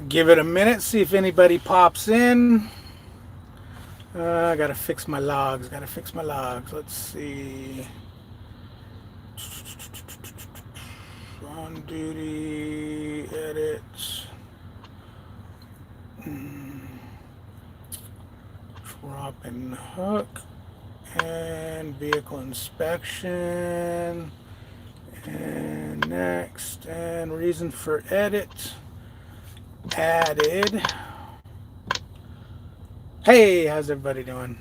Give it a minute, see if anybody pops in. I gotta fix my logs. Gotta fix my logs. Let's see. On duty, edit, drop and hook, and vehicle inspection, and next, and reason for edit, added. Hey, how's everybody doing?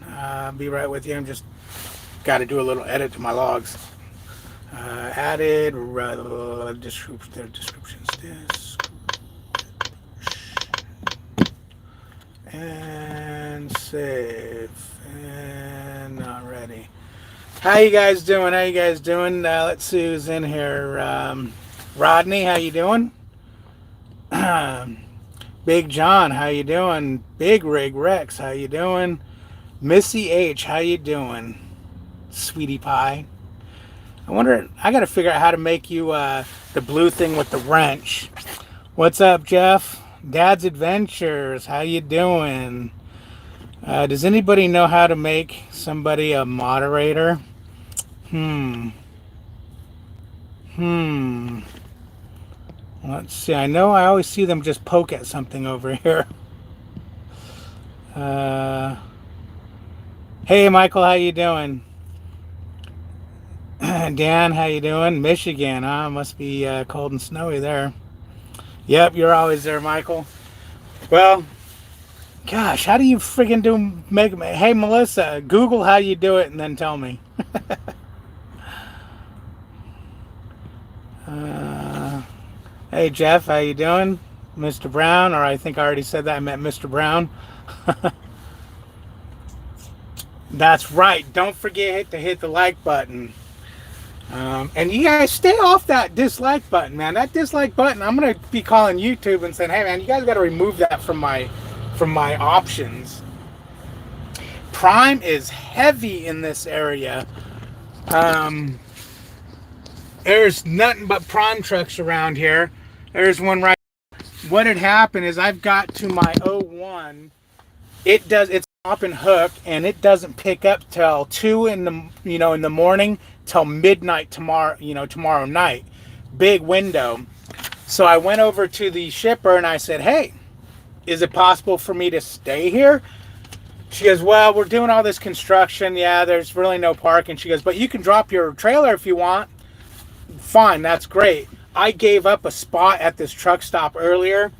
Be right with you. I'm just got to do a little edit to my logs. Added descriptions this and save and not ready. How you guys doing? How you guys doing? Let's see who's in here. Rodney, how you doing? Big John, how you doing? Big Rig Rex, how you doing? Missy H, how you doing? Sweetie Pie. I wonder, I gotta figure out how to make you the blue thing with the wrench. What's up, Jeff? Dad's Adventures, how you doing? Does anybody know how to make somebody a moderator? Hmm. Hmm. Let's see. I know I always see them just poke at something over here. Uh, hey, Michael, how you doing? Dan, how you doing? Michigan, huh? Must be cold and snowy there. Yep, you're always there, Michael. Well, gosh, how do you friggin' do make? Hey, Melissa, Google how you do it and then tell me. Uh, hey, Jeff, how you doing? Mr. Brown, or I think I already said that. I meant Mr. Brown. That's right. Don't forget to hit the like button. And you guys stay off that dislike button, man. That dislike button, I'm gonna be calling YouTube and saying, "Hey, man, you guys got to remove that from my options." Prime is heavy in this area. Um, there's nothing but Prime trucks around here. There's one right. What had happened is I've got to my O1. It's up and hook, and it doesn't pick up till 2 in the morning till midnight tomorrow night. Big window. So I went over to the shipper and I said, "Hey, is it possible for me to stay here?" She goes, "Well, we're doing all this construction. Yeah, there's really no parking." She goes, "But you can drop your trailer if you want." Fine, that's great. I gave up a spot at this truck stop earlier.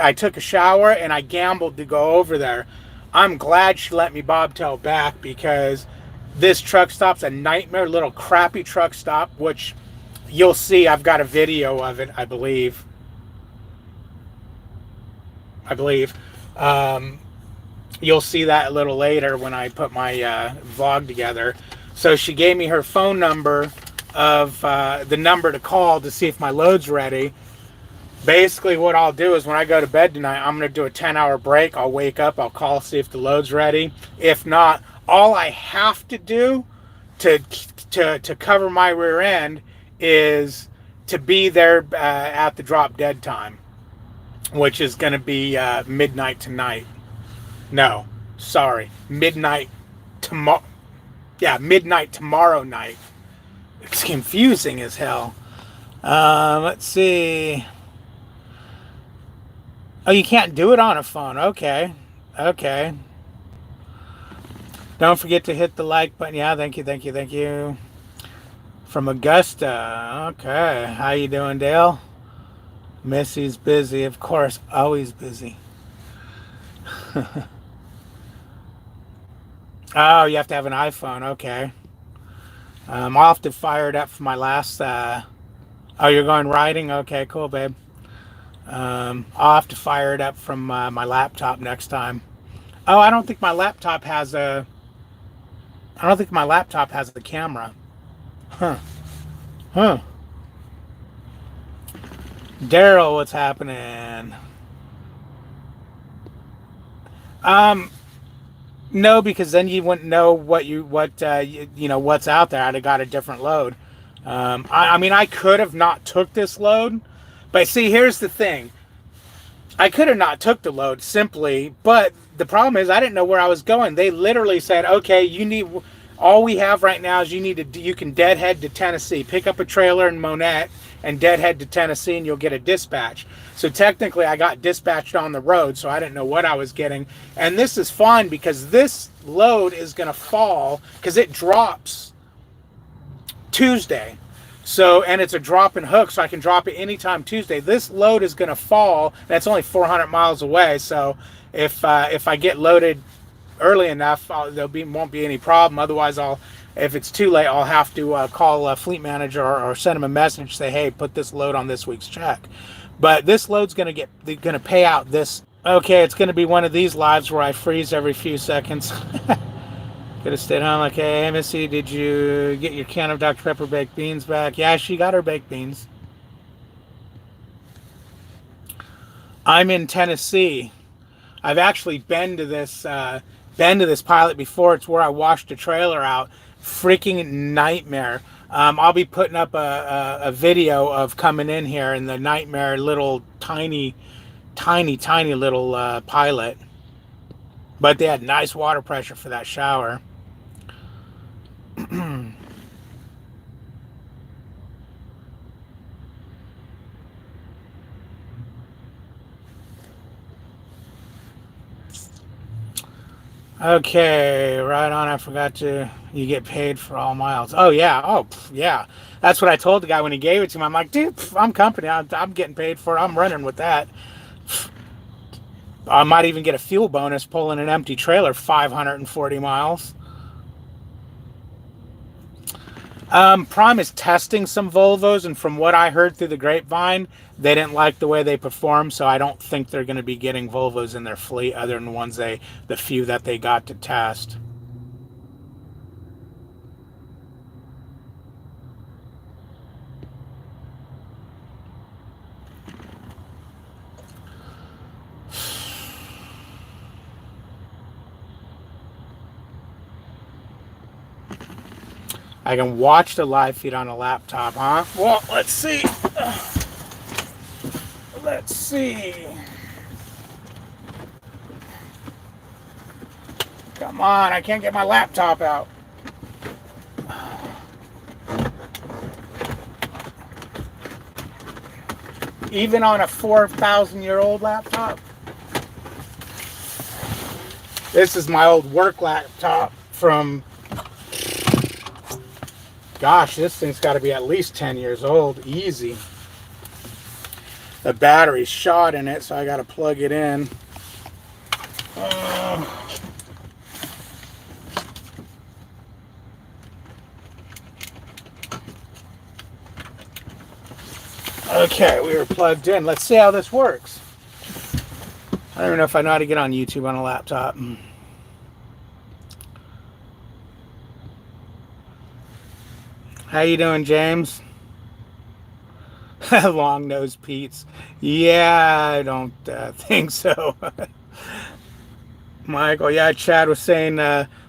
I took a shower and I gambled to go over there. I'm glad she let me bobtail back because this truck stop's a nightmare, little crappy truck stop, which you'll see. I've got a video of it, I believe. Um, you'll see that a little later when I put my vlog together. So she gave me her phone number of the number to call to see if my load's ready. Basically, what I'll do is when I go to bed tonight, I'm going to do a 10-hour break. I'll wake up, I'll call, see if the load's ready. If not, all I have to do to cover my rear end is to be there at the drop dead time, which is going to be midnight tonight. No, sorry, midnight tomorrow. Yeah, midnight tomorrow night. It's confusing as hell. Let's see. Oh, you can't do it on a phone. Okay. Okay. Don't forget to hit the like button. Yeah, thank you, thank you, thank you. From Augusta. Okay. How you doing, Dale? Missy's busy, of course. Always busy. Oh, you have to have an iPhone. Okay. I'll have to fire it up for my last. Oh, you're going riding? Okay, cool, babe. I'll have to fire it up from my laptop next time. Oh, I don't think my laptop has a. I don't think my laptop has a camera. Huh. Huh. Daryl, what's happening? Um, no, because then you wouldn't know what's out there. I'd have got a different load. I mean, I could have not took this load, but see, here's the thing. I could have not took the load simply, but the problem is I didn't know where I was going. They literally said, okay, you need, all we have right now is you can deadhead to Tennessee, pick up a trailer in Monette and deadhead to Tennessee and you'll get a dispatch. So technically I got dispatched on the road, so I didn't know what I was getting. And this is fun because this load is going to fall because it drops Tuesday. So, and it's a drop and hook, so I can drop it anytime Tuesday. This load is going to fall. That's only 400 miles away. So, if I get loaded early enough, won't be any problem. Otherwise, if it's too late, I'll have to call a fleet manager or send him a message, say, hey, put this load on this week's check. But this load's going to pay out this. Okay, it's going to be one of these lives where I freeze every few seconds. Could have stayed home. Okay, hey, Missy, did you get your can of Dr. Pepper baked beans back? Yeah, she got her baked beans. I'm in Tennessee. I've actually been to this pilot before. It's where I washed a trailer out. Freaking nightmare. I'll be putting up a video of coming in here in the nightmare little tiny little pilot. But they had nice water pressure for that shower. Okay, right on. I forgot to. You get paid for all miles. Oh yeah. Oh yeah. That's what I told the guy when he gave it to me. I'm like, dude, I'm company. I'm getting paid for it. I'm running with that. I might even get a fuel bonus pulling an empty trailer 540 miles. Prime is testing some Volvos, and from what I heard through the grapevine, they didn't like the way they perform, so I don't think they're going to be getting Volvos in their fleet other than the few that they got to test. I can watch the live feed on a laptop, huh? Well, let's see. Let's see. Come on, I can't get my laptop out. Even on a 4,000-year-old laptop. This is my old work laptop from... Gosh, this thing's got to be at least 10 years old. Easy. The battery's shot in it, so I got to plug it in. Okay, we were plugged in. Let's see how this works. I don't even know if I know how to get on YouTube on a laptop. How you doing, James? Long nose Pete's. Yeah, I don't think so. Michael, yeah, Chad was saying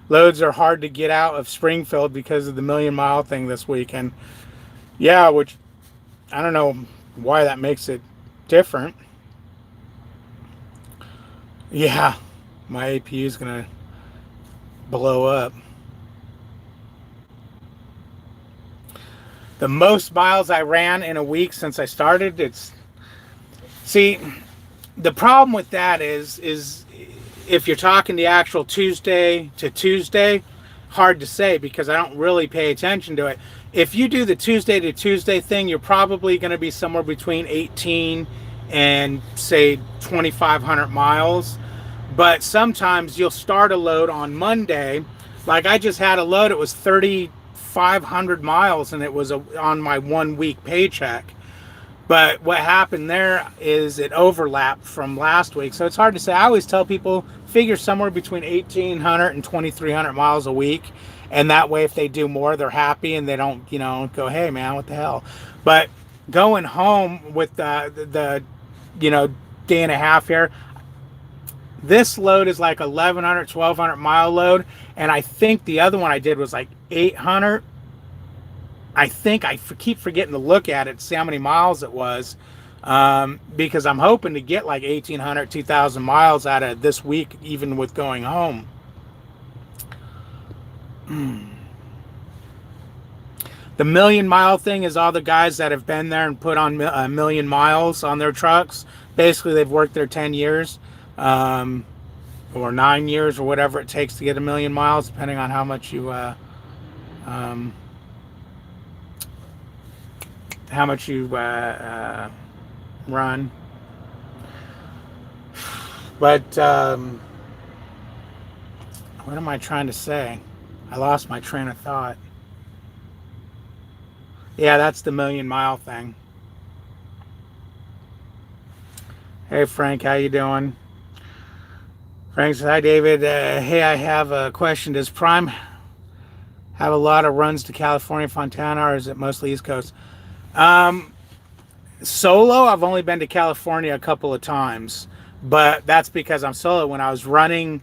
loads are hard to get out of Springfield because of the Million Mile thing this weekend. Yeah, which I don't know why that makes it different. Yeah, my APU is going to blow up. The most miles I ran in a week since I started, see, the problem with that is if you're talking the actual Tuesday to Tuesday, hard to say because I don't really pay attention to it. If you do the Tuesday to Tuesday thing, you're probably going to be somewhere between 18 and say 2,500 miles. But sometimes you'll start a load on Monday. Like I just had a load, it was 3,500 miles and it was on my 1 week paycheck. But what happened there is it overlapped from last week. So it's hard to say. I always tell people figure somewhere between 1,800 and 2,300 miles a week. And that way, if they do more, they're happy and they don't, go, hey, man, what the hell? But going home with the day and a half here, this load is like 1,100, 1,200 mile load. And I think the other one I did was like 800. I think I keep forgetting to look at it, see how many miles it was. because I'm hoping to get like 1,800, 2,000 miles out of this week, even with going home. The million mile thing is all the guys that have been there and put on a million miles on their trucks. Basically, they've worked there 10 years or 9 years or whatever it takes to get a million miles, depending on how much you run. But what am I trying to say? I lost my train of thought. Yeah, that's the million mile thing. Hey Frank, how you doing? Frank says, hi David. Hey, I have a question. Does Prime have a lot of runs to California, Fontana, or is it mostly East Coast? Solo, I've only been to California a couple of times, but that's because I'm solo. When I was running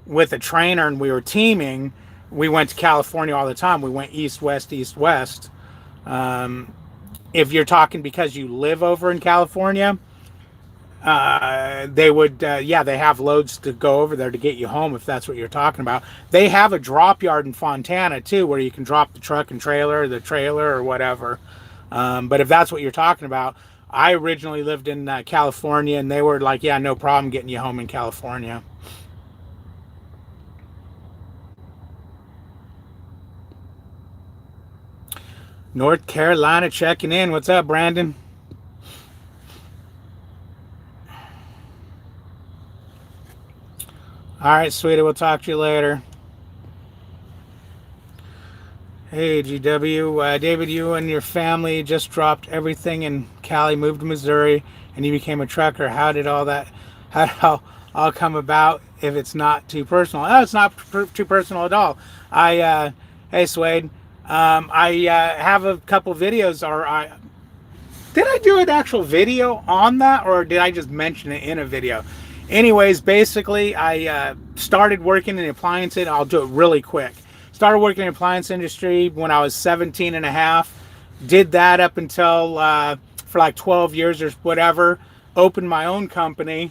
with a trainer and we were teaming, we went to California all the time. We went east, west, east, west. If you're talking because you live over in California, they would, yeah, they have loads to go over there to get you home if that's what you're talking about. They have a drop yard in Fontana too, where you can drop the truck and trailer, the trailer or whatever. But if that's what you're talking about, I originally lived in California, and they were like, yeah, no problem getting you home in California. North Carolina checking in. What's up, Brandon? All right, sweetie, we'll talk to you later. Hey, GW. David, you and your family just dropped everything in Cali, moved to Missouri, and you became a trucker. How did all all come about if it's not too personal? Oh, it's not too personal at all. Hey, Swade, I have a couple videos, did I do an actual video on that, or did I just mention it in a video? Anyways, basically, I started working in the appliance industry. I'll do it really quick. Started working in the appliance industry when I was 17 and a half. Did that up until for like 12 years or whatever. Opened my own company.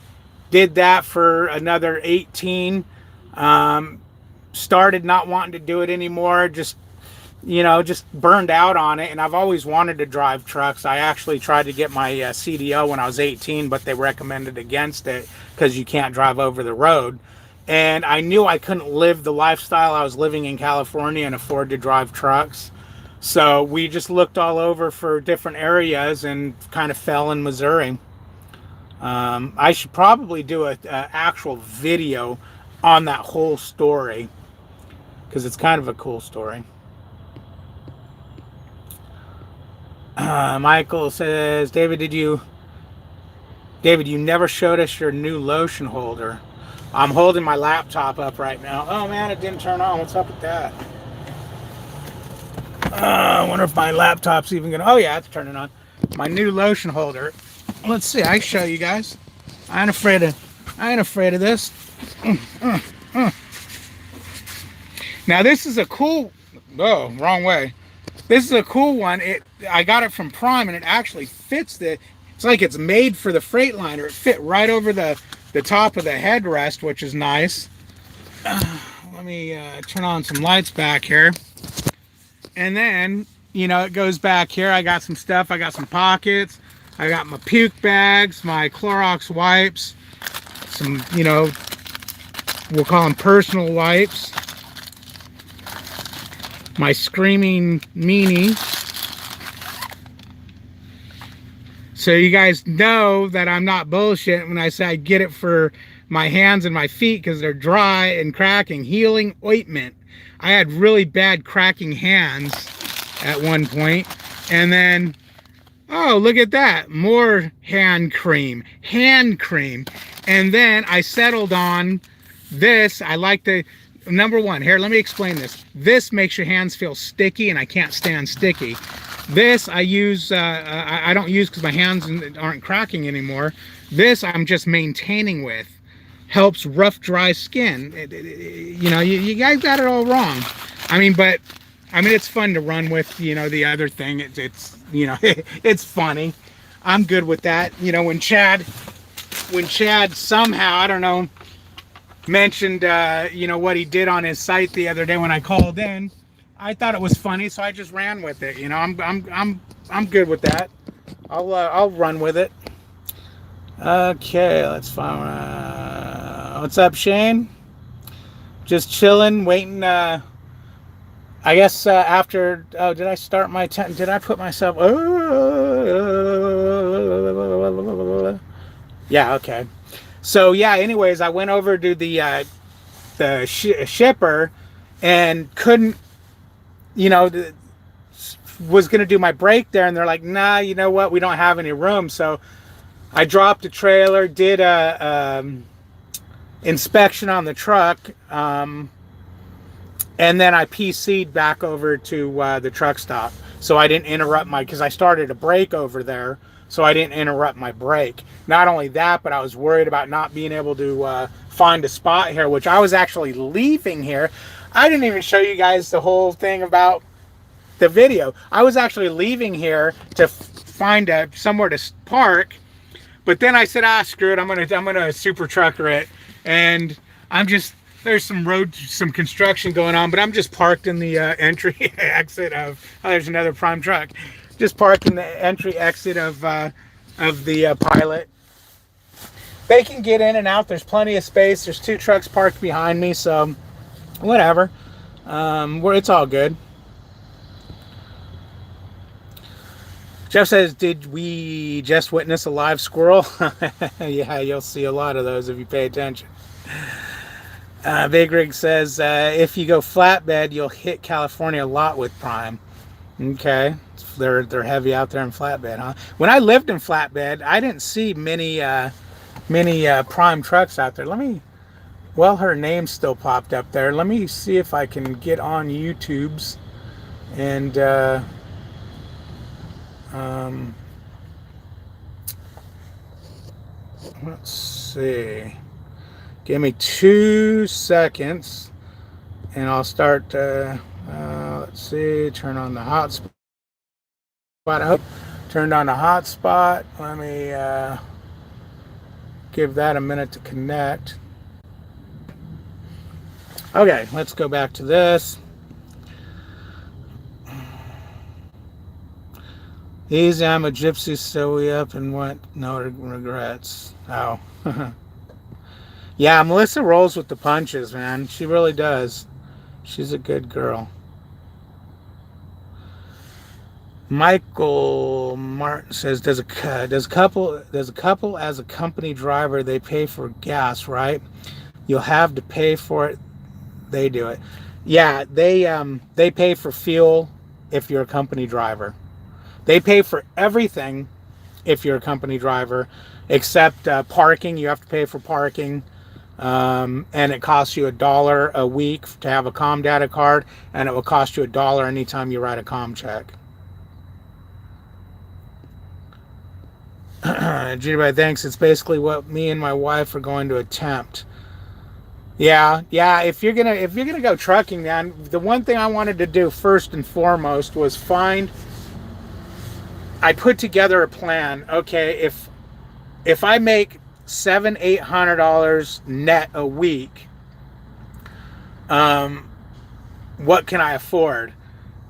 Did that for another 18. Started not wanting to do it anymore. Just burned out on it. And I've always wanted to drive trucks. I actually tried to get my CDL when I was 18, but they recommended against it because you can't drive over the road. And I knew I couldn't live the lifestyle I was living in California and afford to drive trucks. So we just looked all over for different areas and kind of fell in Missouri. I should probably do an actual video on that whole story because it's kind of a cool story. Michael says, David, you never showed us your new lotion holder. I'm holding my laptop up right now. Oh man, it didn't turn on. What's up with that? I wonder if my laptop's even gonna. Oh yeah, it's turning on. My new lotion holder. Let's see. I can show you guys. I ain't afraid of this. Now this is a cool. Oh, wrong way. This is a cool one. I got it from Prime, and it actually fits it's like it's made for the Freightliner. It fit right over the top of the headrest, which is nice. Let me turn on some lights back here. And then, it goes back here. I got some stuff. I got some pockets. I got my puke bags, my Clorox wipes, some, we'll call them personal wipes. My Screaming Meanie. So you guys know that I'm not bullshit when I say I get it for my hands and my feet because they're dry and cracking. Healing ointment. I had really bad cracking hands at one point. And then, oh, look at that. More hand cream. Hand cream. And then I settled on this. I like the... Number one, here, let me explain this. This makes your hands feel sticky, and I can't stand sticky. This I use, I don't use because my hands aren't cracking anymore. This I'm just maintaining with. Helps rough, dry skin. You guys got it all wrong. But it's fun to run with, the other thing. It's it's funny. I'm good with that. You know, when Chad somehow, I don't know, mentioned you know, what he did on his site the other day when I called in, I thought it was funny, so I just ran with it. You know, I'm good with that. I'll run with it. Okay, let's find. What's up, Shane? Just chilling, waiting. I guess after. Oh, did I start my? Did I put myself? Yeah. Okay. So yeah. Anyways, I went over to the shipper and couldn't. You know, was going to do my break there, and they're like, nah, you know what, we don't have any room. So I dropped the trailer, did a inspection on the truck, and then I PC'd back over to the truck stop, so I didn't interrupt because I started a break over there, so I didn't interrupt my break. Not only that, but I was worried about not being able to find a spot here, which I was actually leaving here. I didn't even show you guys the whole thing about the video. I was actually leaving here to find somewhere to park, but then I said, screw it, I'm gonna super trucker it, and there's some construction going on, but I'm just parked in the entry exit of, there's another Prime truck, just parked in the entry exit of the Pilot. They can get in and out, there's plenty of space, there's 2 trucks parked behind me, so whatever. It's all good. Jeff says, did we just witness a live squirrel? Yeah, you'll see a lot of those if you pay attention. Big Rig says, if you go flatbed, you'll hit California a lot with Prime. Okay, they're heavy out there in flatbed, huh? When I lived in flatbed, I didn't see many Prime trucks out there. Well, her name still popped up there. Let me see if I can get on YouTube's and let's see. Give me 2 seconds and I'll start. Let's see. Turn on the hotspot. Turned on the hotspot. Let me give that a minute to connect. Okay, let's go back to this. Easy, I'm a gypsy, so we up and went. No regrets. Oh. Yeah, Melissa rolls with the punches, man. She really does. She's a good girl. Michael Martin says, does a couple as a company driver, they pay for gas, right? You'll have to pay for it. They do it. Yeah, they pay for fuel if you're a company driver. They pay for everything if you're a company driver, except parking. You have to pay for parking, and it costs you $1 a week to have a ComData card, and it will cost you $1 anytime you write a com check. Judy, thanks. It's basically what me and my wife are going to attempt. Yeah. If you're gonna go trucking, man, the one thing I wanted to do first and foremost was I put together a plan. Okay, if I make $700-800 net a week, what can I afford?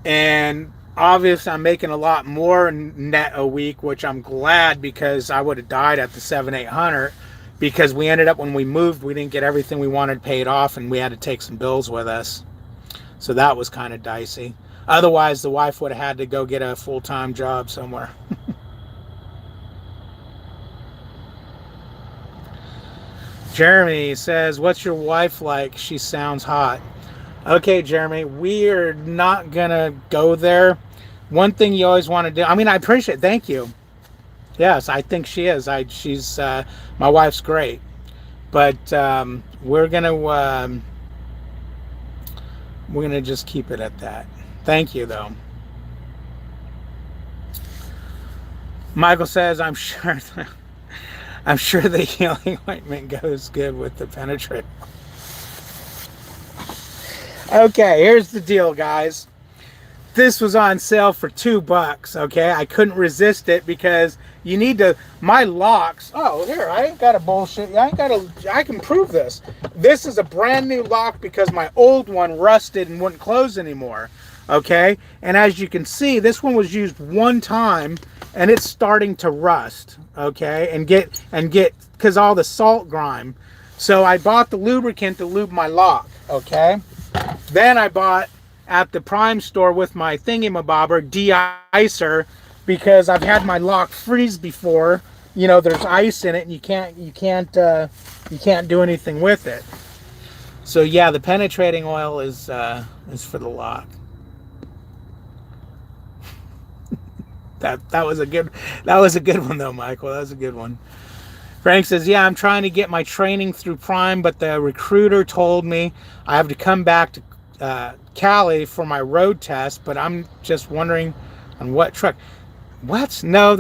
And obviously, I'm making a lot more net a week, which I'm glad, because I would have died at the 700-800. Because we ended up, when we moved, we didn't get everything we wanted paid off, and we had to take some bills with us. So that was kind of dicey. Otherwise, the wife would have had to go get a full-time job somewhere. Jeremy says, what's your wife like? She sounds hot. Okay, Jeremy, we're not going to go there. One thing you always want to do, I mean, I appreciate it. Thank you. Yes, I think she is. She's my wife's great. But we're going to just keep it at that. Thank you, though. Michael says, I'm sure the healing ointment goes good with the penetrate. Okay, here's the deal, guys. this was on sale for $2. Okay, I couldn't resist it because you need to. My locks. Oh, here, I ain't got a bullshit. I can prove this. This is a brand new lock because my old one rusted and wouldn't close anymore. Okay, and as you can see, this one was used one time and it's starting to rust. Okay, and get because all the salt grime. So I bought the lubricant to lube my lock. Okay, then I bought at the Prime store with my thingamabobber de-icer because I've had my lock freeze before. You know, there's ice in it and you can't do anything with it. So yeah, the penetrating oil is for the lock. That was a good one though, Michael. That was a good one. Frank says, yeah, I'm trying to get my training through Prime, but the recruiter told me I have to come back to Cali for my road test, but I'm just wondering on what truck. What? No.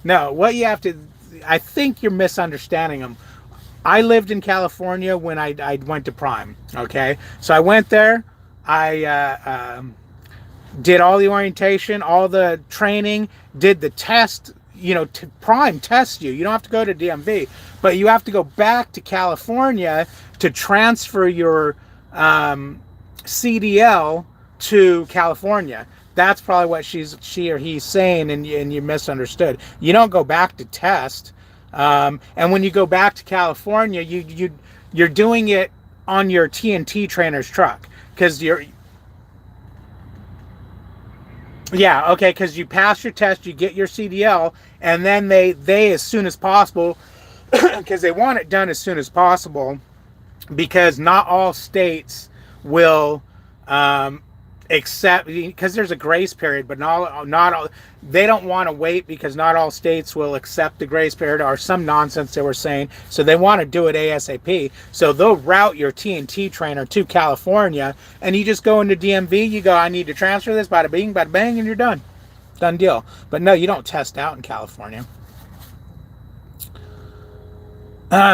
No. What you have to, I think you're misunderstanding them. I lived in California when I went to Prime. Okay, so I went there. I did all the orientation, all the training, did the test. You know, Prime tests you. You don't have to go to DMV, but you have to go back to California to transfer your CDL to California. That's probably what she or he's saying, and you misunderstood. You don't go back to test, and when you go back to California, you're doing it on your TNT trainer's truck because you're. Yeah, okay, because you pass your test, you get your CDL, and then they as soon as possible, because they want it done as soon as possible, because not all states will accept, because there's a grace period, but not all, they don't want to wait because not all states will accept the grace period or some nonsense they were saying, so they want to do it ASAP. So they'll route your TNT trainer to California, and you just go into DMV, you go, I need to transfer this, bada bing, bada bang, and you're done. Done deal. But no, you don't test out in California.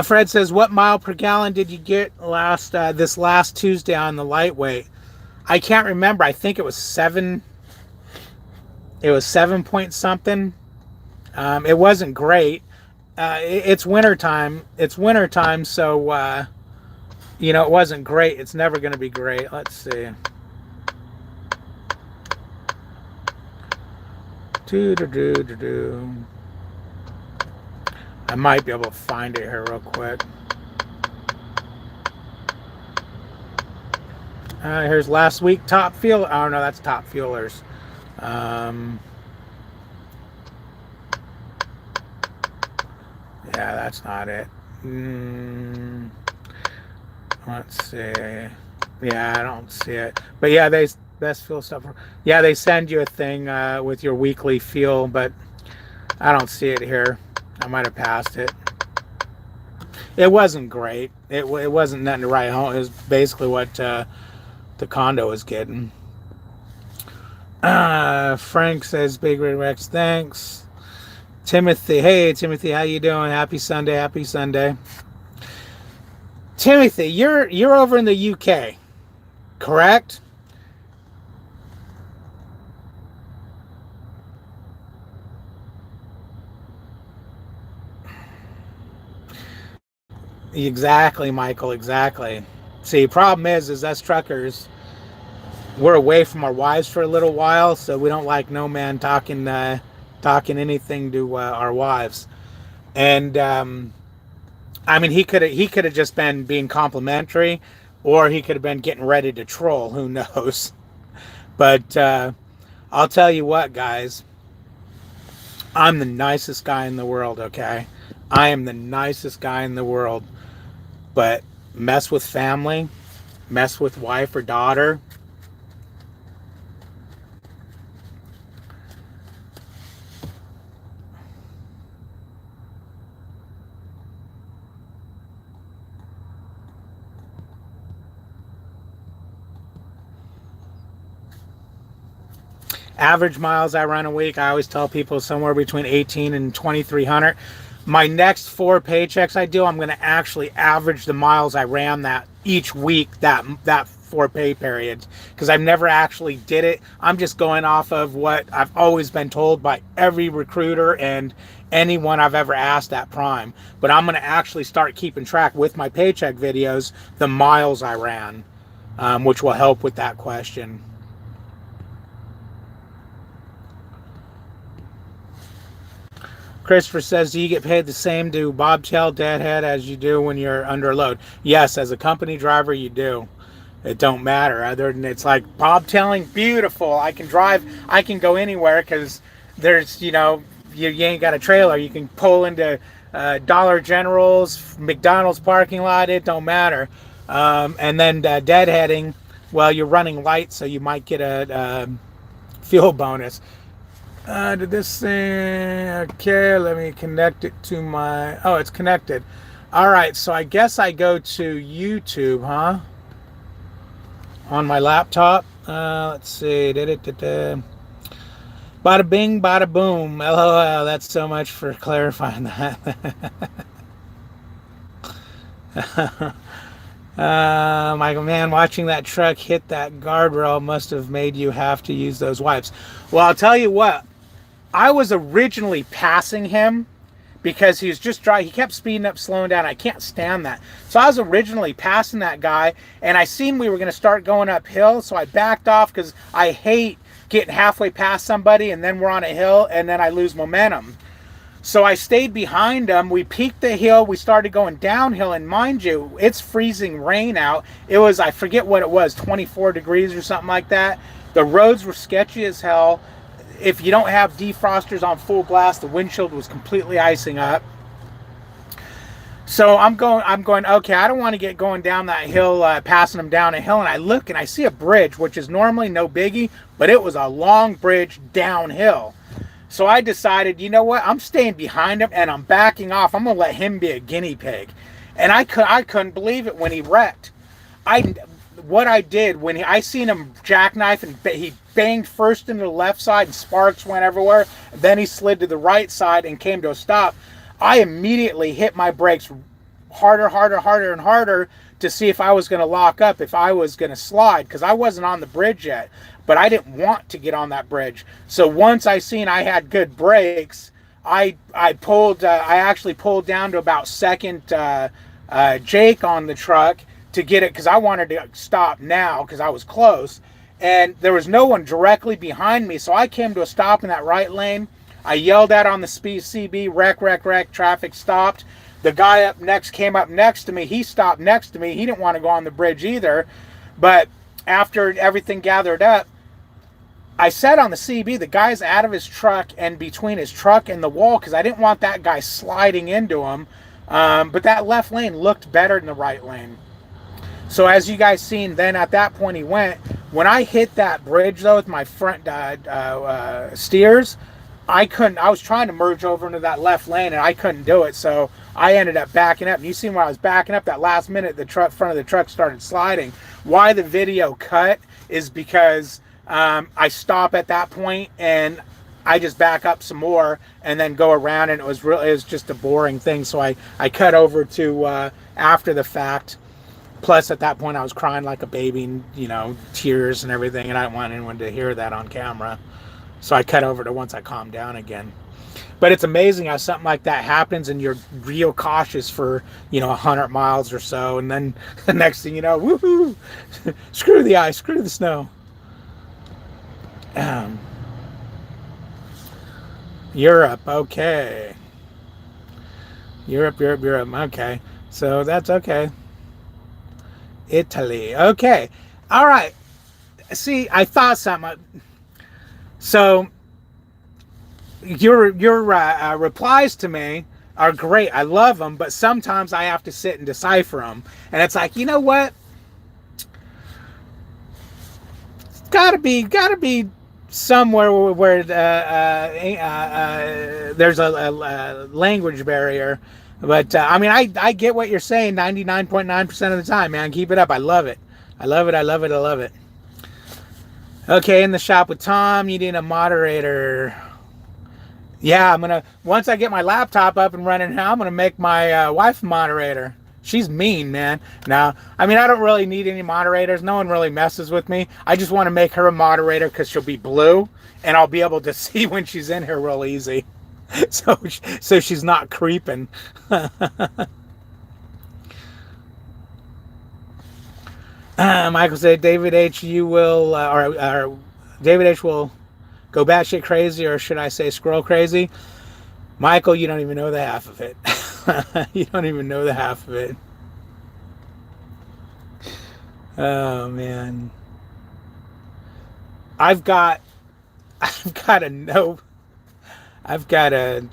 Fred says, what mile per gallon did you get this last Tuesday on the lightweight? I can't remember. I think it was 7. It was 7 point something. It wasn't great. It's wintertime. It's wintertime, so you know, it wasn't great. It's never going to be great. Let's see. I might be able to find it here real quick. Here's last week top fuel. Oh no, that's top fuelers. Yeah, that's not it. Let's see. Yeah, I don't see it. But yeah, they best fuel stuff. Yeah, they send you a thing with your weekly fuel, but I don't see it here. I might have passed it. It wasn't great. It wasn't nothing to write home. It was basically what the condo was getting. Frank says, Big Red Rex, thanks. Timothy, hey Timothy, how you doing? Happy Sunday, happy Sunday. Timothy, you're over in the UK, correct? Exactly, Michael, exactly. See, problem is us truckers, we're away from our wives for a little while, so we don't like no man talking anything to our wives. And I mean, he could have just been being complimentary, or he could have been getting ready to troll. Who knows? But I'll tell you what, guys. I'm the nicest guy in the world. Okay, I am the nicest guy in the world. But mess with family, mess with wife or daughter. Average miles I run a week, I always tell people somewhere between 18 and 2,300. My next 4 paychecks I do, I'm going to actually average the miles I ran that each week, that 4 pay periods, because I've never actually did it. I'm just going off of what I've always been told by every recruiter and anyone I've ever asked at Prime. But I'm going to actually start keeping track with my paycheck videos, the miles I ran, which will help with that question. Christopher says, do you get paid the same to bobtail deadhead as you do when you're under load? Yes, as a company driver, you do. It don't matter. Other than it's like bobtailing, beautiful. I can drive, I can go anywhere because there's, you know, you ain't got a trailer. You can pull into Dollar General's, McDonald's parking lot. It don't matter. And then deadheading, well, you're running light, so you might get a fuel bonus. Did this thing, okay, let me connect it to my, oh, it's connected. All right, so I guess I go to YouTube, huh? On my laptop. Let's see. Bada bing, bada boom. LOL, that's so much for clarifying that. Michael, man, watching that truck hit that guardrail must have made you have to use those wipes. Well, I'll tell you what. I was originally passing him because he was just driving. He kept speeding up, slowing down. I can't stand that. So I was originally passing that guy, and I seen we were going to start going uphill, so I backed off because I hate getting halfway past somebody and then we're on a hill and then I lose momentum. So I stayed behind him. We peaked the hill. We started going downhill, and mind you, it's freezing rain out. It was, I forget what it was, 24 degrees or something like that. The roads were sketchy as hell. If you don't have defrosters on full blast, the windshield was completely icing up. So I'm going, okay, I don't want to get going down that hill, passing them down a hill. And I look and I see a bridge, which is normally no biggie, but it was a long bridge downhill. So I decided, you know what, I'm staying behind him and I'm backing off. I'm going to let him be a guinea pig. And I couldn't believe it when he wrecked. What I did when I seen him jackknife, and he banged first into the left side and sparks went everywhere. Then he slid to the right side and came to a stop. I immediately hit my brakes harder and harder to see if I was going to lock up, if I was going to slide, because I wasn't on the bridge yet. But I didn't want to get on that bridge. So once I seen I had good brakes, I actually pulled down to about second Jake on the truck to get it, because I wanted to stop now because I was close. And there was no one directly behind me, so I came to a stop in that right lane. I yelled out on the speed CB, wreck, traffic stopped. The guy up next came up next to me. He stopped next to me. He didn't want to go on the bridge either. But after everything gathered up, I said on the CB, the guy's out of his truck and between his truck and the wall, because I didn't want that guy sliding into him. But that left lane looked better than the right lane. So as you guys seen, then at that point he went. When I hit that bridge though with my front steers, I was trying to merge over into that left lane and I couldn't do it. So I ended up backing up. And you seen when I was backing up that last minute, the front of the truck started sliding. Why the video cut is because I stop at that point and I just back up some more and then go around, and it was just a boring thing. So I cut over to after the fact. Plus, at that point, I was crying like a baby, and, you know, tears and everything, and I didn't want anyone to hear that on camera. So I cut over to once I calmed down again. But it's amazing how something like that happens, and you're real cautious for, you know, 100 miles or so, and then the next thing you know, woohoo! Screw the ice, screw the snow. Europe, okay. Europe, okay. So that's okay. Italy. Okay. All right. See, I thought something. So your replies to me are great. I love them, but sometimes I have to sit and decipher them. And it's like, you know what? Gotta be somewhere where there's a language barrier. But, I mean, I get what you're saying 99.9% of the time, man. Keep it up. I love it. I love it. Okay, in the shop with Tom, you need a moderator. Yeah, once I get my laptop up and running, I'm going to make my wife a moderator. She's mean, man. Now, I mean, I don't really need any moderators. No one really messes with me. I just want to make her a moderator because she'll be blue, and I'll be able to see when she's in here real easy. So she's not creeping. Michael said, David H, you will, or David H will go batshit crazy, or should I say squirrel crazy? Michael, you don't even know the half of it. You don't even know the half of it. Oh, man. I've got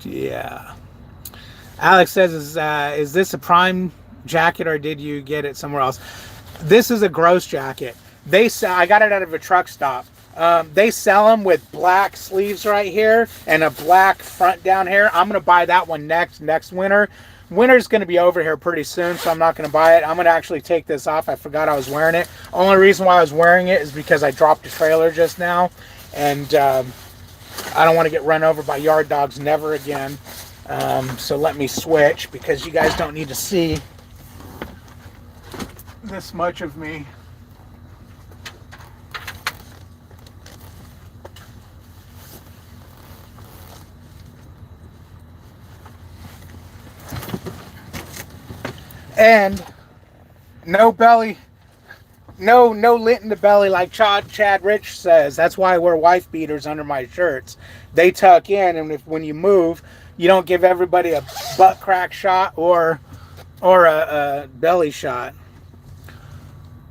yeah. Alex says, is this a Prime jacket or did you get it somewhere else? This is a Gross jacket. I got it out of a truck stop. They sell them with black sleeves right here and a black front down here. I'm going to buy that one next winter. Winter's going to be over here pretty soon, so I'm not going to buy it. I'm going to actually take this off. I forgot I was wearing it. Only reason why I was wearing it is because I dropped a trailer just now, and I don't want to get run over by yard dogs never again. So let me switch because you guys don't need to see this much of me. And no belly, no lint in the belly like Chad Rich says. That's why I wear wife beaters under my shirts. They tuck in, and when you move, you don't give everybody a butt crack shot or a belly shot.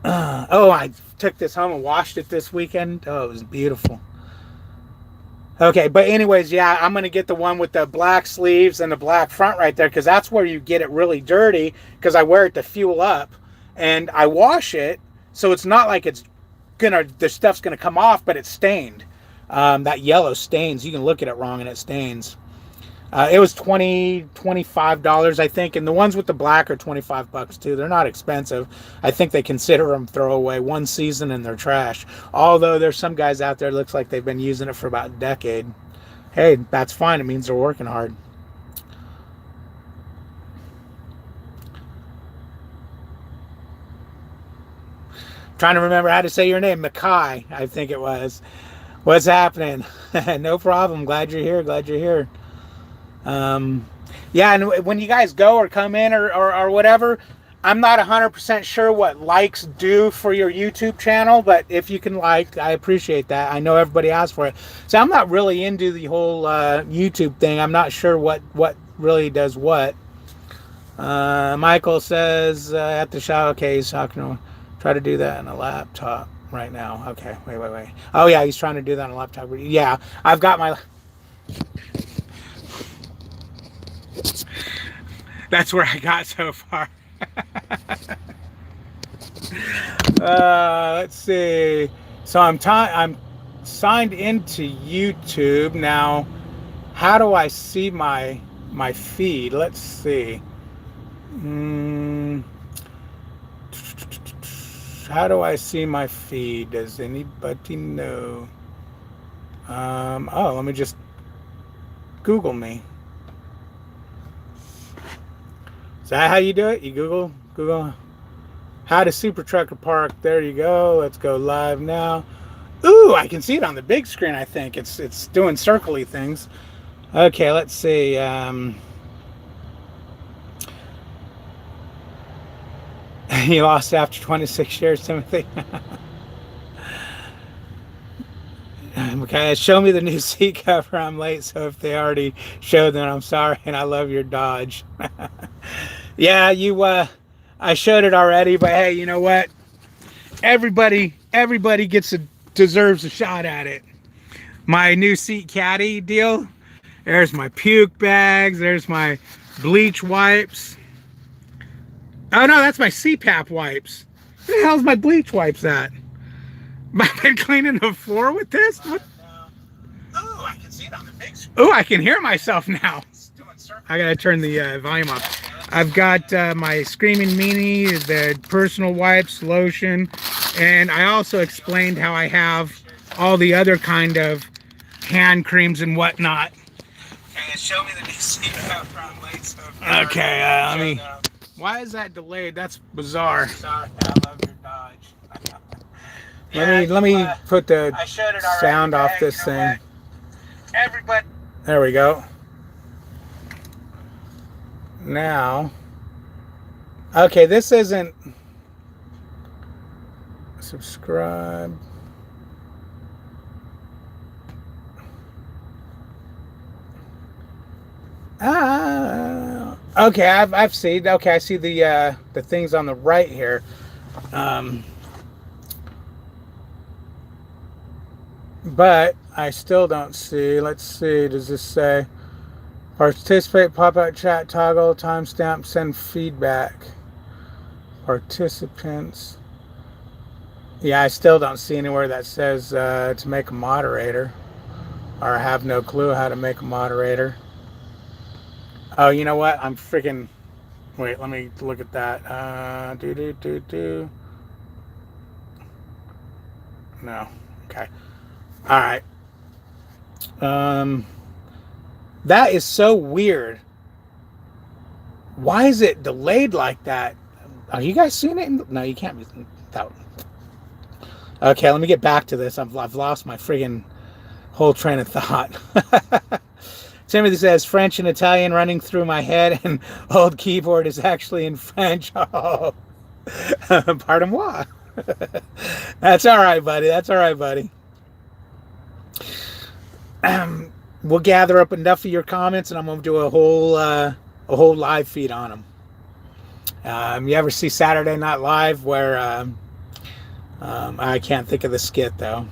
Oh, I took this home and washed it this weekend. Oh, it was beautiful. Okay, but anyways, yeah, I'm going to get the one with the black sleeves and the black front right there because that's where you get it really dirty because I wear it to fuel up and I wash it so it's not like the stuff's going to come off, but it's stained. That yellow stains. You can look at it wrong and it stains. It was $25, I think, and the ones with the black are $25 too. They're not expensive. I think they consider them throwaway. One season and they're trash. Although there's some guys out there that looks like they've been using it for about a decade. Hey, that's fine. It means they're working hard. Trying to remember how to say your name. Mackay, I think it was. What's happening? No problem. Glad you're here. Glad you're here. Yeah, and when you guys go or come in or whatever, I'm not 100% sure what likes do for your YouTube channel, but if you can like, I appreciate that. I know everybody asks for it. So I'm not really into the whole YouTube thing. I'm not sure what really does what. Michael says at the shop, okay, he's talking to try to do that on a laptop right now. Okay, wait. Oh yeah, he's trying to do that on a laptop. Yeah, I've got my... That's where I got so far. Let's see. So I'm signed into YouTube now. How do I see my feed? Let's see. How do I see my feed? Does anybody know? Oh, let me just Google me. Is that how you do it? You Google how to Super Trucker Park. There you go. Let's go live now. Ooh, I can see it on the big screen. I think it's doing circly things. Okay, let's see. You lost after 26 years, Timothy. Okay, show me the new seat cover. I'm late, so if they already showed, then I'm sorry, and I love your Dodge. Yeah, I showed it already, but hey, you know what? Everybody deserves a shot at it. My new seat caddy deal. There's my puke bags. There's my bleach wipes. Oh no, that's my CPAP wipes. Where the hell's my bleach wipes at? I've been cleaning the floor with this? What? Oh, I can see it on the big screen. Oh, I can hear myself now. I gotta turn the volume up. I've got my Screaming Meanie, the personal wipes, lotion, and I also explained how I have all the other kind of hand creams and whatnot. Okay, show me the new seat. Okay, let me Why is that delayed? That's bizarre. Sorry, I love your Dodge. Let me put the I showed it already, sound off hey, this you know thing. what? Everybody. There we go. Now, okay, this isn't subscribe. Okay, I've seen. Okay, I see the things on the right here. But I still don't see. Let's see. Does this say participate? Pop out chat toggle timestamp send feedback. Participants. Yeah, I still don't see anywhere that says to make a moderator, or I have no clue how to make a moderator. Oh, you know what? I'm freaking. Wait, let me look at that. Do. No. Okay. All right. That is so weird. Why is it delayed like that? Are you guys seeing it? No, you can't be. Okay, let me get back to this. I've lost my friggin' whole train of thought. Timothy says French and Italian running through my head, and old keyboard is actually in French. Oh, pardon moi. That's all right, buddy. That's all right, buddy. We'll gather up enough of your comments, and I'm gonna do a whole live feed on them. You ever see Saturday Night Live where I can't think of the skit though.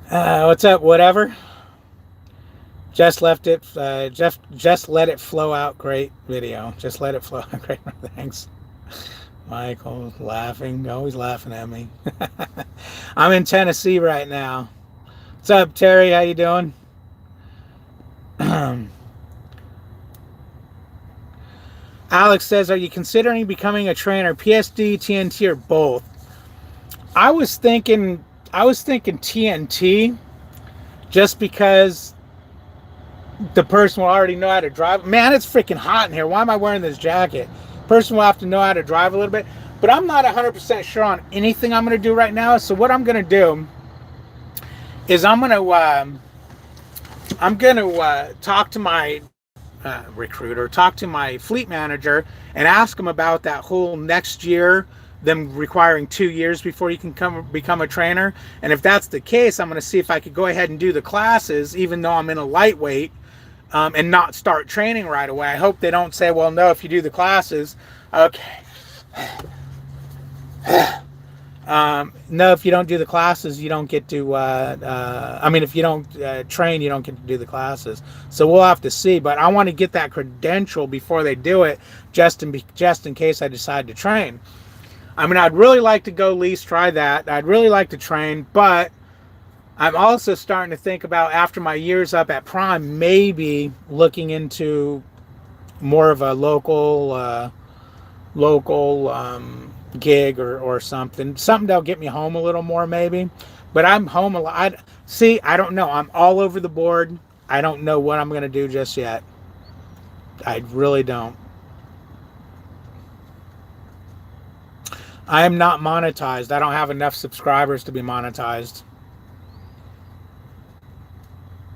What's up? Whatever. Just left it. Just let it flow out. Great video. Just let it flow out. Great. Thanks. Michael laughing. Always laughing at me. I'm in Tennessee right now. What's up, Terry? How you doing? Alex says, are you considering becoming a trainer? PSD, TNT, or both? I was thinking TNT, just because the person will already know how to drive. Man, it's freaking hot in here. Why am I wearing this jacket? Person will have to know how to drive a little bit. But I'm not 100% sure on anything I'm going to do right now. So what I'm going to do is I'm going to talk to my recruiter, talk to my fleet manager, and ask him about that whole next year, them requiring 2 years before you can become a trainer. And if that's the case, I'm going to see if I could go ahead and do the classes, even though I'm in a lightweight, and not start training right away. I hope they don't say, well, no, if you do the classes, okay. No, if you don't do the classes, you don't get to, if you don't train, you don't get to do the classes. So we'll have to see. But I want to get that credential before they do it, just in case I decide to train. I mean, I'd really like to go at least try that. I'd really like to train, but I'm also starting to think about, after my year's up at Prime, maybe looking into more of a local gig or something that'll get me home a little more, maybe. But I'm home a lot. I don't know. I'm all over the board. I don't know what I'm going to do just yet. I really don't. I am not monetized. I don't have enough subscribers to be monetized,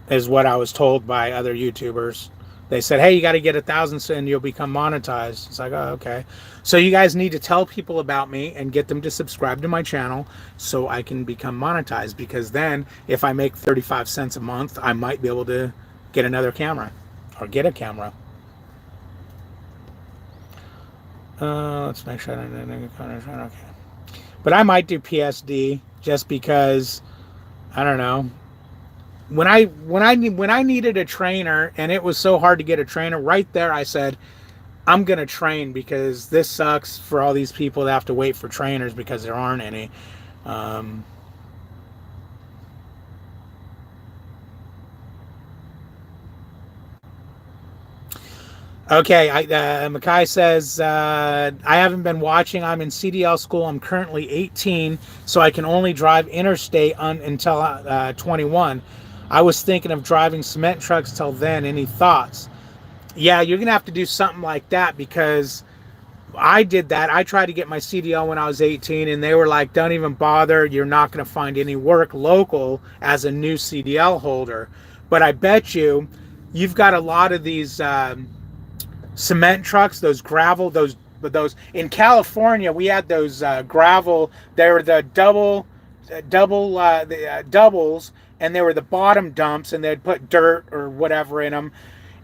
is what I was told by other YouTubers. They said, hey, you got to get 1,000 and you'll become monetized. It's like, oh, okay. So you guys need to tell people about me and get them to subscribe to my channel so I can become monetized, because then if I make 35 cents a month, I might be able to get another camera or get a camera. Let's make sure I don't. Okay. But I might do PSD just because, I don't know. When I needed a trainer and it was so hard to get a trainer, right there I said, I'm going to train, because this sucks for all these people that have to wait for trainers because there aren't any. Okay, Makai says, I haven't been watching. I'm in CDL school. I'm currently 18, so I can only drive interstate until 21. I was thinking of driving cement trucks till then. Any thoughts? Yeah, you're gonna have to do something like that because I did that. I tried to get my CDL when I was 18, and they were like, "Don't even bother. You're not going to find any work local as a new CDL holder." But I bet you've got a lot of these cement trucks, those gravel, those in California. We had those gravel. They were the doubles, and they were the bottom dumps, and they'd put dirt or whatever in them.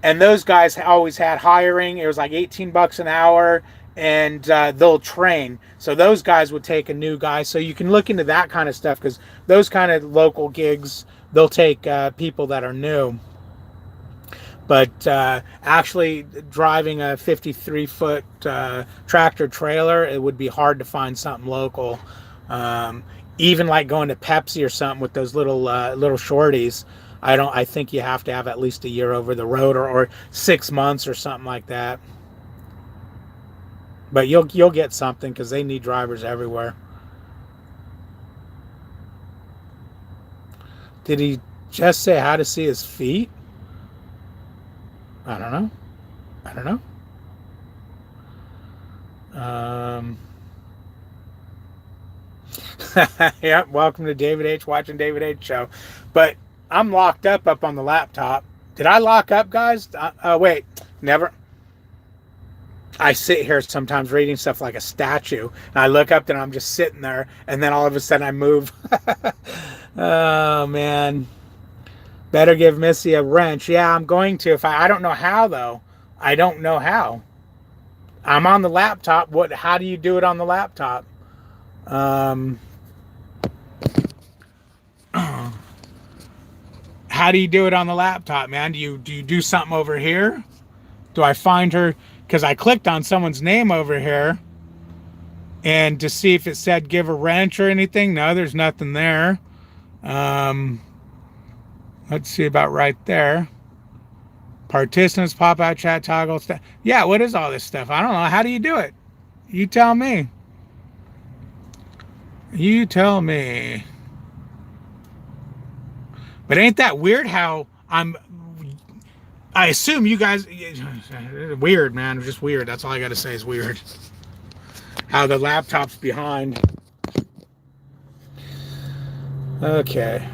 And those guys always had hiring. It was like $18 an hour, and they'll train. So those guys would take a new guy. So you can look into that kind of stuff because those kind of local gigs, they'll take people that are new. But actually driving a 53-foot tractor trailer, it would be hard to find something local. Even like going to Pepsi or something with those little shorties. I think you have to have at least a year over the road or 6 months or something like that. But you'll get something because they need drivers everywhere. Did he just say how to see his feet? I don't know. I don't know. Yeah, welcome to David H. Watching David H. Show. But I'm locked up on the laptop. Did I lock up, guys? Wait, never. I sit here sometimes reading stuff like a statue, and I look up and I'm just sitting there, and then all of a sudden I move. Oh, man. Better give Missy a wrench. Yeah, I'm going to. I don't know how, though. I don't know how. I'm on the laptop. How do you do it on the laptop? How do you do it on the laptop, man? Do you do something over here? Do I find her? Because I clicked on someone's name over here and to see if it said give a wrench or anything. No, there's nothing there. Let's see about right there. Participants, pop out, chat, toggle stuff. Yeah, what is all this stuff? I don't know. How do you do it? You tell me. You tell me. But ain't that weird how I assume you guys, weird, man, just weird. That's all I got to say is weird. How the laptop's behind. Okay.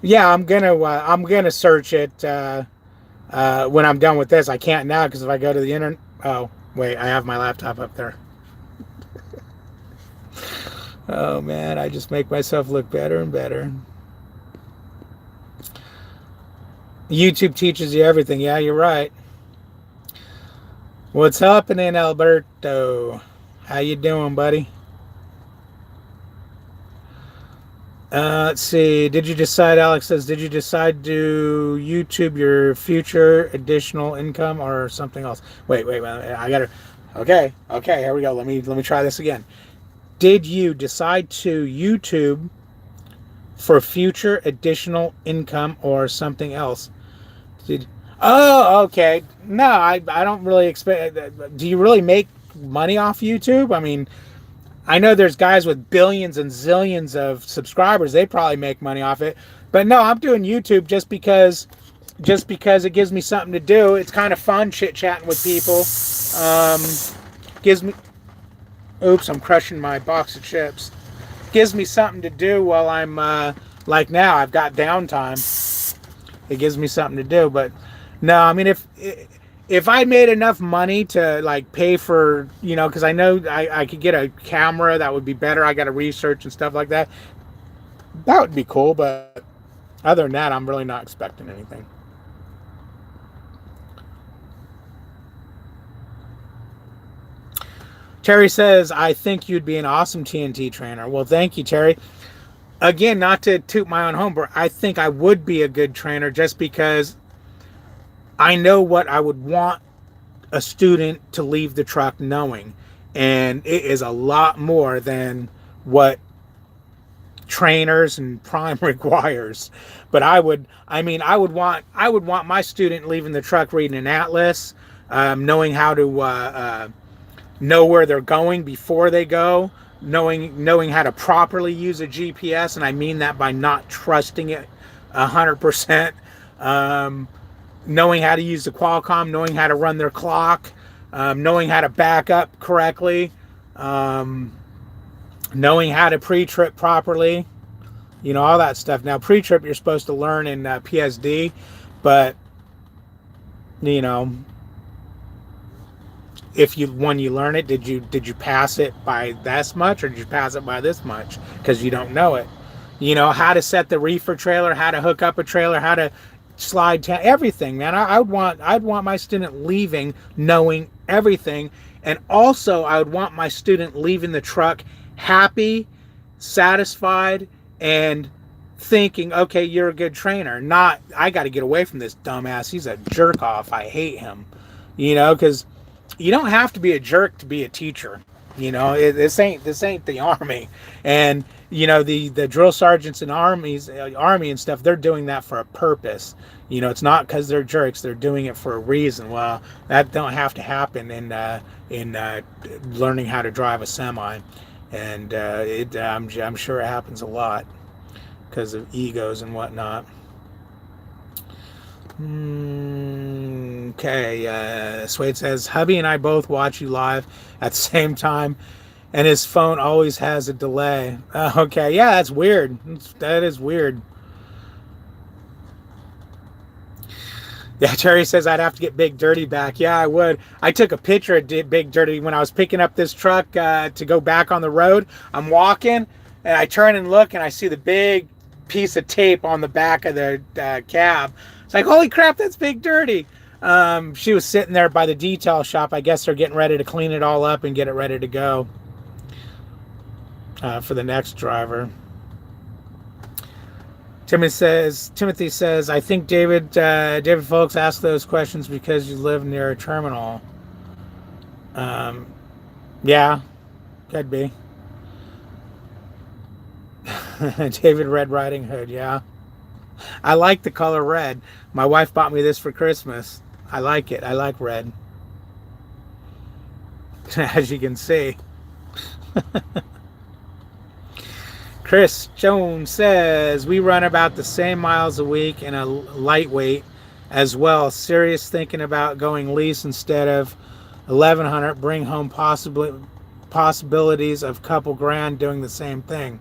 Yeah, I'm gonna search it when I'm done with this. I can't now because if I go to the internet. Oh, wait, I have my laptop up there. Oh man, I just make myself look better and better. YouTube teaches you everything. Yeah, you're right. What's happening, Alberto? How you doing, buddy? Let's see. Did you decide, Alex says, did you decide to YouTube your future additional income or something else? Wait. I gotta. Okay. Here we go. Let me try this again. Did you decide to YouTube for future additional income or something else? Oh, okay. No, I don't really expect. Do you really make money off YouTube? I mean, I know there's guys with billions and zillions of subscribers. They probably make money off it. But no, I'm doing YouTube just because it gives me something to do. It's kind of fun chit-chatting with people. Gives me... Oops, I'm crushing my box of chips. Gives me something to do while I'm, like now, I've got downtime. It gives me something to do. But no, I mean, if I made enough money to like pay for, because I know I could get a camera that would be better. I got to research and stuff like that. That would be cool. But other than that, I'm really not expecting anything. Terry says, I think you'd be an awesome TNT trainer. Well, thank you, Terry. Again, not to toot my own horn, but I think I would be a good trainer just because I know what I would want a student to leave the truck knowing. And it is a lot more than what trainers and Prime requires. But I would want my student leaving the truck reading an atlas, knowing how to know where they're going before they go, knowing how to properly use a GPS, and I mean that by not trusting it 100%. knowing how to use the Qualcomm, knowing how to run their clock, knowing how to back up correctly, knowing how to pre-trip properly, all that stuff. Now, pre-trip you're supposed to learn in PSD, but if when you learn it, did you pass it by this much, or did you pass it by this much? Because you don't know it. How to set the reefer trailer, how to hook up a trailer, how to slide everything, man. I'd want my student leaving knowing everything, and also I would want my student leaving the truck happy, satisfied, and thinking, okay, you're a good trainer. Not, I got to get away from this dumbass. He's a jerk off. I hate him. Because you don't have to be a jerk to be a teacher. This ain't the Army. And the drill sergeants and army and stuff, they're doing that for a purpose. It's not because they're jerks. They're doing it for a reason. Well, that don't have to happen in learning how to drive a semi, and I'm sure it happens a lot because of egos and whatnot. Okay, Swade says, hubby and I both watch you live at the same time, and his phone always has a delay. Okay, yeah, that's weird. That is weird. Yeah, Terry says I'd have to get Big Dirty back. Yeah, I would. I took a picture of Big Dirty when I was picking up this truck to go back on the road. I'm walking, and I turn and look, and I see the big piece of tape on the back of the cab. It's like, holy crap, that's Big Dirty. She was sitting there by the detail shop. I guess they're getting ready to clean it all up and get it ready to go for the next driver. Timothy says, I think David Folks asked those questions because you live near a terminal. Yeah, could be. David Red Riding Hood, yeah. I like the color red. My wife bought me this for Christmas. I like it. I like red. As you can see. Chris Jones says, we run about the same miles a week in a lightweight as well. Serious thinking about going lease instead of 1100. Bring home possibilities of couple grand doing the same thing.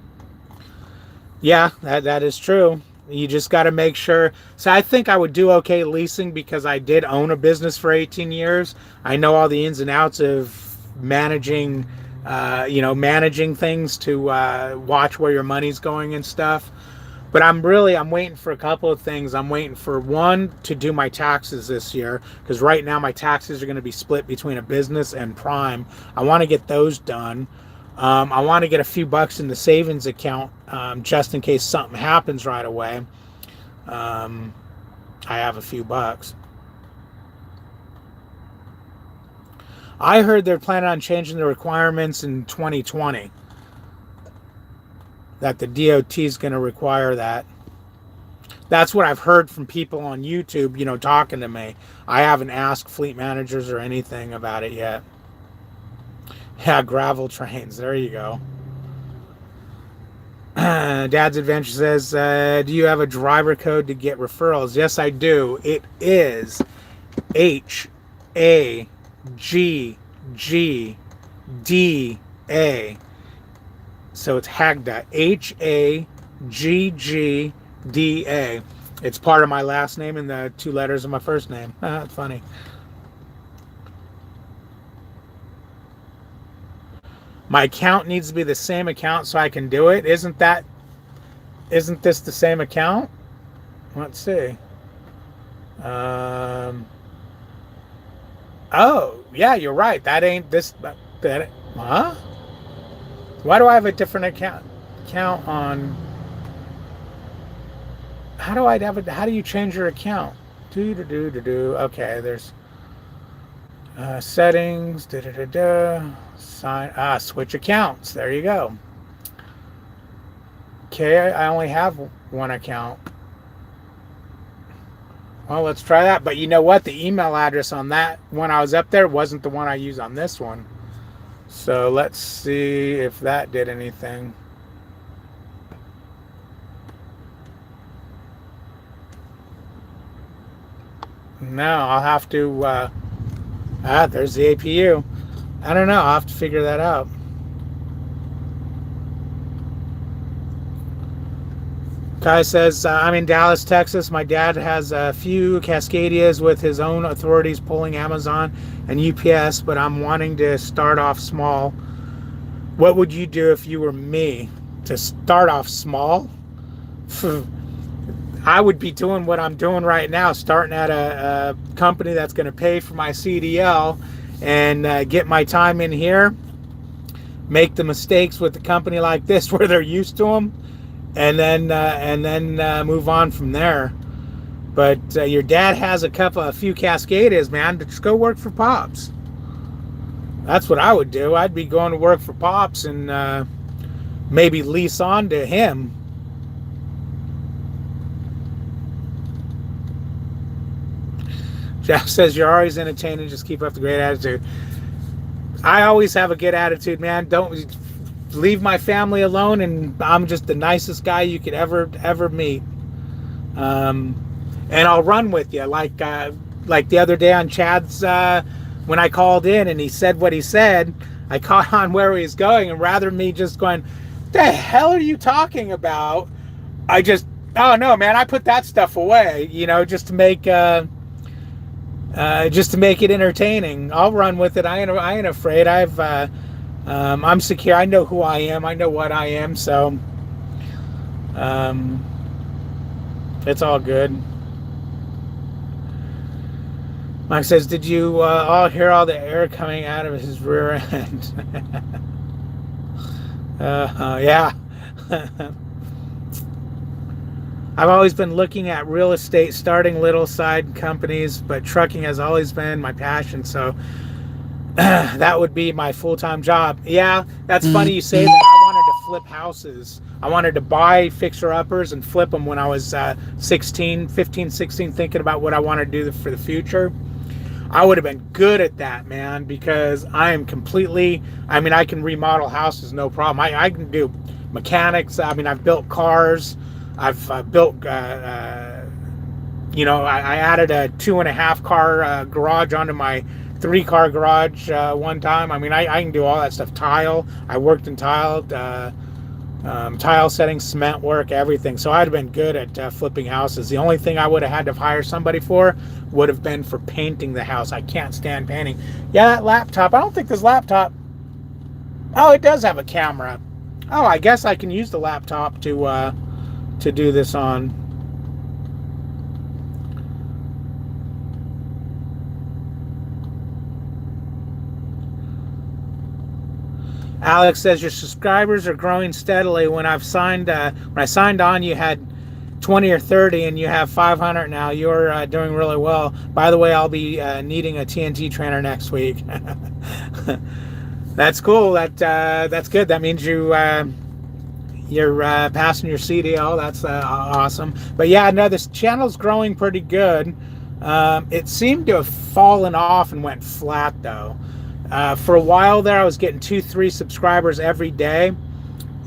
Yeah, that is true. You just got to make sure. So I think I would do okay leasing because I did own a business for 18 years. I know all the ins and outs of managing things to watch where your money's going and stuff. But I'm waiting for a couple of things. I'm waiting for one, to do my taxes this year, because right now my taxes are going to be split between a business and Prime. I want to get those done. I want to get a few bucks in the savings account just in case something happens right away. I have a few bucks. I heard they're planning on changing the requirements in 2020. That the DOT is going to require that. That's what I've heard from people on YouTube, talking to me. I haven't asked fleet managers or anything about it yet. Yeah, gravel trains. There you go. Dad's Adventure says, do you have a driver code to get referrals? Yes, I do. It is HAGGDA. So it's Hagda. HAGGDA. It's part of my last name and the two letters of my first name. That's funny. My account needs to be the same account so I can do it. Isn't this the same account? Let's see. Oh, yeah, you're right. That ain't this. Huh? Why do I have a different account on? How do you change your account? Okay, there's settings. Sign. Switch accounts. There you go. Okay, I only have one account. Well, let's try that. But you know what? The email address on that when I was up there wasn't the one I used on this one. So let's see if that did anything. No, I'll have to. There's the APU. I don't know. I'll have to figure that out. Kai says, I'm in Dallas, Texas. My dad has a few Cascadias with his own authorities pulling Amazon and UPS, but I'm wanting to start off small. What would you do if you were me? To start off small? I would be doing what I'm doing right now, starting at a company that's going to pay for my CDL and get my time in here, make the mistakes with a company like this where they're used to them, and then move on from there. But your dad has a few Cascadias, man. Just go work for Pops. That's what I would do. I'd be going to work for Pops and maybe lease on to him. Jeff says, you're always entertaining. Just keep up the great attitude. I always have a good attitude, man. Don't leave my family alone, and I'm just the nicest guy you could ever meet. And I'll run with you. Like the other day on Chad's, when I called in and he said what he said, I caught on where he was going, and rather than me just going, the hell are you talking about? I just, oh no, man, I put that stuff away, just to make it entertaining. I'll run with it. I ain't afraid. I'm secure. I know who I am. I know what I am. So, it's all good. Mike says, did you all hear all the air coming out of his rear end? Yeah. I've always been looking at real estate, starting little side companies, but trucking has always been my passion. So that would be my full-time job. Yeah, that's funny you say that. I wanted to flip houses. I wanted to buy fixer-uppers and flip them when I was 15, 16, thinking about what I wanted to do for the future. I would have been good at that, man, because I am I can remodel houses, no problem. I can do mechanics. I've built cars. I've built, I added a 2.5 car garage onto my 3-car garage one time. I can do all that stuff. Tile. I worked in tile setting, cement work, everything. So I'd have been good at flipping houses. The only thing I would have had to hire somebody for would have been for painting the house. I can't stand painting. Yeah, that laptop. I don't think this laptop. Oh, it does have a camera. Oh, I guess I can use the laptop to do this on. Alex says, your subscribers are growing steadily. When I signed on, you had 20 or 30, and you have 500 now. You're doing really well. By the way, I'll be needing a TNT trainer next week. That's cool. That's good. That means you're passing your CDL. That's awesome. But yeah, no, this channel's growing pretty good. It seemed to have fallen off and went flat though. For a while there, I was getting 2-3 subscribers every day,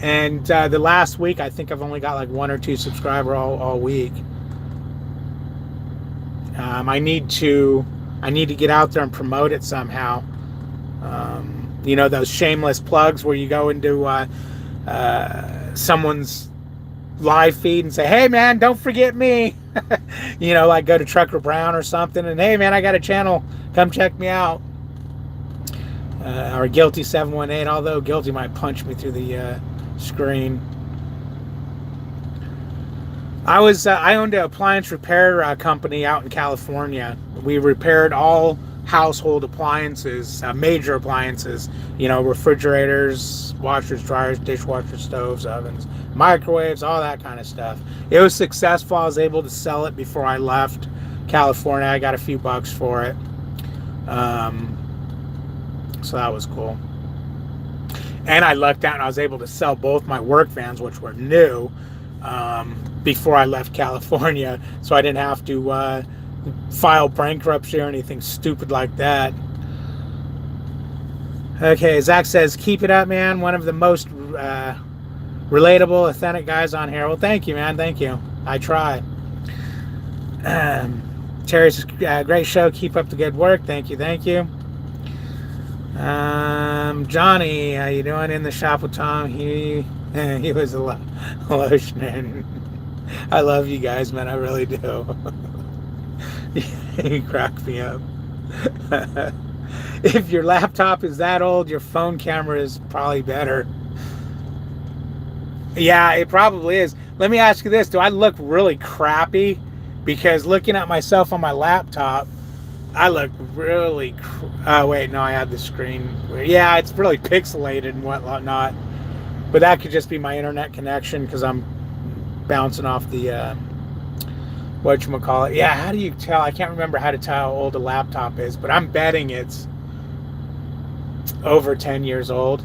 and the last week I think I've only got like 1 or 2 subscribers all week. I need to get out there and promote it somehow. Those shameless plugs where you go into someone's live feed and say, hey man, don't forget me. Like go to Trucker Brown or something, and hey man, I got a channel, come check me out. Or Guilty 718, although Guilty might punch me through the screen. I owned an appliance repair company out in California. We repaired all household appliances, major appliances, refrigerators, washers, dryers, dishwashers, stoves, ovens, microwaves, all that kind of stuff. It was successful. I was able to sell it before I left California. I got a few bucks for it. So that was cool. And I lucked out and I was able to sell both my work vans, which were new, before I left California. So I didn't have to file bankruptcy or anything stupid like that. Okay, Zach says, keep it up, man. One of the most relatable, authentic guys on here. Well, thank you, man. Thank you. I try. Terry's great show. Keep up the good work. Thank you. Thank you. Johnny, how you doing in the shop with Tom? He was a lotion. I love you guys, man. I really do. He cracked me up. If your laptop is that old, your phone camera is probably better. Yeah, it probably is. Let me ask you this. Do I look really crappy? Because looking at myself on my laptop, I look really... Oh, wait, no, I had the screen. Yeah, it's really pixelated and whatnot. But that could just be my internet connection because I'm bouncing off the... whatchamacallit. Yeah, how do you tell? I can't remember how to tell how old a laptop is, but I'm betting it's over 10 years old.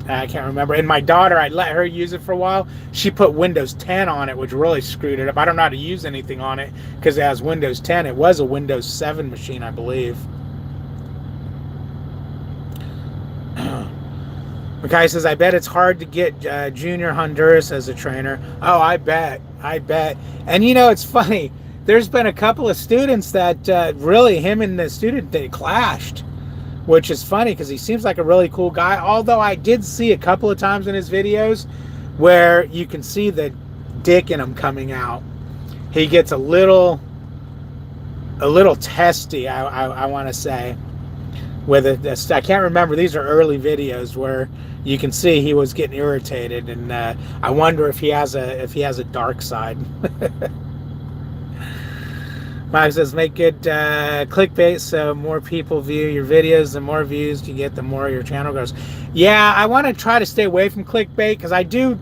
I can't remember. And my daughter, I let her use it for a while. She put Windows 10 on it, which really screwed it up. I don't know how to use anything on it because it has Windows 10. It was a Windows 7 machine, I believe. Makai says, I bet it's hard to get Junior Honduras as a trainer. Oh, I bet. And you know, it's funny. There's been a couple of students that really, him and the student, they clashed. Which is funny because he seems like a really cool guy. Although I did see a couple of times in his videos where you can see the dick in him coming out. He gets a little testy, I want to say. With it, I can't remember. These are early videos where you can see he was getting irritated, and I wonder if he has a dark side. Mike says, make good clickbait so more people view your videos. The more views you get, the more your channel grows. Yeah, I want to try to stay away from clickbait because I do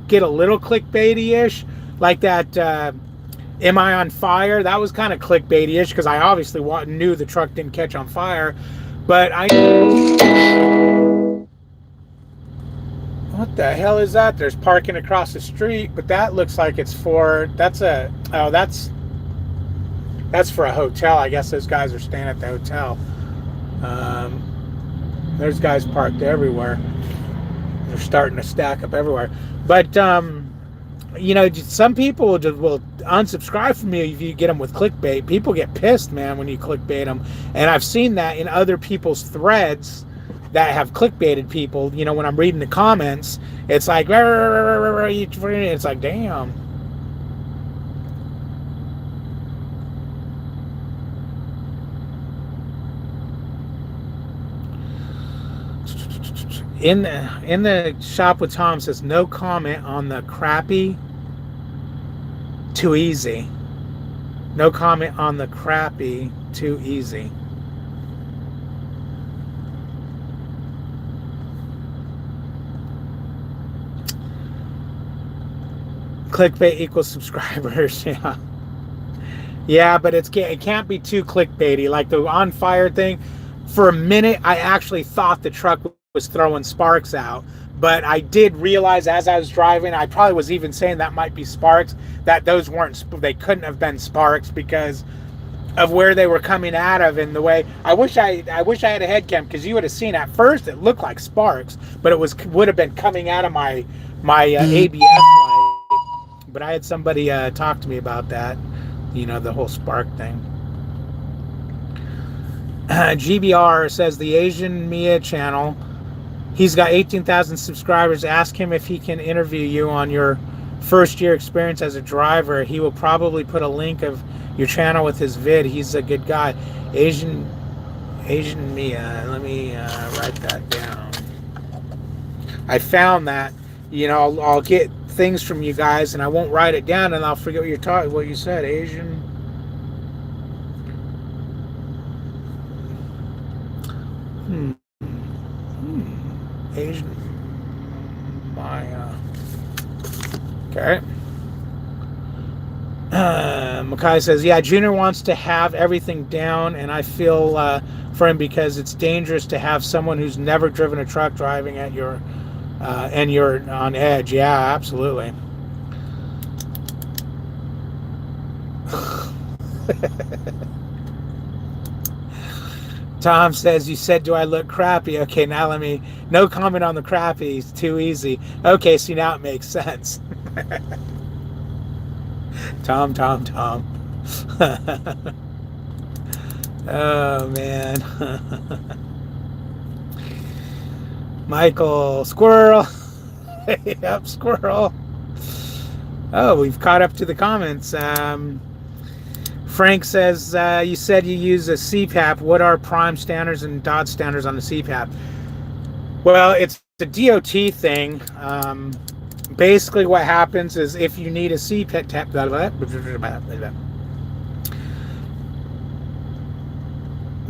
get a little clickbaity-ish. Like that, am I on fire? That was kind of clickbaity-ish because I obviously knew the truck didn't catch on fire. But I... What the hell is that? There's parking across the street, but that looks like it's for... That's for a hotel. I guess those guys are staying at the hotel. There's guys parked everywhere. They're starting to stack up everywhere. But, you know, some people will unsubscribe from you if you get them with clickbait. People get pissed, man, when you clickbait them. And I've seen that in other people's threads that have clickbaited people. You know, when I'm reading the comments, it's like, it's like, damn. In the shop with Tom says no comment on the crappy too easy. No comment on the crappy too easy. Clickbait equals subscribers. Yeah, but it can't be too clickbaity. Like the on fire thing. For a minute, I actually thought the truck was throwing sparks out, but I did realize as I was driving, I probably was even saying that might be sparks, that those weren't, they couldn't have been sparks because of where they were coming out of and the way. I wish I had a head cam because you would have seen at first it looked like sparks, but it would have been coming out of my ABS light. But I had somebody talk to me about that, you know, the whole spark thing. GBR says the Asian Mia channel. He's got 18,000 subscribers. Ask him if he can interview you on your first year experience as a driver. He will probably put a link of your channel with his vid. He's a good guy. Asian Mia. Let me write that down. I found that. You know, I'll get things from you guys and I won't write it down and I'll forget what you said. Asian. Asian Maya. Okay. Makai says, yeah, Junior wants to have everything down, and I feel for him because it's dangerous to have someone who's never driven a truck driving at your and you're on edge. Yeah, absolutely. Tom says, you said, do I look crappy? Okay, now no comment on the crappy. It's too easy. Okay, see, now it makes sense. Tom. Oh man. Michael, squirrel. Yep, squirrel. Oh, we've caught up to the comments. Frank says, you said you use a CPAP. What are prime standards and dot standards on the CPAP? Well, it's the DOT thing. Basically, what happens is if you need a CPAP,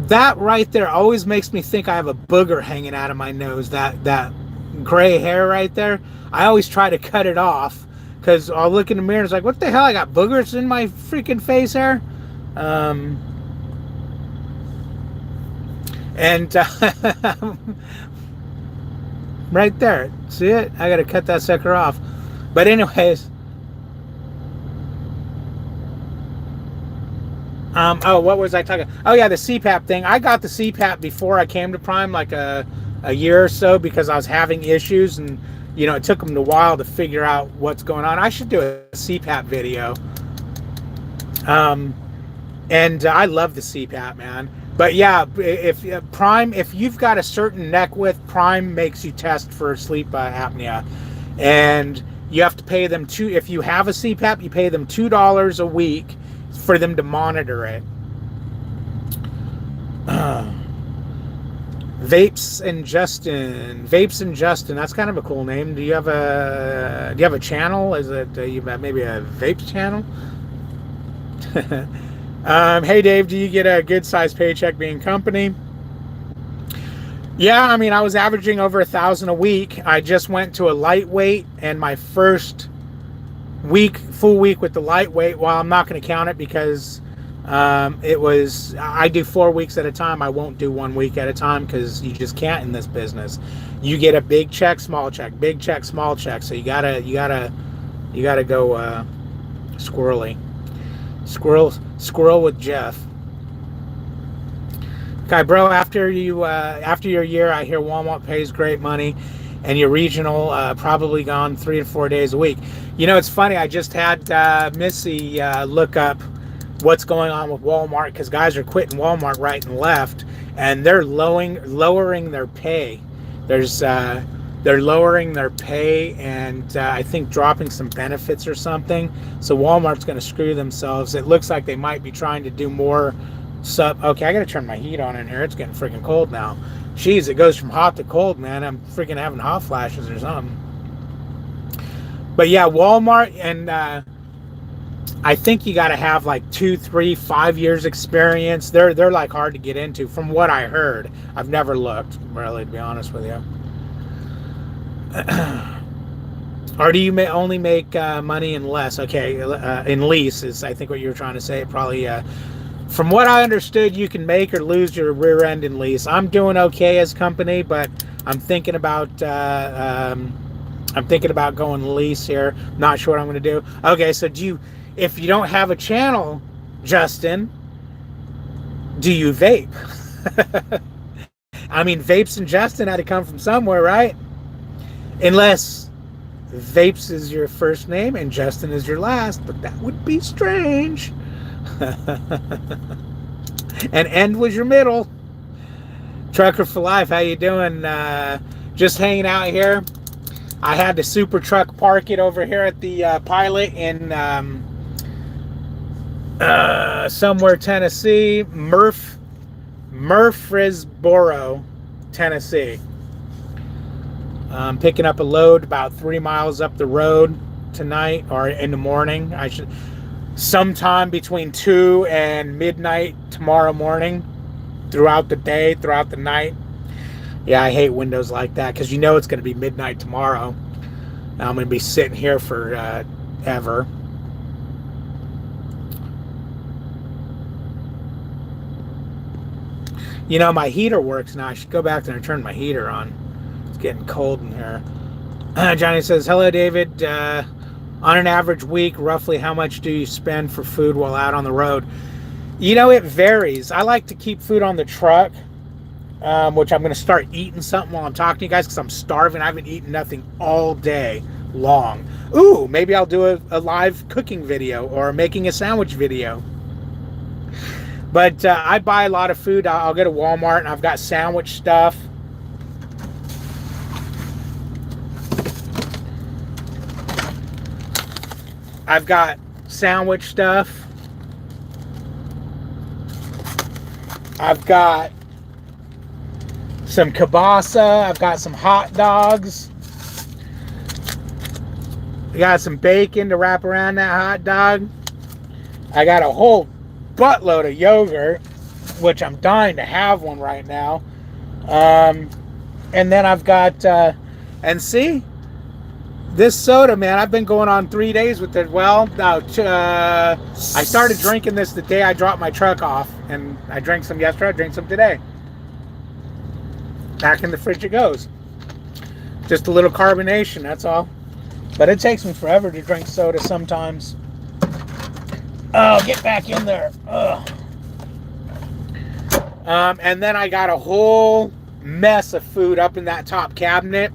that right there always makes me think I have a booger hanging out of my nose. That gray hair right there. I always try to cut it off because I'll look in the mirror and it's like, what the hell? I got boogers in my freaking face hair. And right there, see it? I gotta cut that sucker off. But anyways, oh, what was I talking? Oh yeah, the CPAP thing. I got the CPAP before I came to Prime, like a year or so, because I was having issues, and you know, it took them a while to figure out what's going on. I should do a CPAP video. And I love the CPAP, man. But yeah, if Prime, if you've got a certain neck width, Prime makes you test for sleep apnea, and you have to pay them if you have a CPAP, you pay them $2 a week for them to monitor it. Vapes and Justin. That's kind of a cool name. Do you have a channel? Is it maybe a vapes channel? Hey Dave, do you get a good sized paycheck being company? Yeah, I mean, I was averaging over 1,000 a week. I just went to a lightweight, and my first full week with the lightweight, well, I'm not going to count it because I do 4 weeks at a time. I won't do 1 week at a time because you just can't in this business. You get a big check, small check, big check, small check. So you gotta go squirrely. Squirrel with Jeff. Okay, bro, after your year, I hear Walmart pays great money, and your regional probably gone 3 to 4 days a week. You know, it's funny. I just had Missy look up what's going on with Walmart, because guys are quitting Walmart right and left, and they're lowering their pay. They're lowering their pay, and I think dropping some benefits or something. So Walmart's going to screw themselves. It looks like they might be trying to do more okay, I got to turn my heat on in here. It's getting freaking cold now. Jeez, it goes from hot to cold, man. I'm freaking having hot flashes or something. But yeah, Walmart, and I think you got to have like 2, 3, 5 years experience. They're like hard to get into from what I heard. I've never looked, really, to be honest with you. Or do you only make money in less? Okay, in lease is I think what you were trying to say. Probably, from what I understood, you can make or lose your rear end in lease. I'm doing okay as company, but I'm thinking about going lease here. Not sure what I'm going to do. Okay, so if you don't have a channel, Justin, do you vape? I mean, Vapes and Justin had to come from somewhere, right? Unless Vapes is your first name and Justin is your last, but that would be strange. And End was your middle. Trucker for life, how you doing? Just hanging out here. I had the super truck park it over here at the Pilot in somewhere Tennessee, Murfreesboro, Tennessee. Picking up a load about 3 miles up the road tonight, or in the morning. Sometime between 2 and midnight tomorrow morning, throughout the day, throughout the night. Yeah, I hate windows like that because you know it's going to be midnight tomorrow. I'm going to be sitting here for ever. You know, my heater works now. I should go back there and turn my heater on. It's getting cold in here. Johnny says, hello, David. On an average week, roughly how much do you spend for food while out on the road? You know, it varies. I like to keep food on the truck, which I'm going to start eating something while I'm talking to you guys because I'm starving. I haven't eaten nothing all day long. Ooh, maybe I'll do a live cooking video or making a sandwich video. But I buy a lot of food. I'll go to Walmart and I've got sandwich stuff. I've got sandwich stuff. I've got some kielbasa. I've got some hot dogs. I got some bacon to wrap around that hot dog. I got a whole buttload of yogurt, which I'm dying to have one right now. And then I've got, and see, this soda, man, I've been going on 3 days with it. Well, no, I started drinking this the day I dropped my truck off, and I drank some yesterday, I drank some today. Back in the fridge it goes. Just a little carbonation, that's all. But it takes me forever to drink soda sometimes. Oh, get back in there. Ugh. And then I got a whole mess of food up in that top cabinet.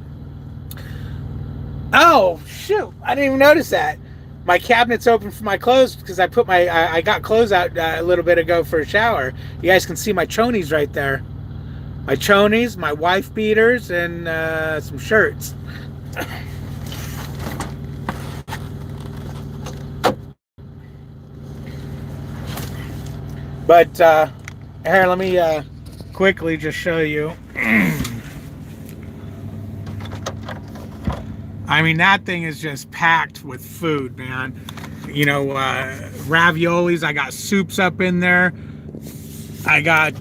Oh, shoot. I didn't even notice that. My cabinet's open for my clothes because I put I got clothes out a little bit ago for a shower. You guys can see my chonies right there. My chonies, my wife beaters, and some shirts. But here, let me quickly just show you. I mean, that thing is just packed with food, man. You know, raviolis. I got soups up in there. I got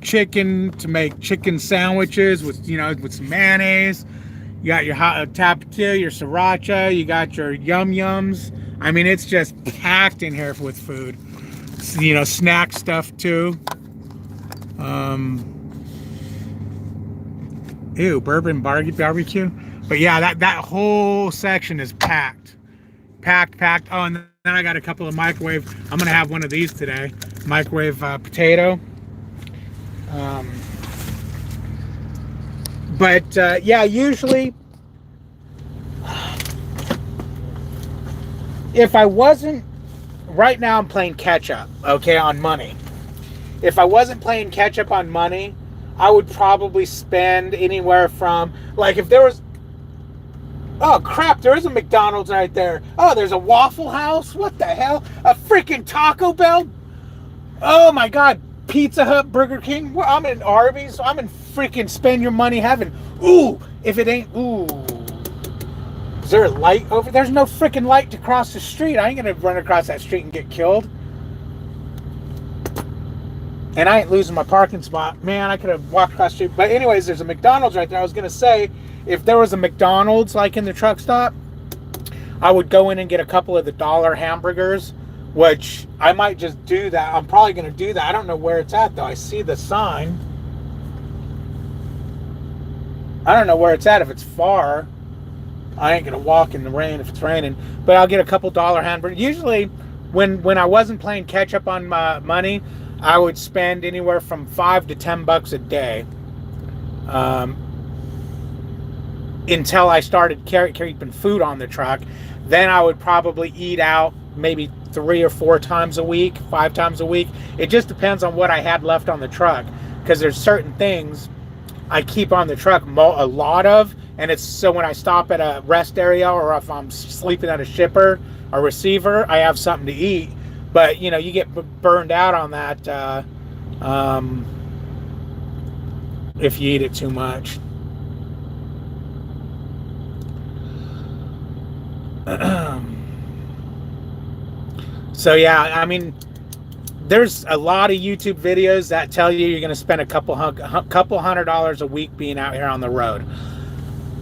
chicken to make chicken sandwiches with, you know, with some mayonnaise. You got your hot tapatio, your sriracha. You got your yum yums. I mean, it's just packed in here with food. You know, snack stuff too. Ew, bourbon barbecue. But yeah, that whole section is packed. Packed. Oh, and then I got a couple of microwave. I'm gonna have one of these today. Microwave potato. But yeah, usually if I wasn't, right now I'm playing catch up, okay, on money. If I wasn't playing catch up on money, I would probably spend anywhere from, like, if there was, oh crap, there is a McDonald's right there. Oh, there's a Waffle House. What the hell? A freaking Taco Bell? Oh my God. Pizza Hut, Burger King. Well, I'm in Arby's. I'm in freaking spend your money heaven. Ooh, if it ain't, ooh. Is there a light over? There's no freaking light to cross the street. I ain't gonna run across that street and get killed. And I ain't losing my parking spot. Man, I could have walked across the street. But anyways, there's a McDonald's right there. I was gonna say, if there was a McDonald's like in the truck stop, I would go in and get a couple of the dollar hamburgers, which I might just do that. I'm probably gonna do that. I don't know where it's at though. I see the sign. I don't know where it's at. If it's far, I ain't gonna walk in the rain if it's raining. But I'll get a couple dollar hamburgers. Usually, when I wasn't playing catch up on my money, I would spend anywhere from $5 to $10 a day. Until I started keeping food on the truck. Then I would probably eat out maybe 3 or 4 times a week, 5 times a week. It just depends on what I had left on the truck, because there's certain things I keep on the truck a lot of, and it's so when I stop at a rest area or if I'm sleeping at a shipper or receiver, I have something to eat. But you know, you get burned out on that if you eat it too much. So yeah, I mean, there's a lot of YouTube videos that tell you you're going to spend a couple $100 a week being out here on the road.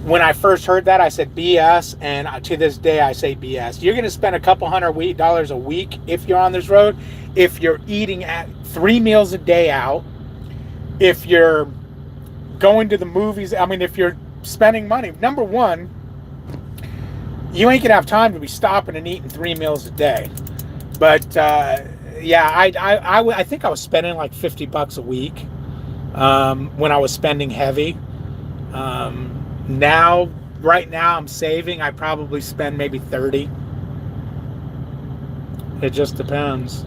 When I first heard that, I said BS, and to this day I say BS. You're going to spend a couple $100 a week if you're on this road, if you're eating at 3 meals a day out, if you're going to the movies. I mean, if you're spending money. Number one, you ain't gonna have time to be stopping and eating 3 meals a day. But yeah, I think I was spending like $50 a week when I was spending heavy. Right now I'm saving. I probably spend maybe 30. It just depends.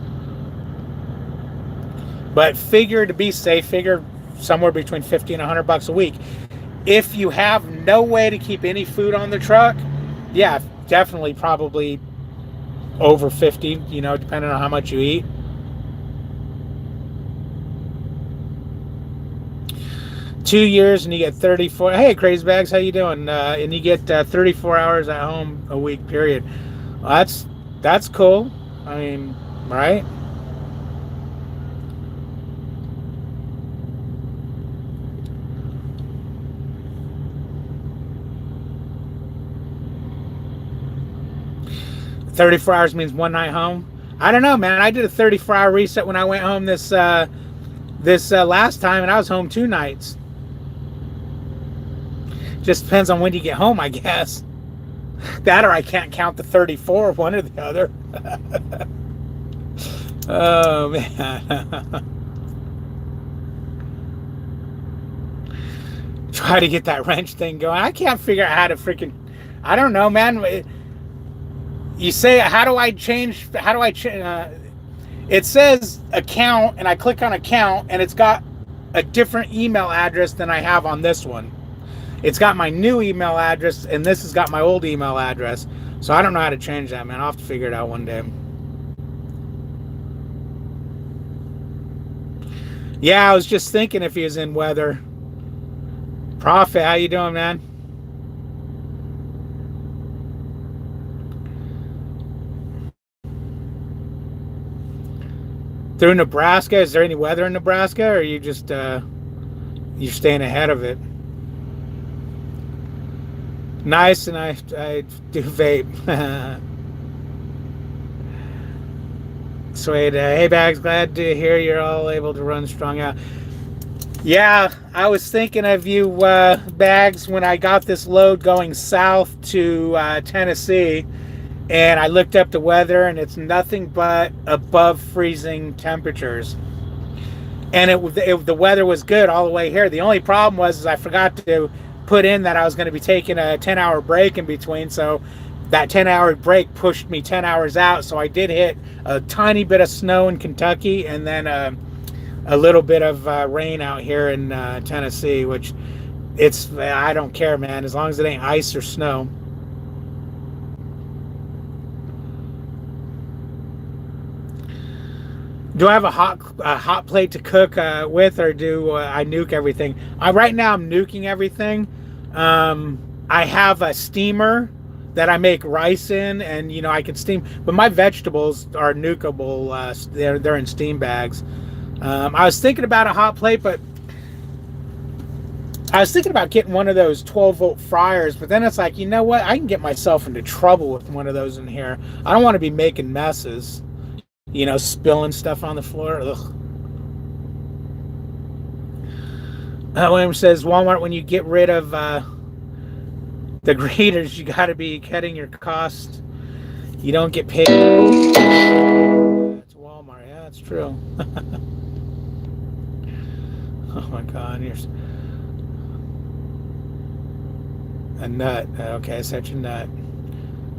But figure, to be safe, figure somewhere between 50 and $100 a week. If you have no way to keep any food on the truck, yeah, definitely probably over 50, you know, depending on how much you eat. Two years and you get 34. Hey, Crazy Bags, how you doing? And you get 34 hours at home a week, period. Well, that's cool. I mean, right? $34 hours means one night home. I don't know, man. I did a 34-hour reset when I went home this last time, and I was home 2 nights. Just depends on when you get home, I guess. That or I can't count the 34, one or the other. Oh, man. Try to get that wrench thing going. I can't figure out how to freaking... I don't know, man. You say, how do I change... it says account, and I click on account, and it's got a different email address than I have on this one. It's got my new email address, and this has got my old email address. So I don't know how to change that, man. I'll have to figure it out one day. Yeah, I was just thinking if he was in weather. Prophet, how you doing, man? Through Nebraska, is there any weather in Nebraska, or are you just you're staying ahead of it? Nice, and I do vape. Sweet. Hey, Bags, glad to hear you're all able to run strong out. Yeah, I was thinking of you, Bags, when I got this load going south to Tennessee, and I looked up the weather, and it's nothing but above freezing temperatures. And the weather was good all the way here. The only problem was I forgot to put in that I was going to be taking a 10-hour break in between, so that 10-hour break pushed me 10 hours out. So I did hit a tiny bit of snow in Kentucky, and then a little bit of rain out here in Tennessee, which I don't care, man, as long as it ain't ice or snow. Do I have a hot plate to cook with, or do I nuke everything? Right now I'm nuking everything. I have a steamer that I make rice in, and you know I can steam. But my vegetables are nukeable. They're in steam bags. I was thinking about a hot plate, but I was thinking about getting one of those 12-volt fryers. But then it's like, you know what? I can get myself into trouble with one of those in here. I don't want to be making messes. You know, spilling stuff on the floor. Ugh. William says, Walmart, when you get rid of the greeters, you got to be cutting your cost. You don't get paid. It's Walmart. Yeah, that's true. Oh, my God. You're a nut. Okay, such a nut.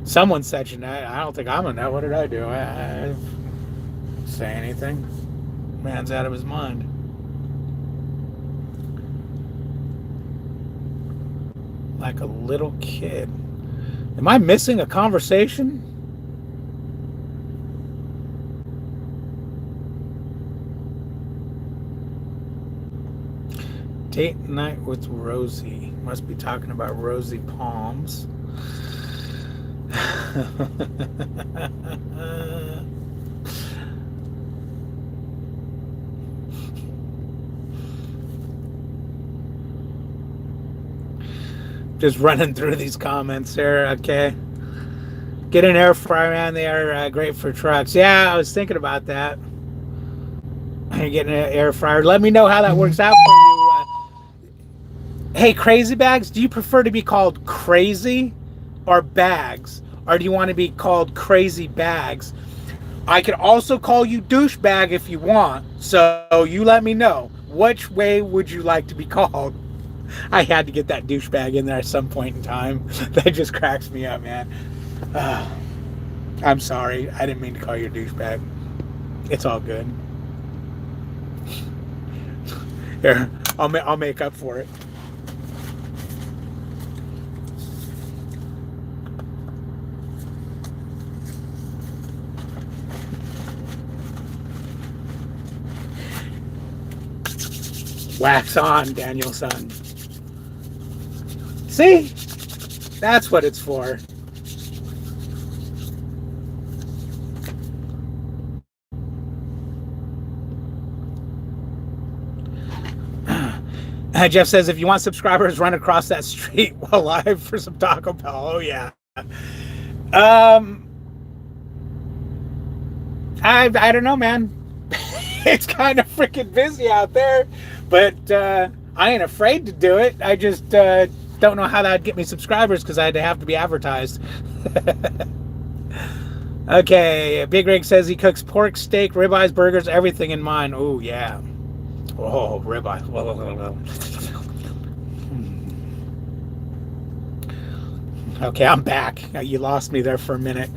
Someone's such a nut. I don't think I'm a nut. What did I do? I say anything. Man's out of his mind. Like a little kid. Am I missing a conversation? Date night with Rosie. Must be talking about Rosie Palms. Just running through these comments here. Okay. Get an air fryer, man. They are great for trucks. Yeah, I was thinking about that. Getting an air fryer. Let me know how that works out for you. Hey, Crazy Bags, do you prefer to be called Crazy or Bags? Or do you want to be called Crazy Bags? I could also call you Douchebag if you want. So you let me know. Which way would you like to be called? I had to get that douchebag in there at some point in time. That just cracks me up, man. I'm sorry. I didn't mean to call you a douchebag. It's all good. Here, I'll make up for it. Wax on, Danielson. See? That's what it's for. Jeff says, if you want subscribers, run across that street while live for some Taco Bell. Oh, yeah. I don't know, man. It's kind of freaking busy out there, but I ain't afraid to do it. I just don't know how that'd get me subscribers because I'd have to be advertised. Okay, Big Rig says he cooks pork, steak, ribeyes, burgers, everything in mine. Oh, yeah. Oh, ribeye. Okay, I'm back. You lost me there for a minute.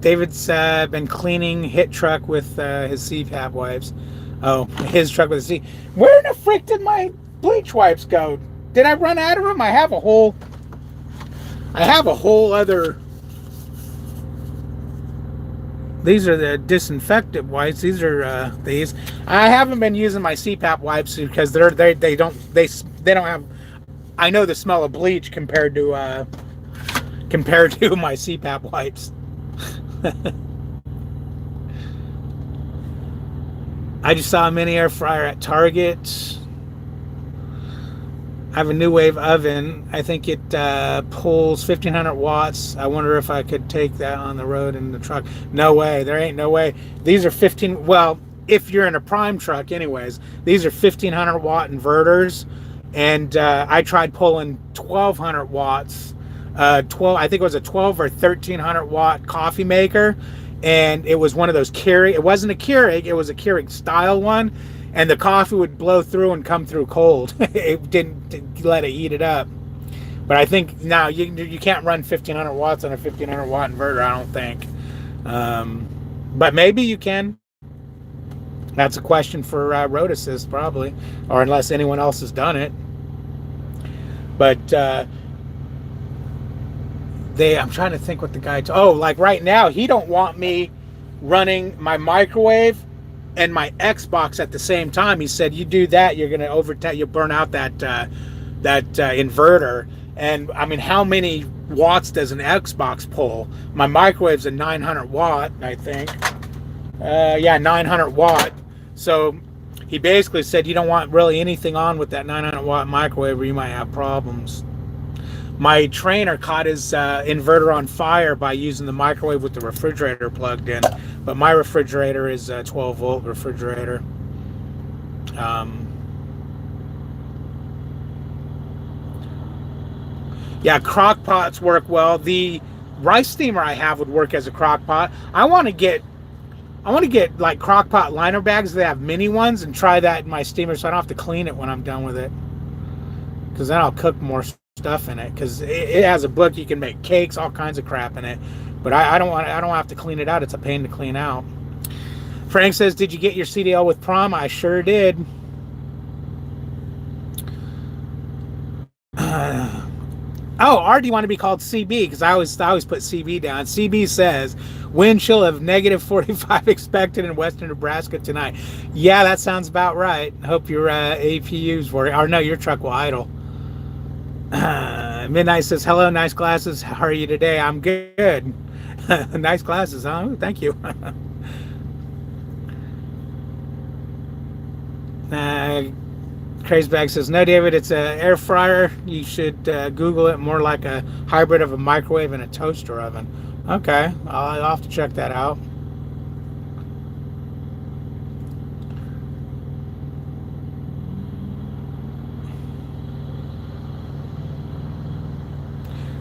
David's been cleaning Hit truck with his CPAP wipes. Oh, his truck with the Where in the frick did my bleach wipes go? Did I run out of them? I have a whole other. These are the disinfectant wipes. These are these. I haven't been using my CPAP wipes because they don't have. I know the smell of bleach compared to my CPAP wipes. I just saw a mini air fryer at Target. I have a New Wave oven. I think it pulls 1,500 watts. I wonder if I could take that on the road in the truck. No way. There ain't no way. These are 15. Well, if you're in a prime truck, anyways, these are 1,500 watt inverters. And I tried pulling 1,200 watts. I think it was a 12 or 1,300 watt coffee maker. And it was one of those Keurig. It wasn't a Keurig. It was a Keurig style one. And the coffee would blow through and come through cold. It didn't let it heat it up. But I think now you can't run 1,500 watts on a 1,500 watt inverter, I don't think. But maybe you can. That's a question for Road Assist, probably. Or unless anyone else has done it. But I'm trying to think what the guy... like right now, he don't want me running my microwave and my Xbox at the same time. He said, you do that, you're going to you'll burn out that inverter. And I mean, how many watts does an Xbox pull? My microwave's a 900 watt, I think. 900 watt. So he basically said, you don't want really anything on with that 900 watt microwave or you might have problems. My trainer caught his inverter on fire by using the microwave with the refrigerator plugged in. But my refrigerator is a 12 volt refrigerator. Yeah, crock pots work well. The rice steamer I have would work as a crock pot. I want to get like crock pot liner bags that have mini ones and try that in my steamer so I don't have to clean it when I'm done with it. Because then I'll cook more stuff in it, because it has a book. You can make cakes, all kinds of crap in it, but I don't have to clean it out. It's a pain to clean out. Frank says, did you get your CDL with prom? I sure did. Or do you want to be called CB? Because I always put CB down. CB says, wind chill of -45 expected in western Nebraska tonight. Yeah, that sounds about right. I hope your APUs were, or no, your truck will idle. Midnight says, hello, nice glasses. How are you today? I'm good. Nice glasses, huh? Ooh, thank you. Crazebag says, no, David, it's an air fryer. You should Google it. More like a hybrid of a microwave and a toaster oven. Okay, I'll have to check that out.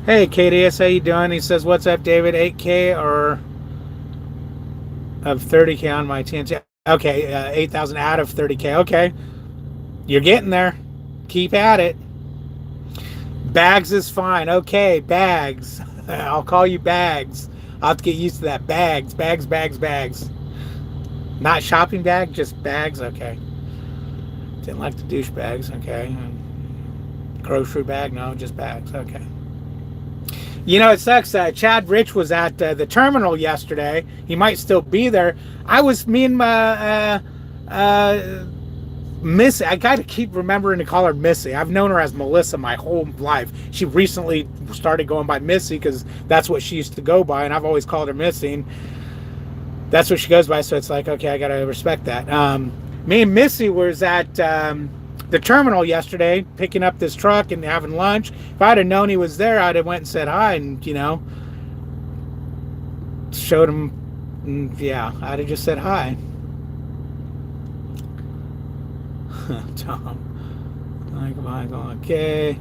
Hey, KDS, how you doing? He says, what's up, David? 8K or of 30K on my TNT? Okay, 8,000 out of 30K. Okay, you're getting there. Keep at it. Bags is fine. Okay, Bags. I'll call you Bags. I'll have to get used to that. Bags. Not shopping bag, just bags. Okay. Didn't like the douche bags. Okay. Grocery bag, no, just bags. Okay. You know, it sucks. Chad Rich was at the terminal yesterday. He might still be there. Me and my Missy. I got to keep remembering to call her Missy. I've known her as Melissa my whole life. She recently started going by Missy because that's what she used to go by, and I've always called her Missy. And that's what she goes by. So it's like, okay, I got to respect that. Me and Missy was at the terminal yesterday picking up this truck and having lunch. If I'd have known he was there, I'd have went and said hi and, you know, showed him. Yeah, I'd have just said hi. Tom, Michael, okay.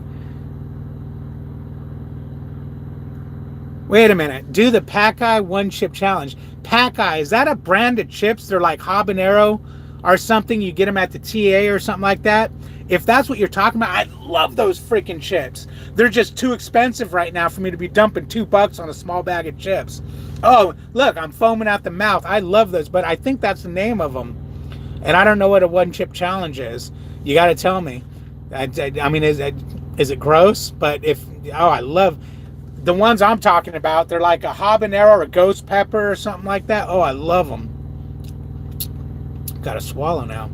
Wait a minute. Do the Packeye one chip challenge. Packeye, is that a brand of chips? They're like habanero or something. You get them at the TA or something like that. If that's what you're talking about, I love those freaking chips. They're just too expensive right now for me to be dumping $2 on a small bag of chips. Oh, look, I'm foaming out the mouth. I love those, but I think that's the name of them. And I don't know what a one chip challenge is. You got to tell me. I mean, is it gross? But I love the ones I'm talking about. They're like a habanero or a ghost pepper or something like that. Oh, I love them. Got to swallow now.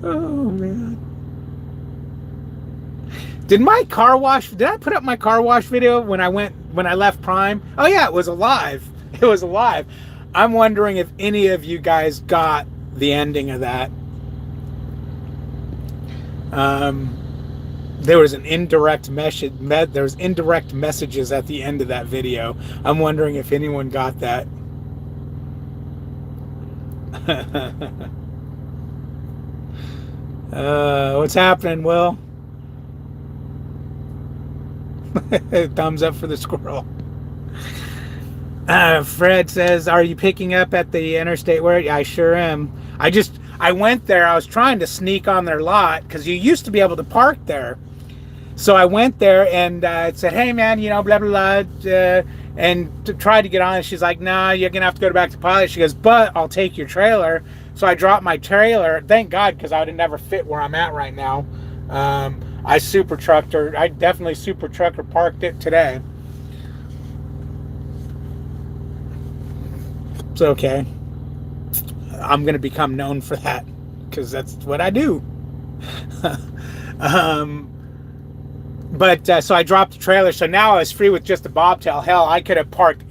Oh man. Did I put up my car wash video when I left Prime? Oh yeah, it was alive. It was alive. I'm wondering if any of you guys got the ending of that. There was an indirect message. There was indirect messages at the end of that video. I'm wondering if anyone got that. What's happening, Will? Thumbs up for the squirrel. Fred says, "Are you picking up at the interstate where?" Yeah, I sure am. I went there. I was trying to sneak on their lot because you used to be able to park there. So I went there and said, "Hey man, you know, blah blah blah," and tried to get on. And she's like, "Nah, you're gonna have to go back to Pilot." She goes, "But I'll take your trailer." So I dropped my trailer. Thank God, because I would have never fit where I'm at right now. I super trucked her. I definitely super trucker parked it today. It's okay. I'm gonna become known for that because that's what I do. So I dropped the trailer. So now I was free with just a bobtail. Hell, I could have parked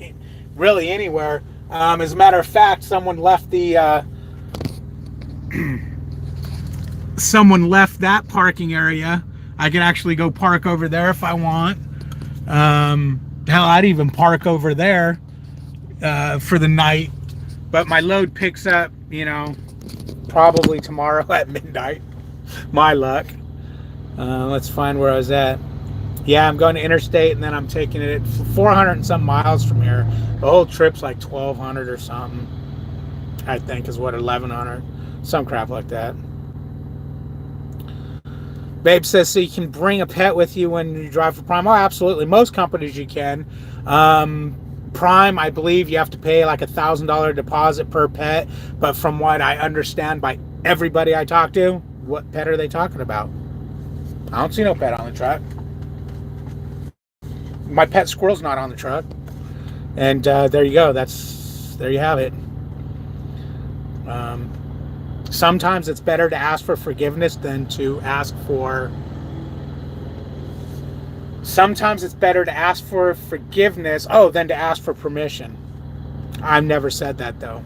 really anywhere. As a matter of fact, someone left that parking area. I could actually go park over there if I want. Hell, I'd even park over there for the night. But my load picks up, you know, probably tomorrow at midnight. My luck. Let's find where I was at. Yeah, I'm going to interstate and then I'm taking it 400 and some miles from here. The whole trip's like 1,200 or something. I think is what, 1,100. Some crap like that. Babe says, so you can bring a pet with you when you drive for Prime? Oh, absolutely. Most companies you can. Prime, I believe you have to pay like $1,000 deposit per pet. But from what I understand by everybody I talk to, what pet are they talking about? I don't see no pet on the truck. My pet squirrel's not on the truck. And there you go. There you have it. Sometimes it's better to ask for forgiveness than to ask for... Sometimes it's better to ask for forgiveness, than to ask for permission. I've never said that, though.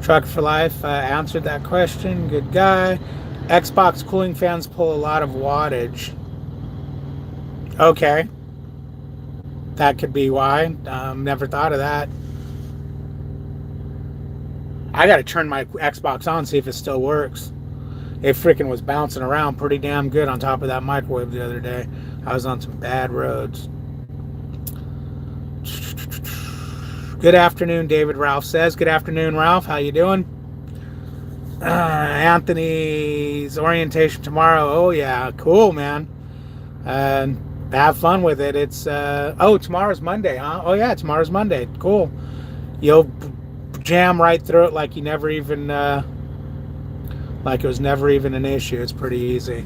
Truck for Life answered that question. Good guy. Xbox cooling fans pull a lot of wattage. Okay. That could be why. Never thought of that. I gotta turn my Xbox on, see if it still works. It freaking was bouncing around pretty damn good on top of that microwave the other day. I was on some bad roads. Good afternoon, David. Ralph says. Good afternoon, Ralph. How you doing? Anthony's orientation tomorrow. Oh yeah, cool, man. And have fun with it. It's oh, tomorrow's Monday, huh? Oh yeah, tomorrow's Monday. Cool. You'll jam right through it like you never even like it was never even an issue. It's pretty easy.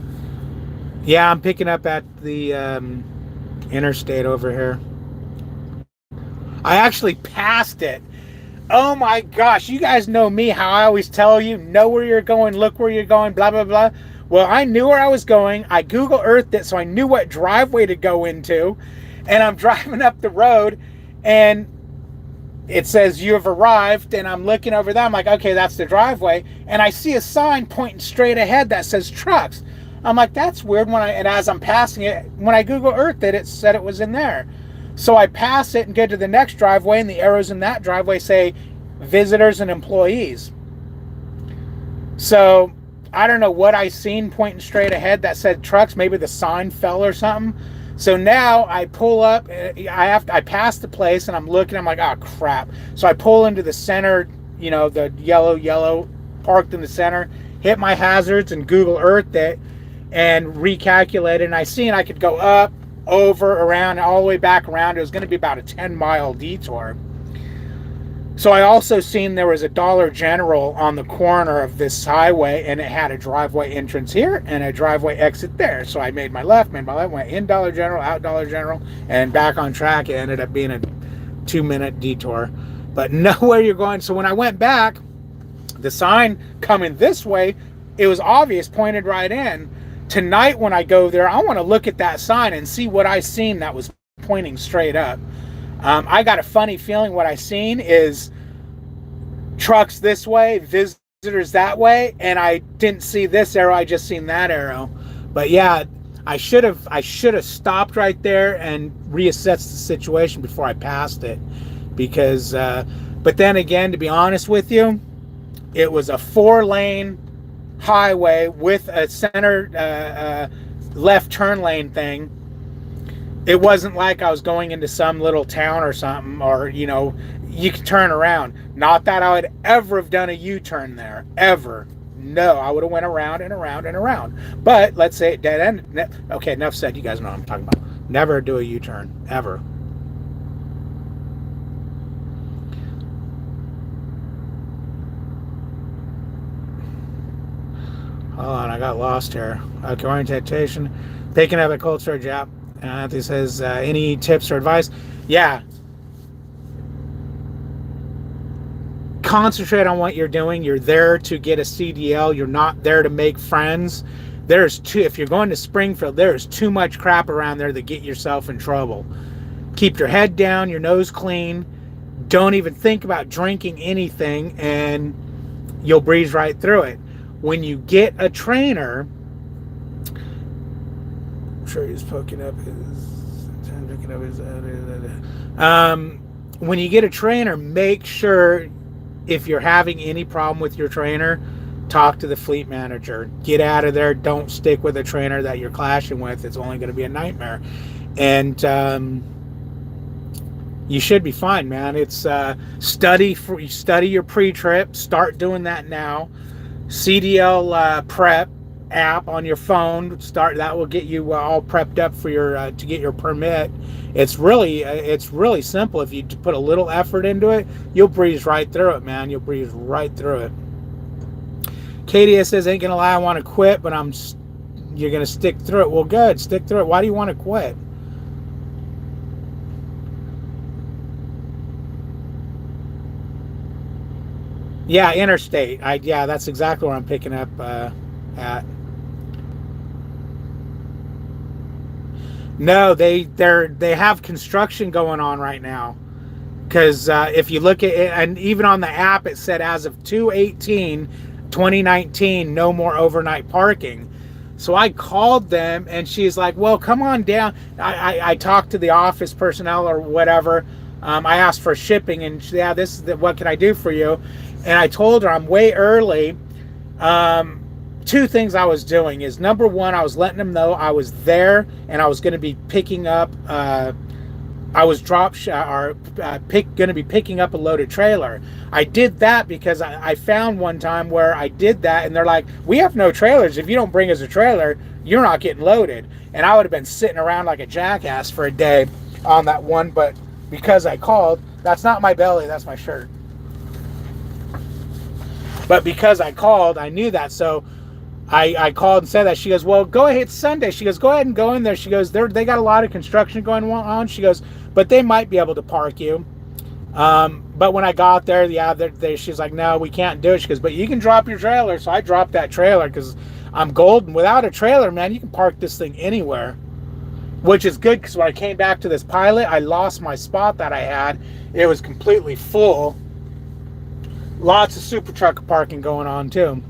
Yeah, I'm picking up at the interstate over here. I actually passed it. Oh my gosh, you guys know me, how I always tell you, know where you're going, look where you're going, blah, blah, blah. Well, I knew where I was going. I Google Earthed it, so I knew what driveway to go into. And I'm driving up the road, and it says you have arrived, and I'm looking over there. I'm like, okay, that's the driveway. And I see a sign pointing straight ahead that says trucks. I'm like, that's weird. And as I'm passing it, when I Google Earthed it, it said it was in there. So I pass it and get to the next driveway, and the arrows in that driveway say visitors and employees. So I don't know what I seen pointing straight ahead that said trucks. Maybe the sign fell or something. So now I pull up. I pass the place, and I'm looking. I'm like, oh crap. So I pull into the center. You know, the yellow parked in the center. Hit my hazards and Google Earthed it and recalculated. And I seen I could go up, over, around, all the way back around. It was going to be about a 10-mile detour. So I also seen there was a Dollar General on the corner of this highway, and it had a driveway entrance here and a driveway exit there. So I made my left, went in Dollar General, out Dollar General, and back on track. It ended up being a 2-minute detour. But know where you're going. So when I went back, the sign coming this way, it was obvious, pointed right in. Tonight when I go there, I want to look at that sign and see what I seen that was pointing straight up. I got a funny feeling what I seen is trucks this way, visitors that way, and I didn't see this arrow, I just seen that arrow. But yeah, I should have stopped right there and reassessed the situation before I passed it. Because but then again, to be honest with you, it was a 4-lane highway with a center left turn lane thing. It wasn't like I was going into some little town or something, or you know, you could turn around. Not that I would ever have done a U-turn there, ever. No, I would have went around and around and around. But let's say it dead end. Okay, enough said. You guys know what I'm talking about. Never do a U-turn, ever. Hold on, I got lost here. Okay, orientation, picking up a cold storage app. Anthony says, any tips or advice? Yeah. Concentrate on what you're doing. You're there to get a CDL. You're not there to make friends. If you're going to Springfield, there's too much crap around there to get yourself in trouble. Keep your head down, your nose clean. Don't even think about drinking anything, and you'll breeze right through it. When you get a trainer, I'm sure he's poking up his when you get a trainer, make sure if you're having any problem with your trainer, talk to the fleet manager. Get out of there. Don't stick with a trainer that you're clashing with. It's only going to be a nightmare. And you should be fine, man. It's study your pre-trip. Start doing that now. CDL prep app on your phone. That will get you all prepped up for your to get your permit. It's really simple. If you put a little effort into it, you'll breeze right through it, man. You'll breeze right through it. Katie says, ain't gonna lie, I want to quit, but you're gonna stick through it. Well, good, stick through it. Why do you want to quit? Yeah, interstate. Yeah, that's exactly where I'm picking up at. No, they have construction going on right now. Because if you look at it, and even on the app, it said as of 2/18/2019, no more overnight parking. So I called them, and she's like, well, come on down. I talked to the office personnel or whatever. I asked for shipping, and yeah, what can I do for you? And I told her I'm way early. Two things I was doing is, number one, I was letting them know I was there and I was going to be picking up I was going to be picking up a loaded trailer. I did that because I found one time where I did that, and they're like, "We have no trailers. If you don't bring us a trailer, you're not getting loaded." And I would have been sitting around like a jackass for a day on that one, but because I called, that's not my belly, that's my shirt. But because I called, I knew that, so I called and said that. She goes, "Well, go ahead, it's Sunday." She goes, "Go ahead and go in there." She goes, they got a lot of construction going on. She goes, "But they might be able to park you." But when I got there, yeah, she's like, "No, we can't do it." She goes, "But you can drop your trailer." So I dropped that trailer because I'm golden. Without a trailer, man, you can park this thing anywhere, which is good because when I came back to this Pilot, I lost my spot that I had. It was completely full. Lots of super truck parking going on too.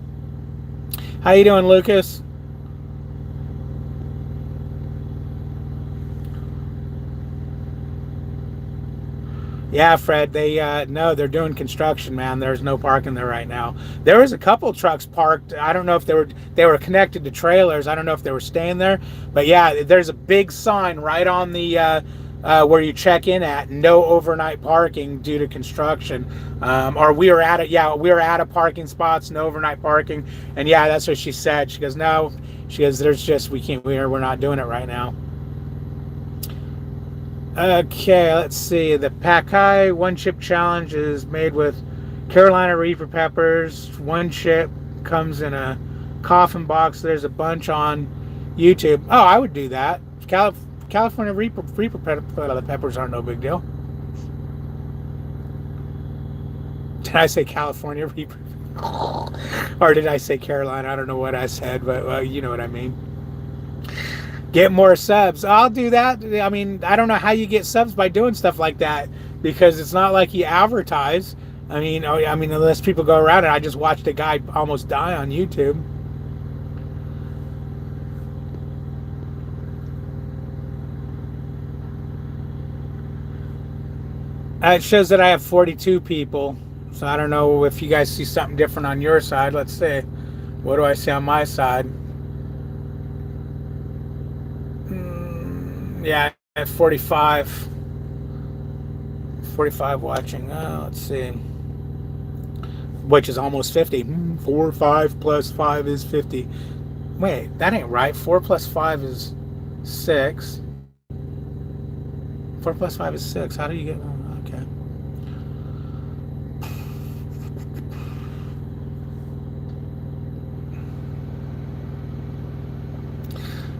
How you doing, Lucas? Yeah, Fred, no, they're doing construction, man. There's no parking there right now. There was a couple trucks parked. I don't know if they were connected to trailers. I don't know if they were staying there. But yeah, there's a big sign right on the where you check in at, no overnight parking due to construction. Or we were at it. Yeah, we were out of parking spots, no overnight parking. And yeah, that's what she said. She goes, "No," she goes, "There's just we're not doing it right now." Okay, let's see. The Packeye one chip challenge is made with Carolina Reaper peppers. One chip comes in a coffin box. There's a bunch on YouTube. Oh, I would do that. California Reaper peppers aren't no big deal. Did I say California Reaper? Or did I say Carolina? I don't know what I said, but well, you know what I mean. Get more subs. I'll do that. I mean, I don't know how you get subs by doing stuff like that, because it's not like you advertise. I mean, unless people go around it. I just watched a guy almost die on YouTube. It shows that I have 42 people. So I don't know if you guys see something different on your side. Let's see. What do I see on my side? Yeah, I have 45 watching. Let's see. Which is almost 50. 4, 5 plus 5 is 50. Wait, that ain't right. 4 plus 5 is 6. 4 plus 5 is 6. How do you get... Okay.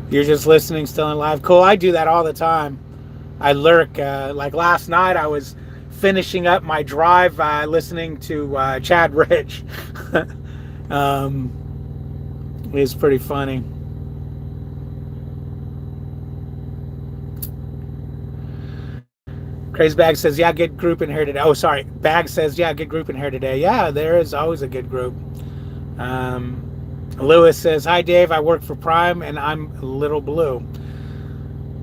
You're just listening still in live. Cool, I do that all the time. I lurk. Like last night, I was finishing up my drive listening to Chad Rich. It was pretty funny. Crazy Bag says, "Yeah, good group in here today." Oh, sorry. Bag says, "Yeah, good group in here today." Yeah, there is always a good group. Lewis says, "Hi, Dave. I work for Prime, and I'm Little Blue."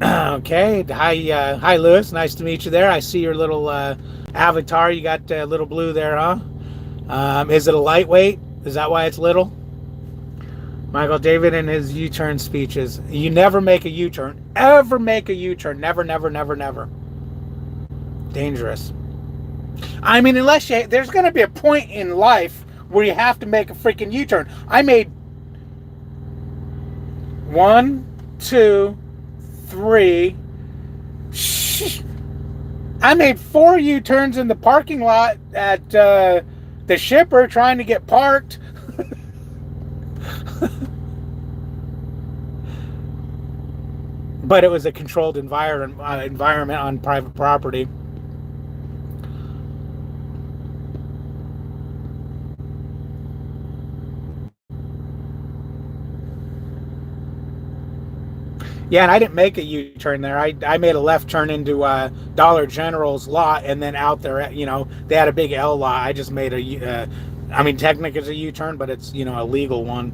Okay. Hi, Lewis. Nice to meet you there. I see your little avatar. You got Little Blue there, huh? Is it a lightweight? Is that why it's little? Michael David and his U-turn speeches. You never make a U-turn. Ever make a U-turn. Never, never, never, never. Dangerous. I mean, there's going to be a point in life where you have to make a freaking U-turn. I made 1, 2, 3. I made 4 U-turns in the parking lot at the shipper trying to get parked. But it was a controlled environment on private property. Yeah, and I didn't make a U-turn there. I made a left turn into Dollar General's lot, and then out there, they had a big L lot. I just made technically it's a U-turn, but it's, a legal one.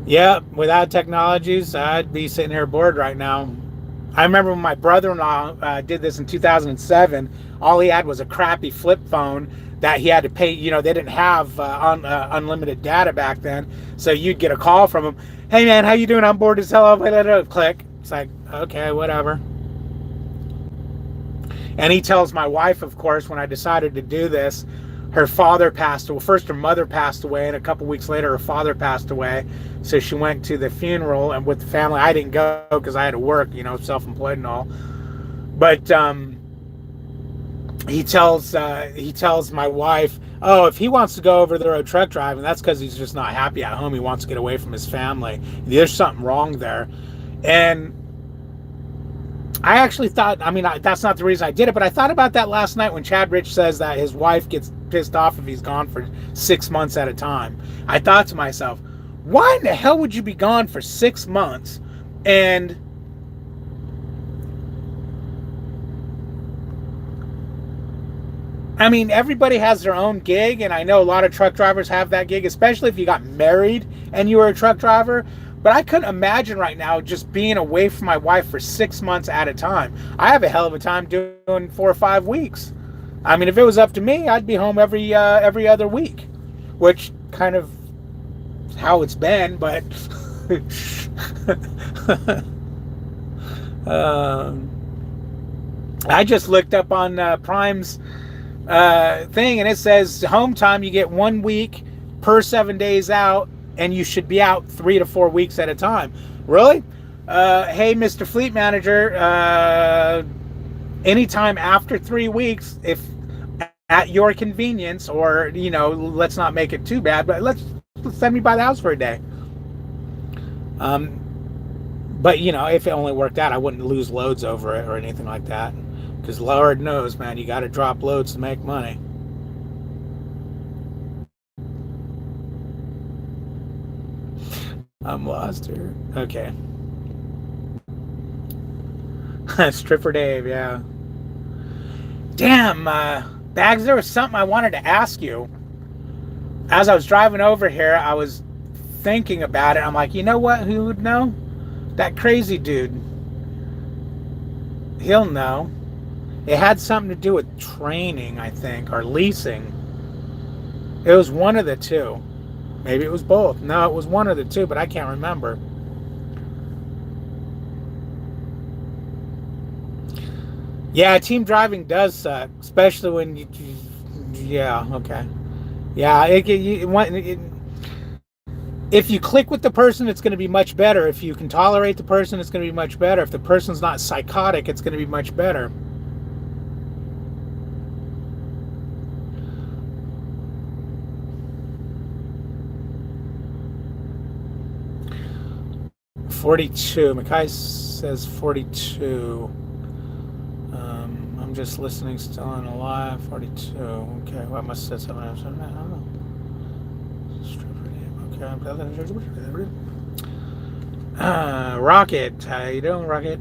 Yeah, without technologies, I'd be sitting here bored right now. I remember when my brother-in-law did this in 2007. All he had was a crappy flip phone that he had to pay. You know, they didn't have unlimited data back then, so you'd get a call from him. Hey man, how you doing? I'm bored as hell. Click. It's like, okay, whatever. And he tells my wife, of course, when I decided to do this, her father passed away. First, her mother passed away, and a couple weeks later, her father passed away. So she went to the funeral and with the family. I didn't go because I had to work, you know, self-employed and all. But he tells my wife, oh, if he wants to go over the road truck driving, that's because he's just not happy at home. He wants to get away from his family. There's something wrong there. And I actually thought, I mean, that's not the reason I did it, but I thought about that last night when Chad Rich says that his wife gets pissed off if he's gone for 6 months at a time. I thought to myself, why in the hell would you be gone for 6 months? And I mean, everybody has their own gig, and I know a lot of truck drivers have that gig, especially if you got married and you were a truck driver. But I couldn't imagine right now just being away from my wife for 6 months at a time. I have a hell of a time doing 4 or 5 weeks. I mean, if it was up to me, I'd be home every other week, which kind of how it's been. But I just looked up on Prime's thing, and it says home time. You get 1 week per 7 days out. And you should be out 3 to 4 weeks at a time. Really? Hey, Mr. Fleet Manager, anytime after 3 weeks, if at your convenience, or, you know, let's not make it too bad, but let's send me by the house for a day. But, you know, if it only worked out, I wouldn't lose loads over it or anything like that. Because Lord knows, man, you got to drop loads to make money. I'm lost here. Okay. Stripper Dave, yeah. Damn, Bags, there was something I wanted to ask you. As I was driving over here, I was thinking about it. I'm like, you know what? Who would know? That crazy dude. He'll know. It had something to do with training, I think, or leasing. It was one of the two. Maybe it was both. No, it was one of the two, but I can't remember. Yeah, team driving does suck, especially when you yeah, okay. Yeah, if you click with the person, it's going to be much better. If you can tolerate the person, it's going to be much better. If the person's not psychotic, it's going to be much better. $42. Mackay says 42. I'm just listening, still on alive. 42. Okay, well, I must have said something else. I don't know. Okay. Rocket. How you doing, Rocket?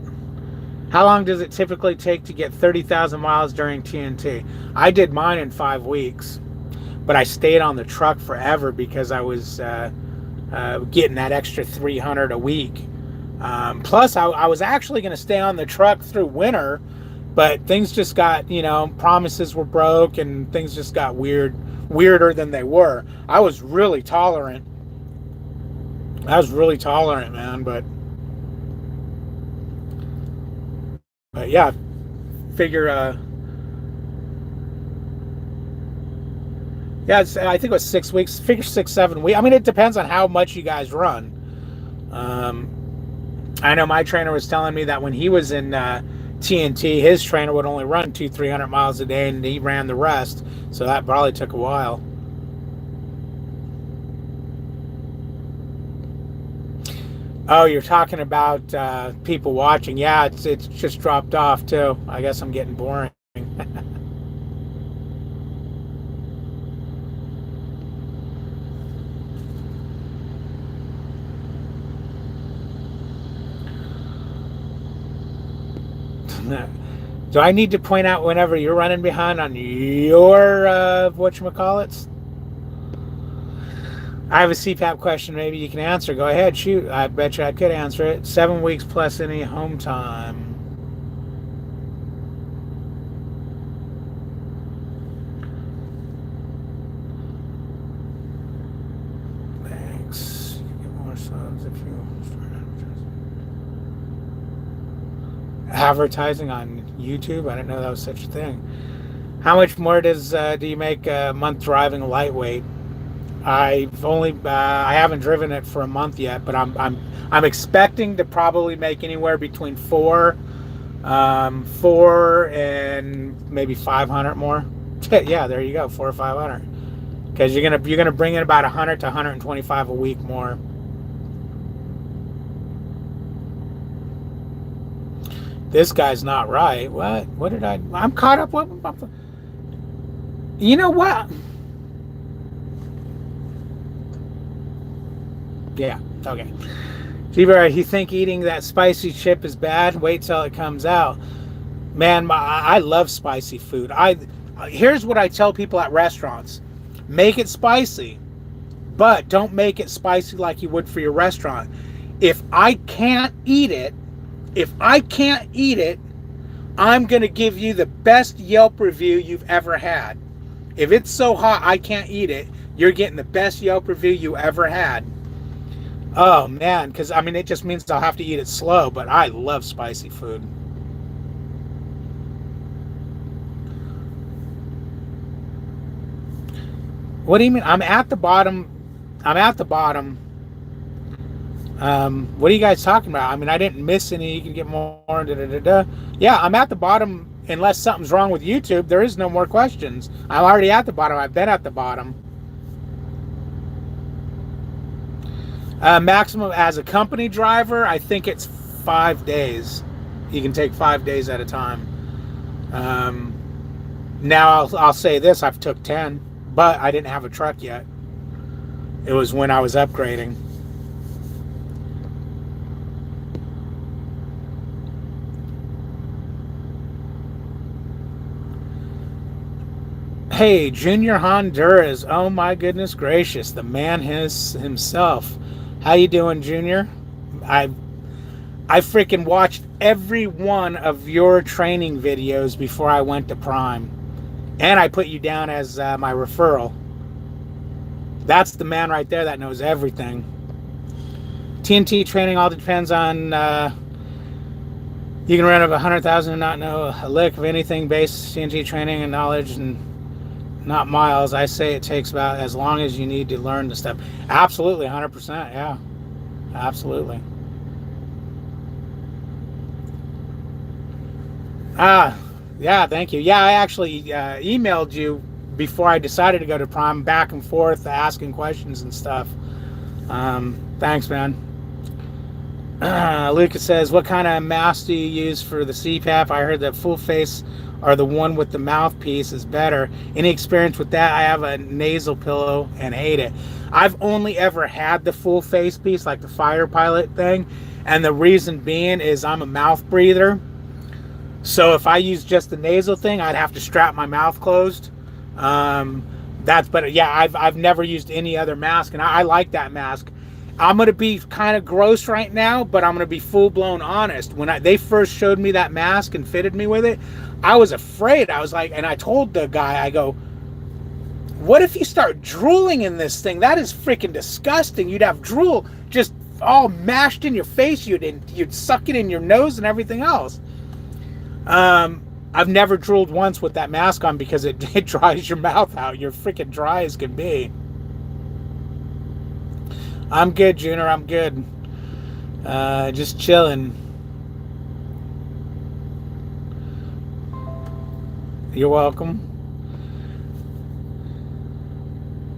How long does it typically take to get 30,000 miles during TNT? I did mine in 5 weeks, but I stayed on the truck forever because I was getting that extra 300 a week. Plus, I was actually going to stay on the truck through winter, but things just got, you know, promises were broke and things just got weirder than they were. I was really tolerant. Man, but yeah, figure, yeah, I think it was 6 weeks, figure 6, 7 weeks. I mean, it depends on how much you guys run. I know my trainer was telling me that when he was in TNT, his trainer would only run 200-300 miles a day, and he ran the rest. So that probably took a while. Oh, you're talking about people watching. Yeah, it's just dropped off too. I guess I'm getting boring. Do I need to point out whenever you're running behind on your whatchamacallits? I have a CPAP question maybe you can answer. Go ahead, shoot. I bet you I could answer it. 7 weeks plus any home time. subs if you start advertising on YouTube. I didn't know that was such a thing. How much more do you make a month driving a lightweight? I haven't driven it for a month yet, but I'm expecting to probably make anywhere between four and maybe 500 more. Yeah, there you go, 400 or 500. Because you're gonna bring in about 100 to 125 a week more. This guy's not right. What did I'm caught up with. You know what? Yeah, okay. G-Bear, you think eating that spicy chip is bad? Wait till it comes out. Man, I love spicy food. Here's what I tell people at restaurants. Make it spicy, but don't make it spicy like you would for your restaurant. If I can't eat it, I'm going to give you the best Yelp review you've ever had. If it's so hot I can't eat it, you're getting the best Yelp review you ever had. Oh, man, because, I mean, it just means I'll have to eat it slow, but I love spicy food. What do you mean? I'm at the bottom. What are you guys talking about? I mean, I didn't miss any. You can get more. Yeah, I'm at the bottom unless something's wrong with YouTube. There is no more questions. I'm already at the bottom. I've been at the bottom. Maximum as a company driver, I think it's 5 days. You can take 5 days at a time. Now I'll say this: I've took 10, but I didn't have a truck yet. It was when I was upgrading. Hey, Junior Honduras. Oh my goodness gracious, the man himself. How you doing, Junior? I freaking watched every one of your training videos before I went to Prime. And I put you down as my referral. That's the man right there that knows everything. TNT training all depends on... you can run up 100,000 and not know a lick of anything based TNT training and knowledge and not miles. I say it takes about as long as you need to learn the stuff. Absolutely, 100%. Yeah, absolutely. Yeah, thank you. Yeah, I actually emailed you before I decided to go to Prime, back and forth, asking questions and stuff. Thanks, man. Lucas says, what kind of mask do you use for the CPAP? I heard that full face or the one with the mouthpiece is better. Any experience with that? I have a nasal pillow and hate it. I've only ever had the full face piece, like the Fire Pilot thing. And the reason being is I'm a mouth breather. So if I use just the nasal thing, I'd have to strap my mouth closed. But yeah, I've never used any other mask, and I like that mask. I'm going to be kind of gross right now, but I'm going to be full-blown honest. When they first showed me that mask and fitted me with it, I was afraid. I was like, and I told the guy, I go, what if you start drooling in this thing? That is freaking disgusting. You'd have drool just all mashed in your face. You'd suck it in your nose and everything else. I've never drooled once with that mask on because it dries your mouth out. You're freaking dry as can be. I'm good, Junior. I'm good. Just chilling. You're welcome.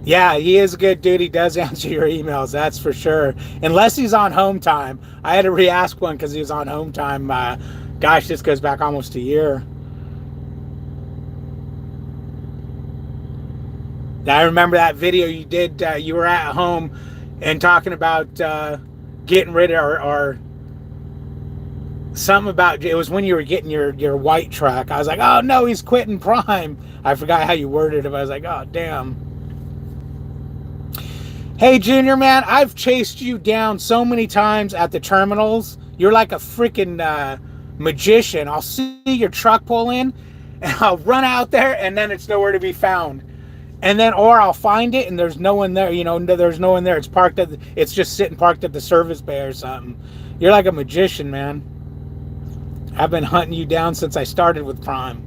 Yeah, he is a good dude. He does answer your emails, that's for sure. Unless he's on home time. I had to re-ask one because he was on home time. Gosh, this goes back almost a year. I remember that video you did. You were at home and talking about getting rid of or something about, it was when you were getting your white truck. I was like, oh no, he's quitting Prime. I forgot how you worded it. I was like, oh damn. Hey Junior, man, I've chased you down so many times at the terminals. You're like a freaking magician. I'll see your truck pull in and I'll run out there and then it's nowhere to be found. and then or I'll find it and there's no one there. There's no one there. It's just sitting parked at the service bay or something. You're like a magician, man. I've been hunting you down since I started with Prime.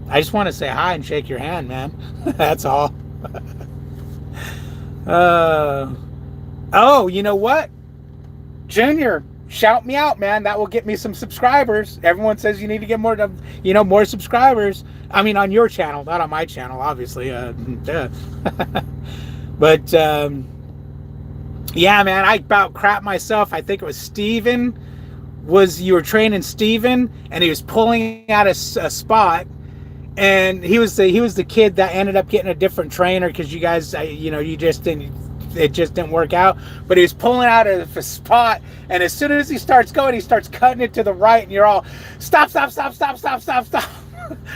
I just want to say hi and shake your hand, man. That's all. Oh, you know what? Junior, shout me out, man. That will get me some subscribers. Everyone says you need to get more subscribers. I mean, on your channel, not on my channel, obviously. But, yeah, man, I about crap myself. I think it was Steven. You were training Steven, and he was pulling out a spot. And he was the kid that ended up getting a different trainer because you guys, it just didn't work out. But he was pulling out of a spot, and as soon as he starts going, he starts cutting it to the right, and you're all, stop.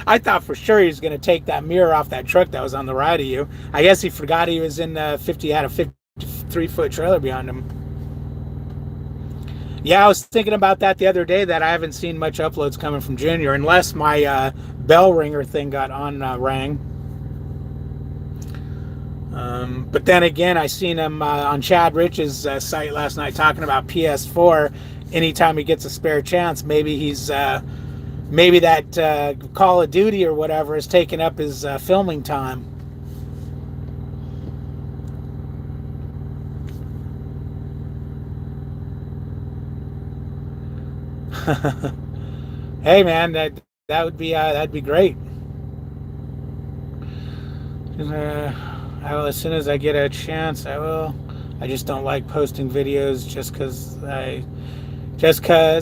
I thought for sure he was going to take that mirror off that truck that was on the right of you. I guess he forgot he was in had a 53-foot trailer behind him. Yeah, I was thinking about that the other day, that I haven't seen much uploads coming from Junior, unless my bell ringer thing got rang. But then again, I seen him on Chad Rich's site last night talking about PS4. Anytime he gets a spare chance, maybe that Call of Duty or whatever is taking up his filming time. Hey man, that'd be great. I will, as soon as I get a chance, I will. I just don't like posting videos just because,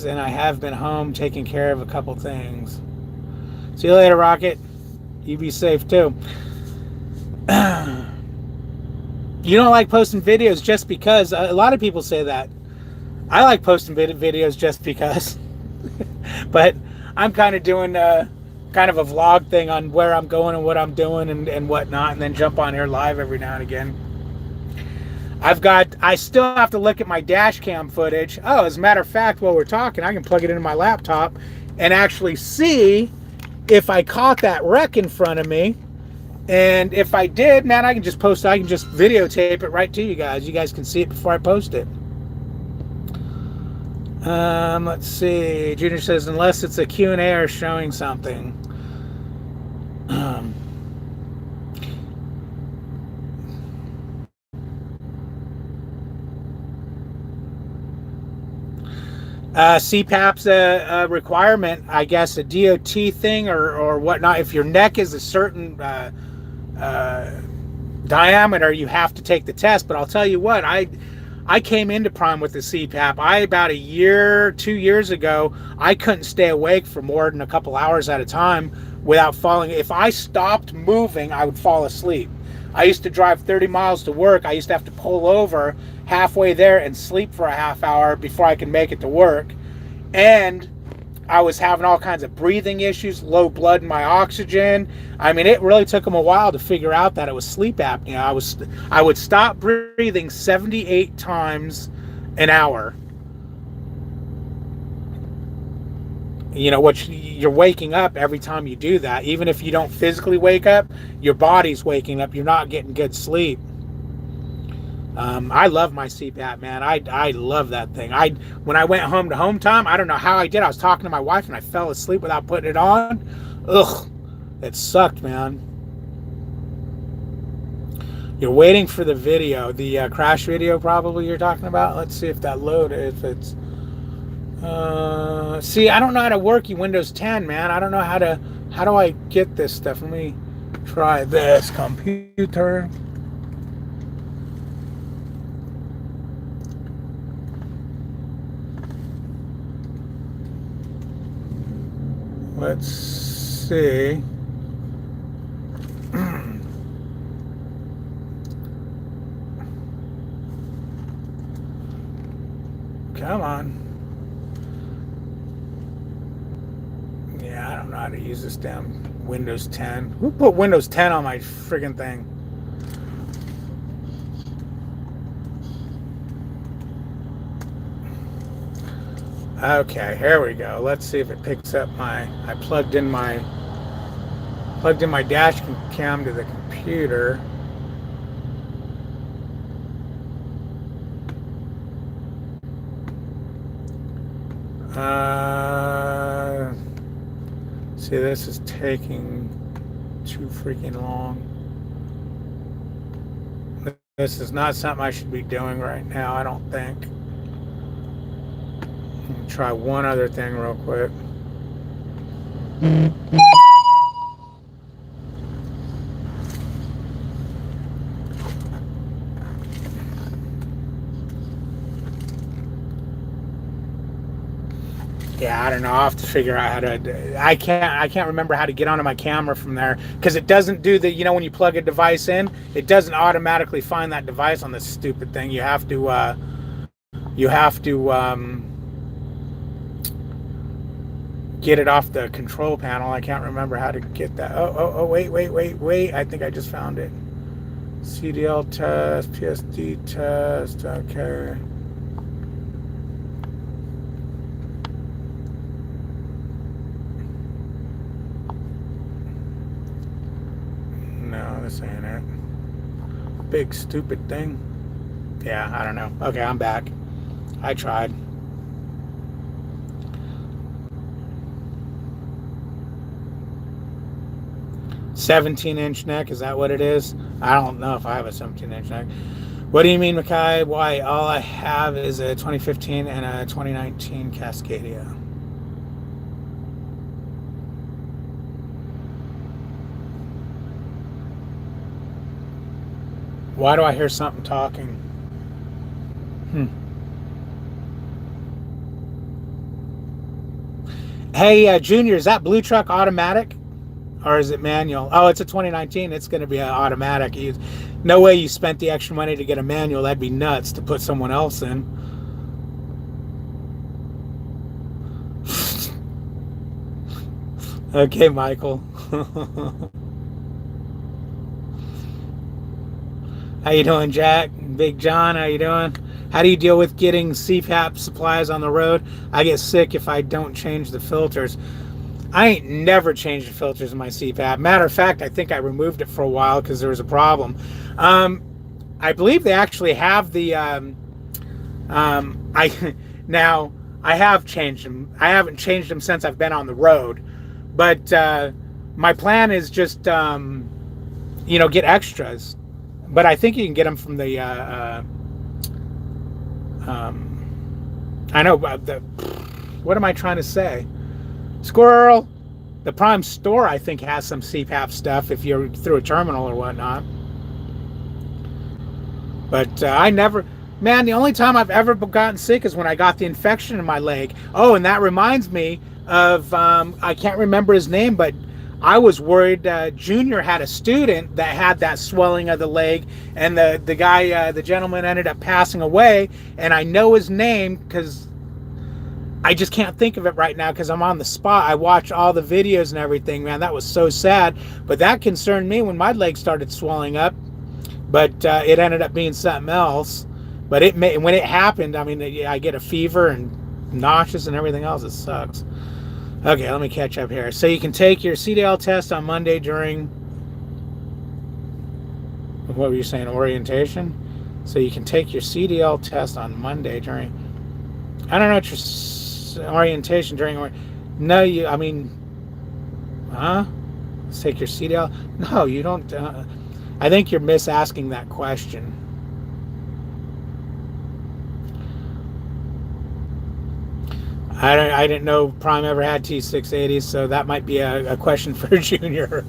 and I have been home taking care of a couple things. See you later, Rocket. You be safe too. You don't like posting videos just because. A lot of people say that. I like posting videos just because. But I'm kind of doing kind of a vlog thing on where I'm going and what I'm doing and whatnot, and then jump on here live every now and again. I still have to look at my dash cam footage. Oh, as a matter of fact, while we're talking, I can plug it into my laptop and actually see if I caught that wreck in front of me. And if I did, man, I can just videotape it right to you guys. You guys can see it before I post it. Let's see. Junior says, unless it's a Q&A or showing something. CPAP's a requirement, I guess, a DOT thing or whatnot. If your neck is a certain diameter, you have to take the test. But I'll tell you what, I came into Prime with the CPAP. About 2 years ago, I couldn't stay awake for more than a couple hours at a time without falling. If I stopped moving, I would fall asleep. I used to drive 30 miles to work. I used to have to pull over halfway there and sleep for a half hour before I could make it to work. And I was having all kinds of breathing issues, low blood in my oxygen. I mean, it really took them a while to figure out that it was sleep apnea. I would stop breathing 78 times an hour. Which you're waking up every time you do that. Even if you don't physically wake up, your body's waking up. You're not getting good sleep. I love my CPAP, man. I love that thing. When I went home to home time, I don't know how I did. I was talking to my wife and I fell asleep without putting it on. Ugh, it sucked, man. You're waiting for the video, the crash video probably you're talking about. Let's see if that loaded. If it's see, I don't know how to work Windows 10, man. I don't know how do I get this stuff. Let me try this computer. Let's see. Come on. Yeah, I don't know how to use this damn Windows 10. Who put Windows 10 on my friggin' thing? Okay, here we go. Let's see if it picks up I plugged in my dash cam to the computer. See, this is taking too freaking long. This is not something I should be doing right now, I don't think. Let me try one other thing real quick. Yeah, I don't know. I'll have to figure out how to. I can't remember how to get onto my camera from there because it doesn't do the. When you plug a device in, it doesn't automatically find that device on this stupid thing. You have to. Get it off the control panel. I can't remember how to get that. Oh, wait. I think I just found it. CDL test, PSD test. Okay. No, this ain't it. Big stupid thing. Yeah, I don't know. Okay, I'm back. I tried. "17-inch neck," is that what it is? I don't know if I have a 17-inch neck. What do you mean, Mackay? Why? All I have is a 2015 and a 2019 Cascadia. Why do I hear something talking? Hey, Junior, is that blue truck automatic? Or is it manual? Oh, it's a 2019. It's going to be an automatic. No way you spent the extra money to get a manual. That'd be nuts to put someone else in. Okay, Michael. How you doing, Jack? Big John, how you doing? How do you deal with getting CPAP supplies on the road? I get sick if I don't change the filters. I ain't never changed the filters in my CPAP. Matter of fact, I think I removed it for a while because there was a problem. I believe they actually have the. Now I have changed them. I haven't changed them since I've been on the road, but my plan is just get extras. But I think you can get them from the. I know. What am I trying to say? Squirrel. The Prime store, I think, has some CPAP stuff if you're through a terminal or whatnot. But I never... Man, the only time I've ever gotten sick is when I got the infection in my leg. Oh, and that reminds me of... I can't remember his name, but I was worried. Junior had a student that had that swelling of the leg, and the guy, the gentleman ended up passing away, and I know his name because... I just can't think of it right now because I'm on the spot. I watched all the videos and everything, man. That was so sad. But that concerned me when my leg started swelling up. But it ended up being something else. But when it happened, I mean, I get a fever and nauseous and everything else. It sucks. Okay, let me catch up here. So you can take your CDL test on Monday during... What were you saying? Orientation? So you can take your CDL test on Monday during... I don't know what you're... Orientation during no, I mean, let's take your CDL. No, you don't. I think you're misasking that question. I didn't know Prime ever had T680s, so that might be a question for Junior.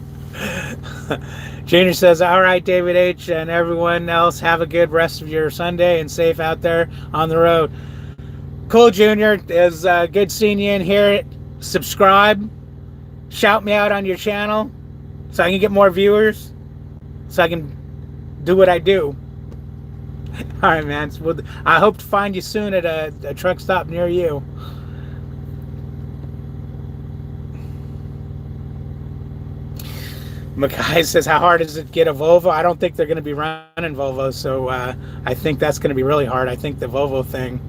Junior says, all right, David H. and everyone else, have a good rest of your Sunday and safe out there on the road. Cool, Junior. It's good seeing you in here. Subscribe. Shout me out on your channel so I can get more viewers, so I can do what I do. All right, man. So I hope to find you soon at a truck stop near you. Mackay says, how hard is it to get a Volvo? I don't think they're going to be running Volvo, so I think that's going to be really hard. I think the Volvo thing...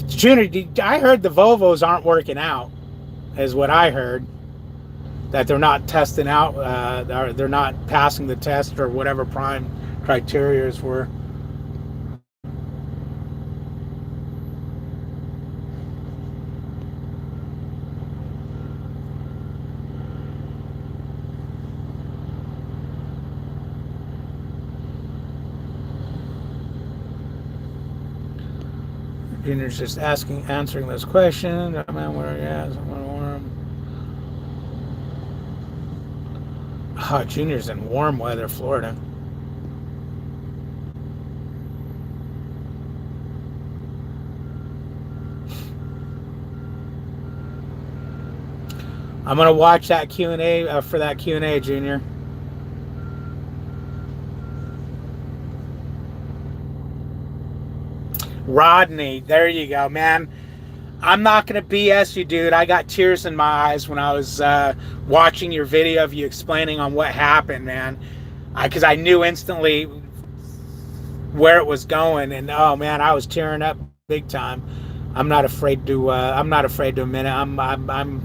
Junior, I heard the Volvos aren't working out, is what I heard. that they're not testing out, they're not passing the test or whatever prime criterias were. Junior's just answering this question. Man, where are you at? Oh, Junior's in warm weather, Florida. I'm gonna watch that Q&A for that Q&A, Junior. Rodney, there you go, man. I'm not going to BS you, dude. I got tears in my eyes when I was watching your video of you explaining on what happened, man. Because I knew instantly where it was going, and oh man, I was tearing up big time. I'm not afraid to. I'm not afraid to admit it. I'm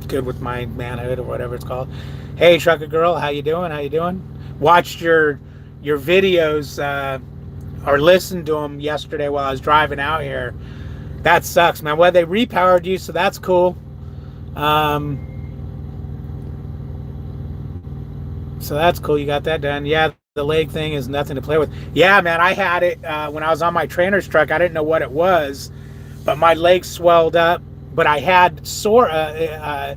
good with my manhood or whatever it's called. Hey, Trucker Girl, how you doing? How you doing? Watched your videos. Or listened to them yesterday while I was driving out here. That sucks, man. Well, they repowered you, so that's cool. So that's cool. You got that done. Yeah, the leg thing is nothing to play with. Yeah, man, I had it when I was on my trainer's truck. I didn't know what it was, but my leg swelled up. But I had sore. I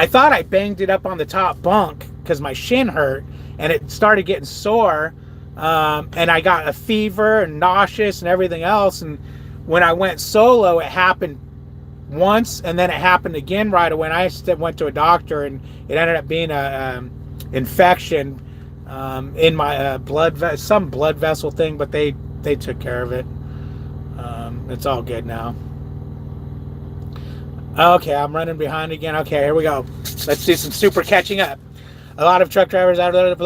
thought I banged it up on the top bunk because my shin hurt, and it started getting sore. And I got a fever and nauseous and everything else. And when I went solo, it happened once, and then it happened again right away. And I went to a doctor, and it ended up being a infection in my some blood vessel thing. But they took care of it. It's all good now. Okay, I'm running behind again. Okay, here we go. Let's do some super catching up. A lot of truck drivers out there. I want to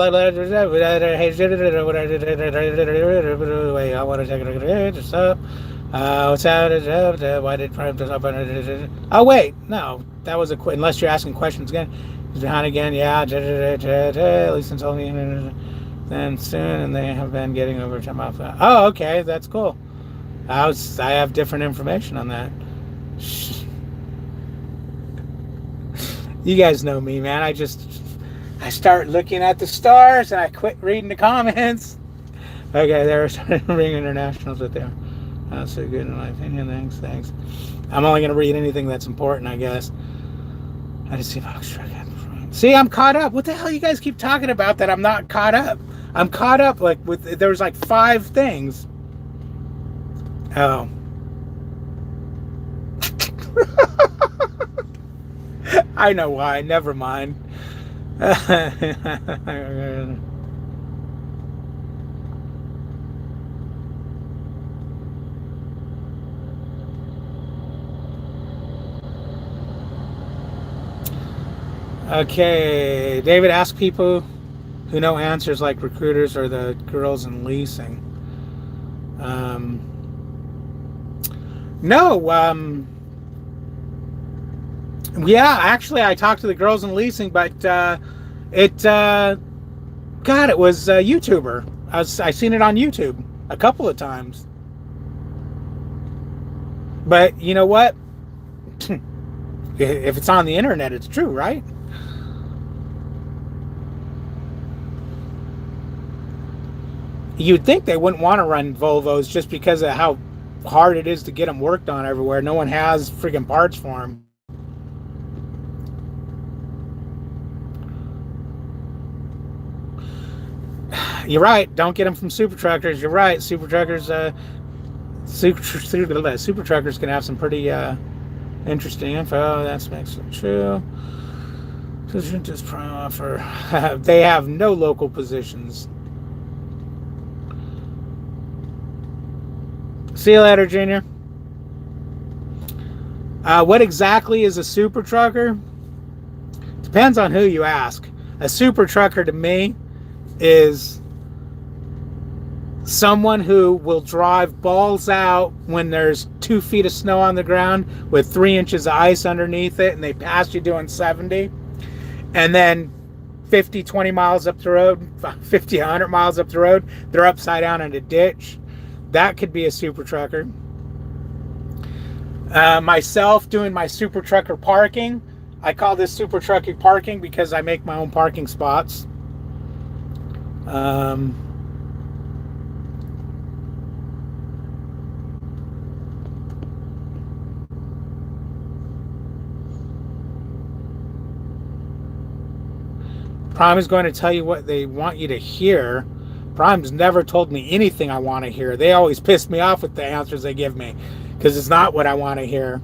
take it up. What's that? Why did Prime just up? Oh wait, no, that was a unless you're asking questions again. He's behind again. Yeah, at least until me. Then soon, and they have been getting over time off. Oh, okay, that's cool. I have different information on that. You guys know me, man. I start looking at the stars and I quit reading the comments. Okay, they're starting to ring internationals with them. That's so good in my opinion. Thanks. I'm only going to read anything that's important, I guess. I just see Fox truck. See, I'm caught up. What the hell you guys keep talking about that I'm not caught up? I'm caught up like with there was like 5 things. Oh. I know why. Never mind. Okay, David, ask people who know answers like recruiters or the girls in leasing. No, yeah, actually I talked to the girls in leasing, but it was a YouTuber. I seen it on YouTube a couple of times. But you know what? If it's on the internet, it's true, right? You'd think they wouldn't want to run Volvos just because of how hard it is to get them worked on everywhere. No one has freaking parts for them. You're right. Don't get them from Super Truckers. You're right. Super Truckers can have some pretty interesting info. That makes it true. Just prime offer. They have no local positions. See you later, Junior. What exactly is a super trucker? Depends on who you ask. A super trucker to me is someone who will drive balls out when there's 2 feet of snow on the ground with 3 inches of ice underneath it, and they pass you doing 70. and then 50, 20 miles up the road, 50, 100 miles up the road, they're upside down in a ditch. That could be a super trucker. Myself doing my super trucker parking. I call this super trucker parking because I make my own parking spots. Prime is going to tell you what they want you to hear. Prime's never told me anything I want to hear. They always piss me off with the answers they give me because it's not what I want to hear.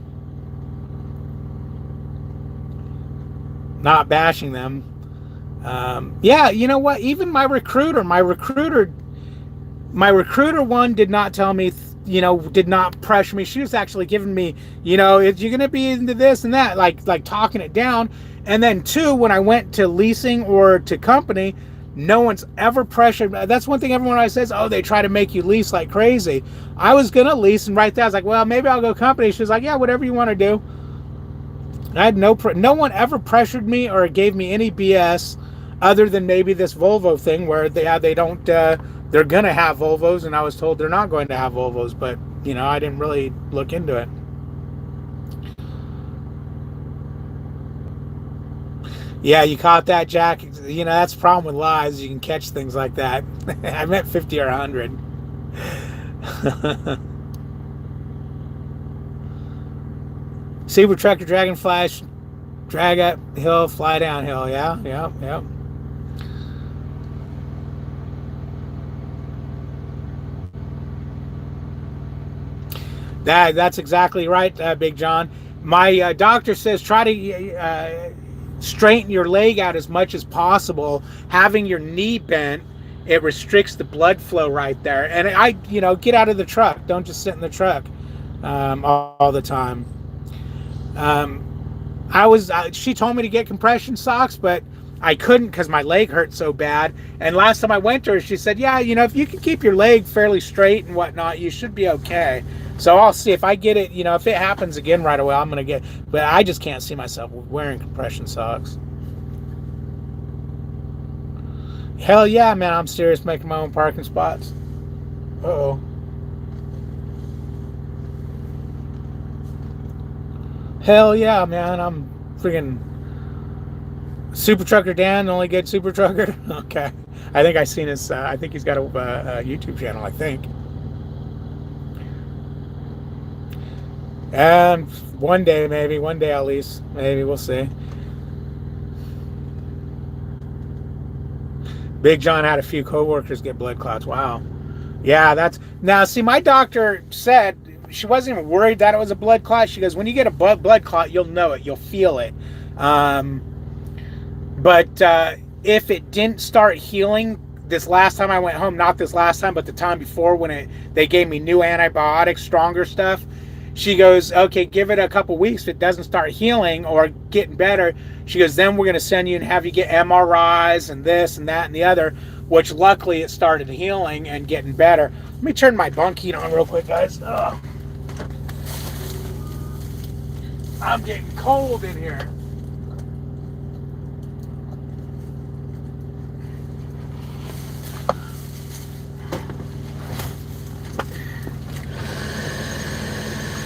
Not bashing them. Yeah, you know what? Even my recruiter one did not tell me, did not pressure me. She was actually giving me, if you're going to be into this and that, like talking it down. And then two, when I went to leasing or to company, no one's ever pressured. That's one thing everyone always says, oh, they try to make you lease like crazy. I was going to lease, and right there I was like, well, maybe I'll go company. She was like, yeah, whatever you want to do. I had no one ever pressured me or gave me any BS other than maybe this Volvo thing where they don't, they're going to have Volvos, and I was told they're not going to have Volvos, but, I didn't really look into it. Yeah, you caught that, Jack. That's the problem with lies. You can catch things like that. I meant 50 or 100. Super Trucker, Dragon Flash, drag up hill, fly downhill. Yeah. That's exactly right, Big John. My doctor says try to straighten your leg out as much as possible. Having your knee bent, it restricts the blood flow right there. And get out of the truck. Don't just sit in the truck all the time. She told me to get compression socks, but I couldn't because my leg hurt so bad. And last time I went to her, she said, yeah, if you can keep your leg fairly straight and whatnot, you should be okay. So I'll see if I get it, if it happens again right away, I'm going to get, but I just can't see myself wearing compression socks. Hell yeah, man, I'm serious, making my own parking spots. Uh-oh. Hell yeah, man, I'm freaking Super Trucker Dan, the only good Super Trucker. Okay. I think I've seen his, I think he's got a YouTube channel, I think. And one day at least, maybe, we'll see. Big John had a few coworkers get blood clots. Wow. Yeah, now see, my doctor said she wasn't even worried that it was a blood clot. She goes, when you get a blood clot, you'll know it, you'll feel it. But if it didn't start healing this last time I went home, not this last time, but the time before when they gave me new antibiotics, stronger stuff, she goes, okay, give it a couple weeks. If it doesn't start healing or getting better, she goes, then we're going to send you and have you get MRIs and this and that and the other, which luckily it started healing and getting better. Let me turn my bunk heat on real quick, guys. Ugh. I'm getting cold in here.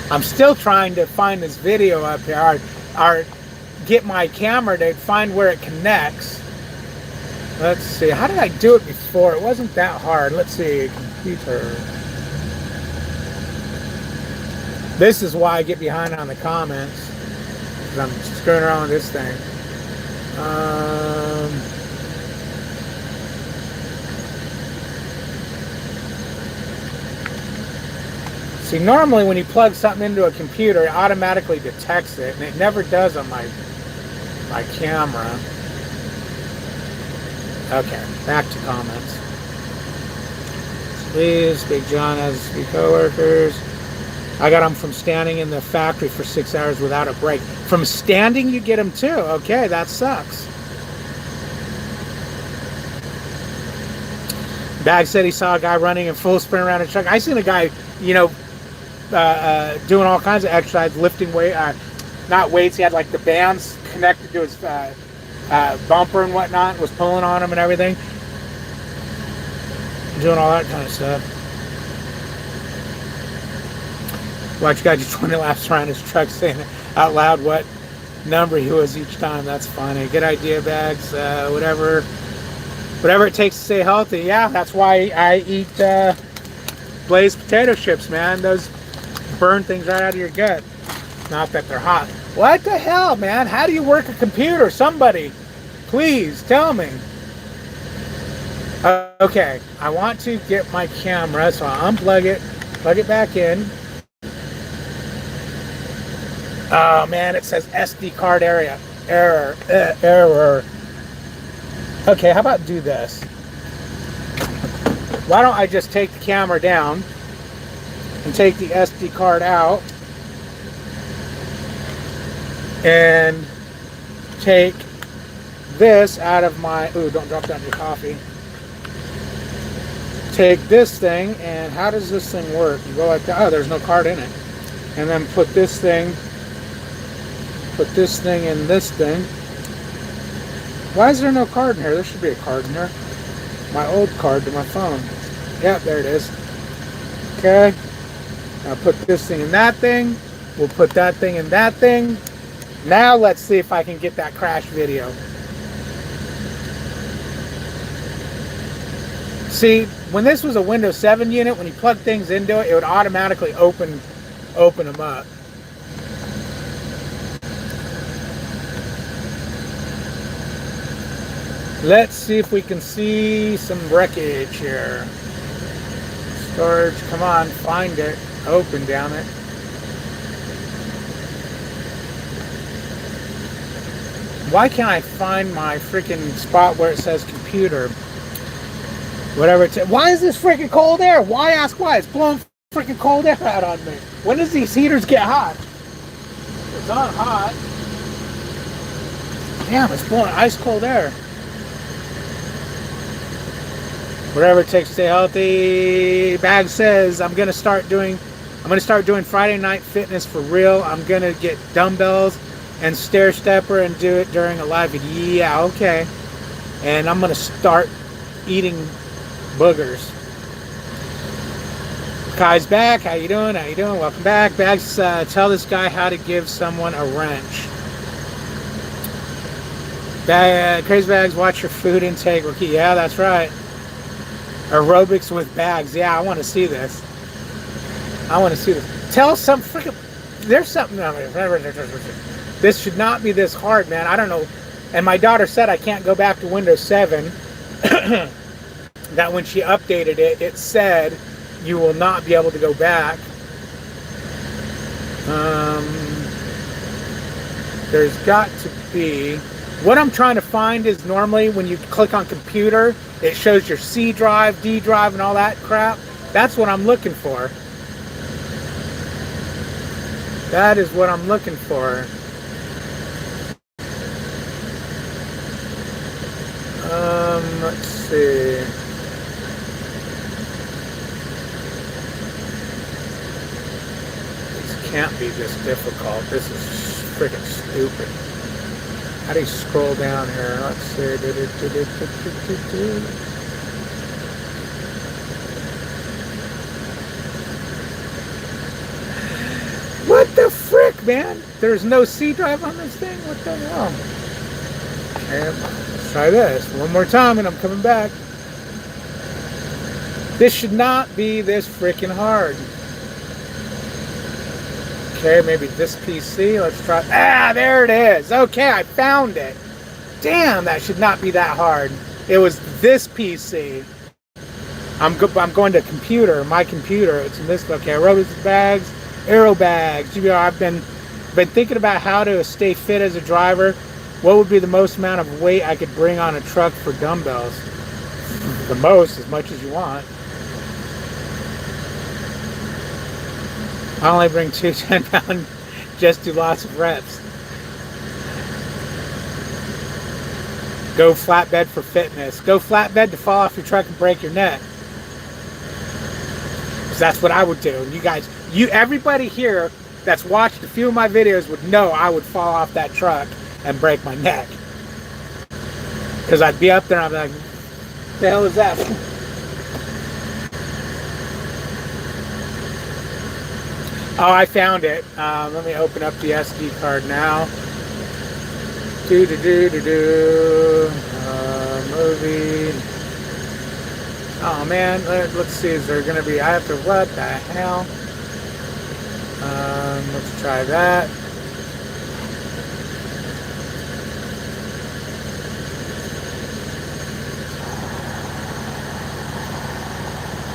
I'm still trying to find this video up here, or get my camera to find where it connects. Let's see, how did I do it before? It wasn't that hard. Let's see, computer. This is why I get behind on the comments, because I'm screwing around with this thing. See, normally when you plug something into a computer, it automatically detects it, and it never does on my camera. Okay, back to comments. Please, Big John has a few coworkers. I got them from standing in the factory for 6 hours without a break. From standing, you get them too. Okay, that sucks. Bag said he saw a guy running in full sprint around a truck. I seen a guy, doing all kinds of exercise, lifting weight, not weights. He had like the bands connected to his bumper and whatnot, was pulling on him and everything, doing all that kind of stuff. Watch guy just 20 laps around his truck saying out loud what number he was each time. That's funny. Good idea, Bags. Whatever it takes to stay healthy. Yeah, that's why I eat glazed potato chips, man. Those burn things right out of your gut. Not that they're hot. What the hell, man? How do you work a computer? Somebody, please tell me. Okay, I want to get my camera, so I'll unplug it, plug it back in. Oh man, it says SD card error. Okay, how about do this? Why don't I just take the camera down and take the SD card out and take this out of my, ooh, don't drop down your coffee. Take this thing, and how does this thing work? You go like that. Oh, there's no card in it. And then put this thing in this thing. Why is there no card in here? There should be a card in here. My old card to my phone. Yep, there it is. Okay. Now put this thing in that thing. We'll put that thing in that thing. Now let's see if I can get that crash video. See, when this was a Windows 7 unit, when you plug things into it, it would automatically open them up. Let's see if we can see some wreckage here. Storage, come on, find it. Open, damn it. Why can't I find my freaking spot where it says computer? Whatever it's. Why is this freaking cold air? Why ask why? It's blowing freaking cold air out on me. When does these heaters get hot? It's not hot. Damn, it's blowing ice cold air. Whatever it takes to stay healthy. Bag says I'm gonna start doing Friday night fitness for real. I'm gonna get dumbbells and stair stepper and do it during a live video. Yeah, okay. And I'm gonna start eating boogers. Kai's back. How you doing? How you doing? Welcome back. Bags, tell this guy how to give someone a wrench. Crazy Bags, watch your food intake. Yeah, that's right. Aerobics with Bags. Yeah, I want to see this. I want to see this. Tell some freaking. There's something. This should not be this hard, man. I don't know. And my daughter said I can't go back to Windows 7. That when she updated it, it said you will not be able to go back. There's got to be. What I'm trying to find is normally when you click on computer, it shows your C drive, D drive, and all that crap. That's what I'm looking for. That is what I'm looking for. Let's see. This can't be this difficult. This is freaking stupid. How do you scroll down here? Let's see. What the frick, man? There's no C drive on this thing? What the hell? Okay, let's try this one more time and I'm coming back. This should not be this freaking hard. Okay, maybe this PC. Let's try. Ah, there it is. Okay, I found it. Damn, that should not be that hard. It was this PC. I'm going to computer. My computer. It's in this. Okay, aerobics bags, aero bags. I've been thinking about how to stay fit as a driver. What would be the most amount of weight I could bring on a truck for dumbbells? The most, as much as you want. I only bring 2 10-pound, just do lots of reps. Go flatbed for fitness. Go flatbed to fall off your truck and break your neck. Because that's what I would do. You guys, everybody here that's watched a few of my videos would know I would fall off that truck and break my neck. Because I'd be up there and I'd be like, the hell is that? Oh, I found it. Let me open up the SD card now. Movie. Oh man, let's see. Is there gonna be? I have to. What the hell? Let's try that.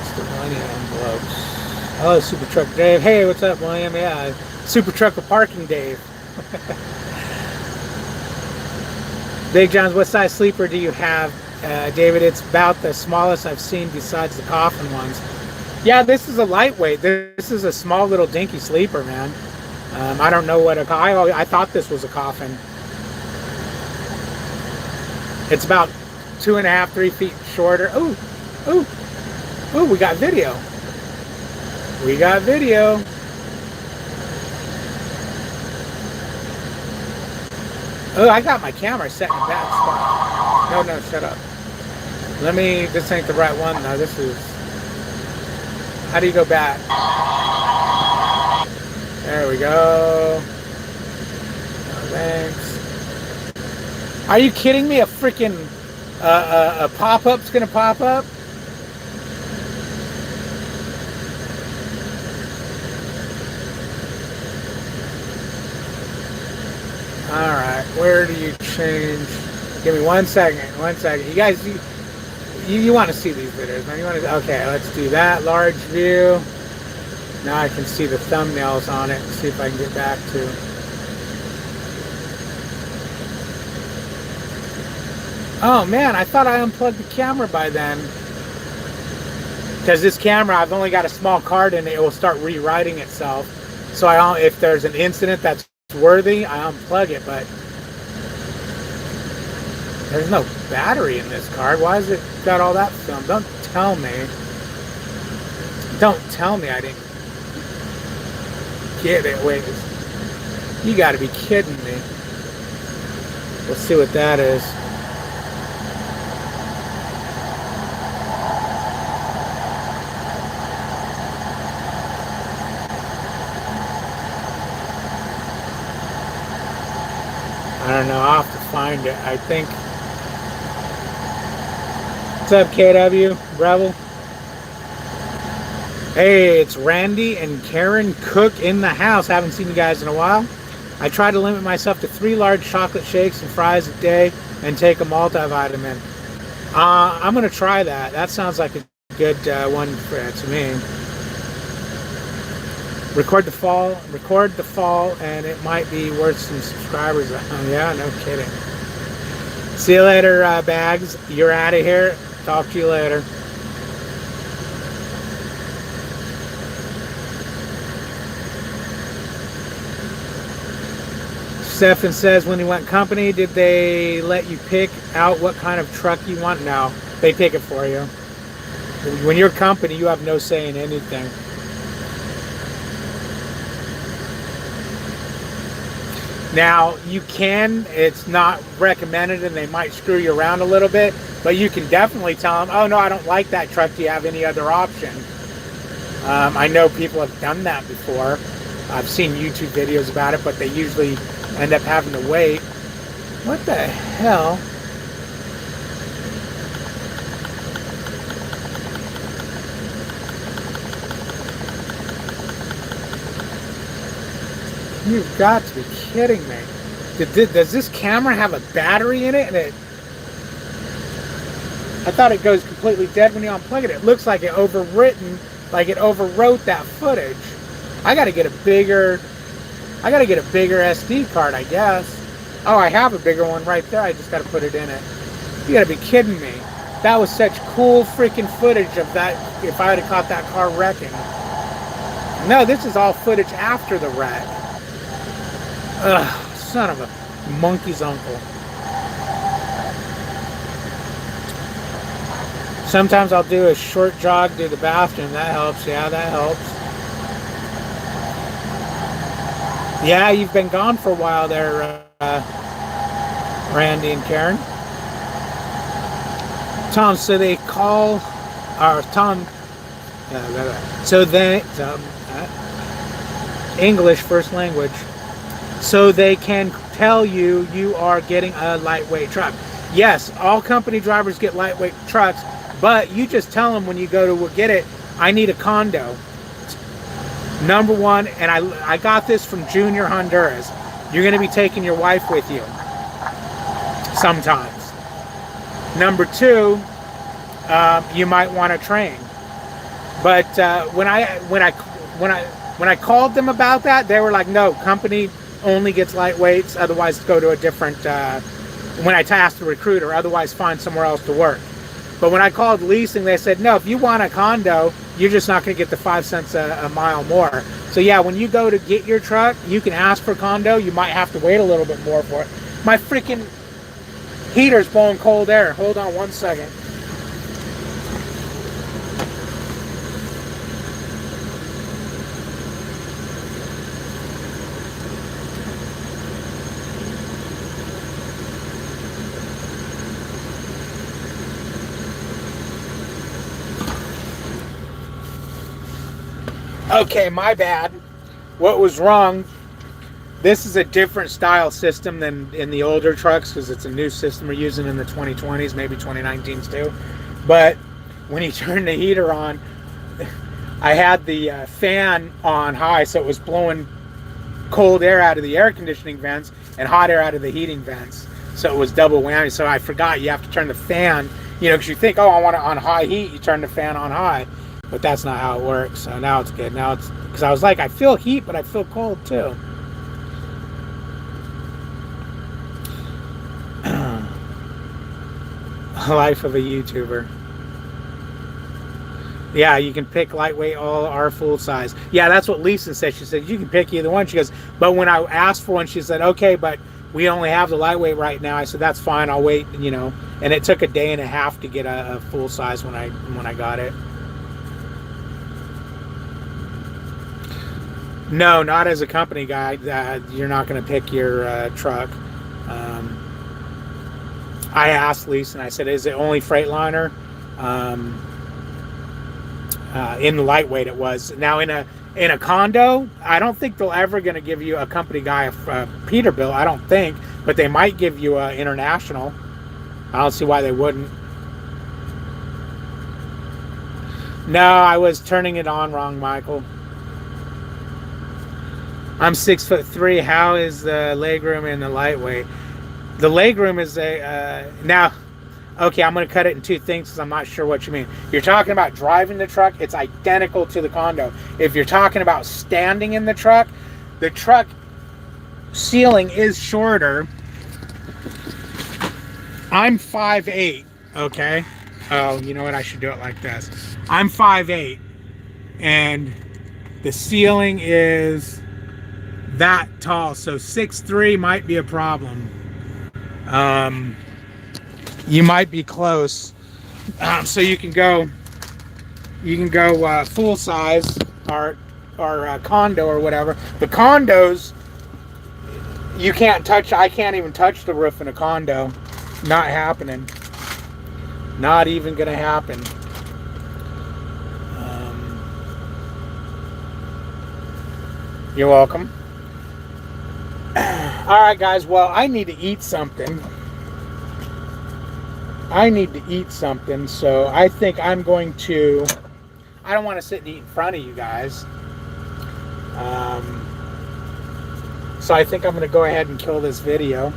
Still money envelopes. Hello, Super Truck Dave. Hey, what's up, William? Yeah, Super Trucker Parking Dave. Big John's, what size sleeper do you have, David? It's about the smallest I've seen besides the coffin ones. Yeah, this is a lightweight. This is a small little dinky sleeper, man. I don't know what I thought this was a coffin. It's about 2.5, 3 feet shorter. Ooh, ooh, ooh, we got video. We got video. Oh, I got my camera set in a bad spot. No, shut up. This ain't the right one. No, this is... How do you go back? There we go. Oh, thanks. Are you kidding me? A freaking a pop-up's gonna pop up? Alright, where do you change? Give me 1 second, 1 second. You guys, you want to see these videos, man. You want to, okay, let's do that. Large view. Now I can see the thumbnails on it and see if I can get back to. Oh man, I thought I unplugged the camera by then. Because this camera, I've only got a small card in it. It will start rewriting itself. So if there's an incident that's worthy, I unplug it, but there's no battery in this card. Why has it got all that film? Don't tell me. Don't tell me I didn't get it. Wait, you gotta be kidding me. Let's see what that is. I don't know, I'll have to find it. I think. What's up, KW? Rebel? Hey, it's Randy and Karen Cook in the house. Haven't seen you guys in a while. I try to limit myself to 3 large chocolate shakes and fries a day and take a multivitamin. I'm going to try that. That sounds like a good one to me. Record the fall, and it might be worth some subscribers. Yeah, no kidding. See you later, Bags. You're out of here. Talk to you later. Stefan says, when you went company, did they let you pick out what kind of truck you want? No, they pick it for you. When you're company, you have no say in anything. Now, you can, it's not recommended and they might screw you around a little bit, but you can definitely tell them, oh no, I don't like that truck, do you have any other option? I know people have done that before. I've seen YouTube videos about it, but they usually end up having to wait. What the hell? You've got to be kidding me. Does this camera have a battery in it? And I thought it goes completely dead when you unplug it. It looks like it overwrote that footage. I gotta get a bigger SD card, I guess. Oh, I have a bigger one right there. I just gotta put it in it. You gotta be kidding me. That was such cool freaking footage of that, if I had caught that car wrecking. No, this is all footage after the wreck. Ugh, son of a monkey's uncle. Sometimes I'll do a short jog to the bathroom. That helps. Yeah, that helps. Yeah, you've been gone for a while there, Randy and Karen. Tom, so they call, or Tom, so they, English first language, so they can tell you you are getting a lightweight truck. Yes, all company drivers get lightweight trucks, but you just tell them when you go to get it, I need a condo. Number one, and I got this from Junior Honduras, you're going to be taking your wife with you sometimes. Number two, you might want to train. But when I called them about that, they were like, no, company only gets lightweights, otherwise go to a different, when I asked the recruiter, otherwise find somewhere else to work. But when I called leasing, they said, no, if you want a condo, you're just not going to get the 5 cents a mile more. So yeah, when you go to get your truck, you can ask for condo. You might have to wait a little bit more for it. My freaking heater's blowing cold air. Hold on one second. Okay, my bad. What was wrong? This is a different style system than in the older trucks because it's a new system we're using in the 2020s, maybe 2019s too. But when you turn the heater on, I had the fan on high, so it was blowing cold air out of the air conditioning vents and hot air out of the heating vents. So it was double whammy. So I forgot you have to turn the fan, because you think, oh, I want it on high heat. You turn the fan on high. But that's not how it works. So now it's good. Now it's, because I was like, I feel heat, but I feel cold too. Life of a YouTuber. Yeah, you can pick lightweight or full size. Yeah, that's what Lisa said. She said, you can pick either one. She goes, but when I asked for one, she said, okay, but we only have the lightweight right now. I said, that's fine. I'll wait, And it took a day and a half to get a full size when I got it. No, not as a company guy. You're not going to pick your truck. I asked Lisa and I said, is it only Freightliner? In the lightweight it was. Now in a condo, I don't think they're ever going to give you a company guy a Peterbilt. I don't think, but they might give you a International. I don't see why they wouldn't. No, I was turning it on wrong, Michael. I'm 6'3". How is the legroom in the lightweight? The legroom is now. Okay, I'm going to cut it in two things because I'm not sure what you mean. You're talking about driving the truck. It's identical to the condo. If you're talking about standing in the truck ceiling is shorter. I'm 5'8". Okay. Oh, you know what? I should do it like this. I'm 5'8", and the ceiling is that tall, so 6'3" might be a problem. You might be close. So you can go full size or condo or whatever. The condos you can't touch. I can't even touch the roof in a condo. Not happening. Not even gonna happen. You're welcome. All right, guys. Well, I need to eat something. So I think I'm going to. I don't want to sit and eat in front of you guys. So I think I'm going to go ahead and kill this video.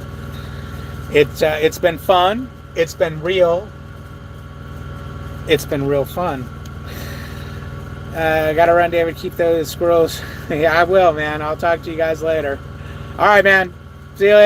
It's been fun. It's been real. It's been real fun. Gotta run, David. Keep those squirrels. Yeah, I will, man. I'll talk to you guys later. All right, man. See you later.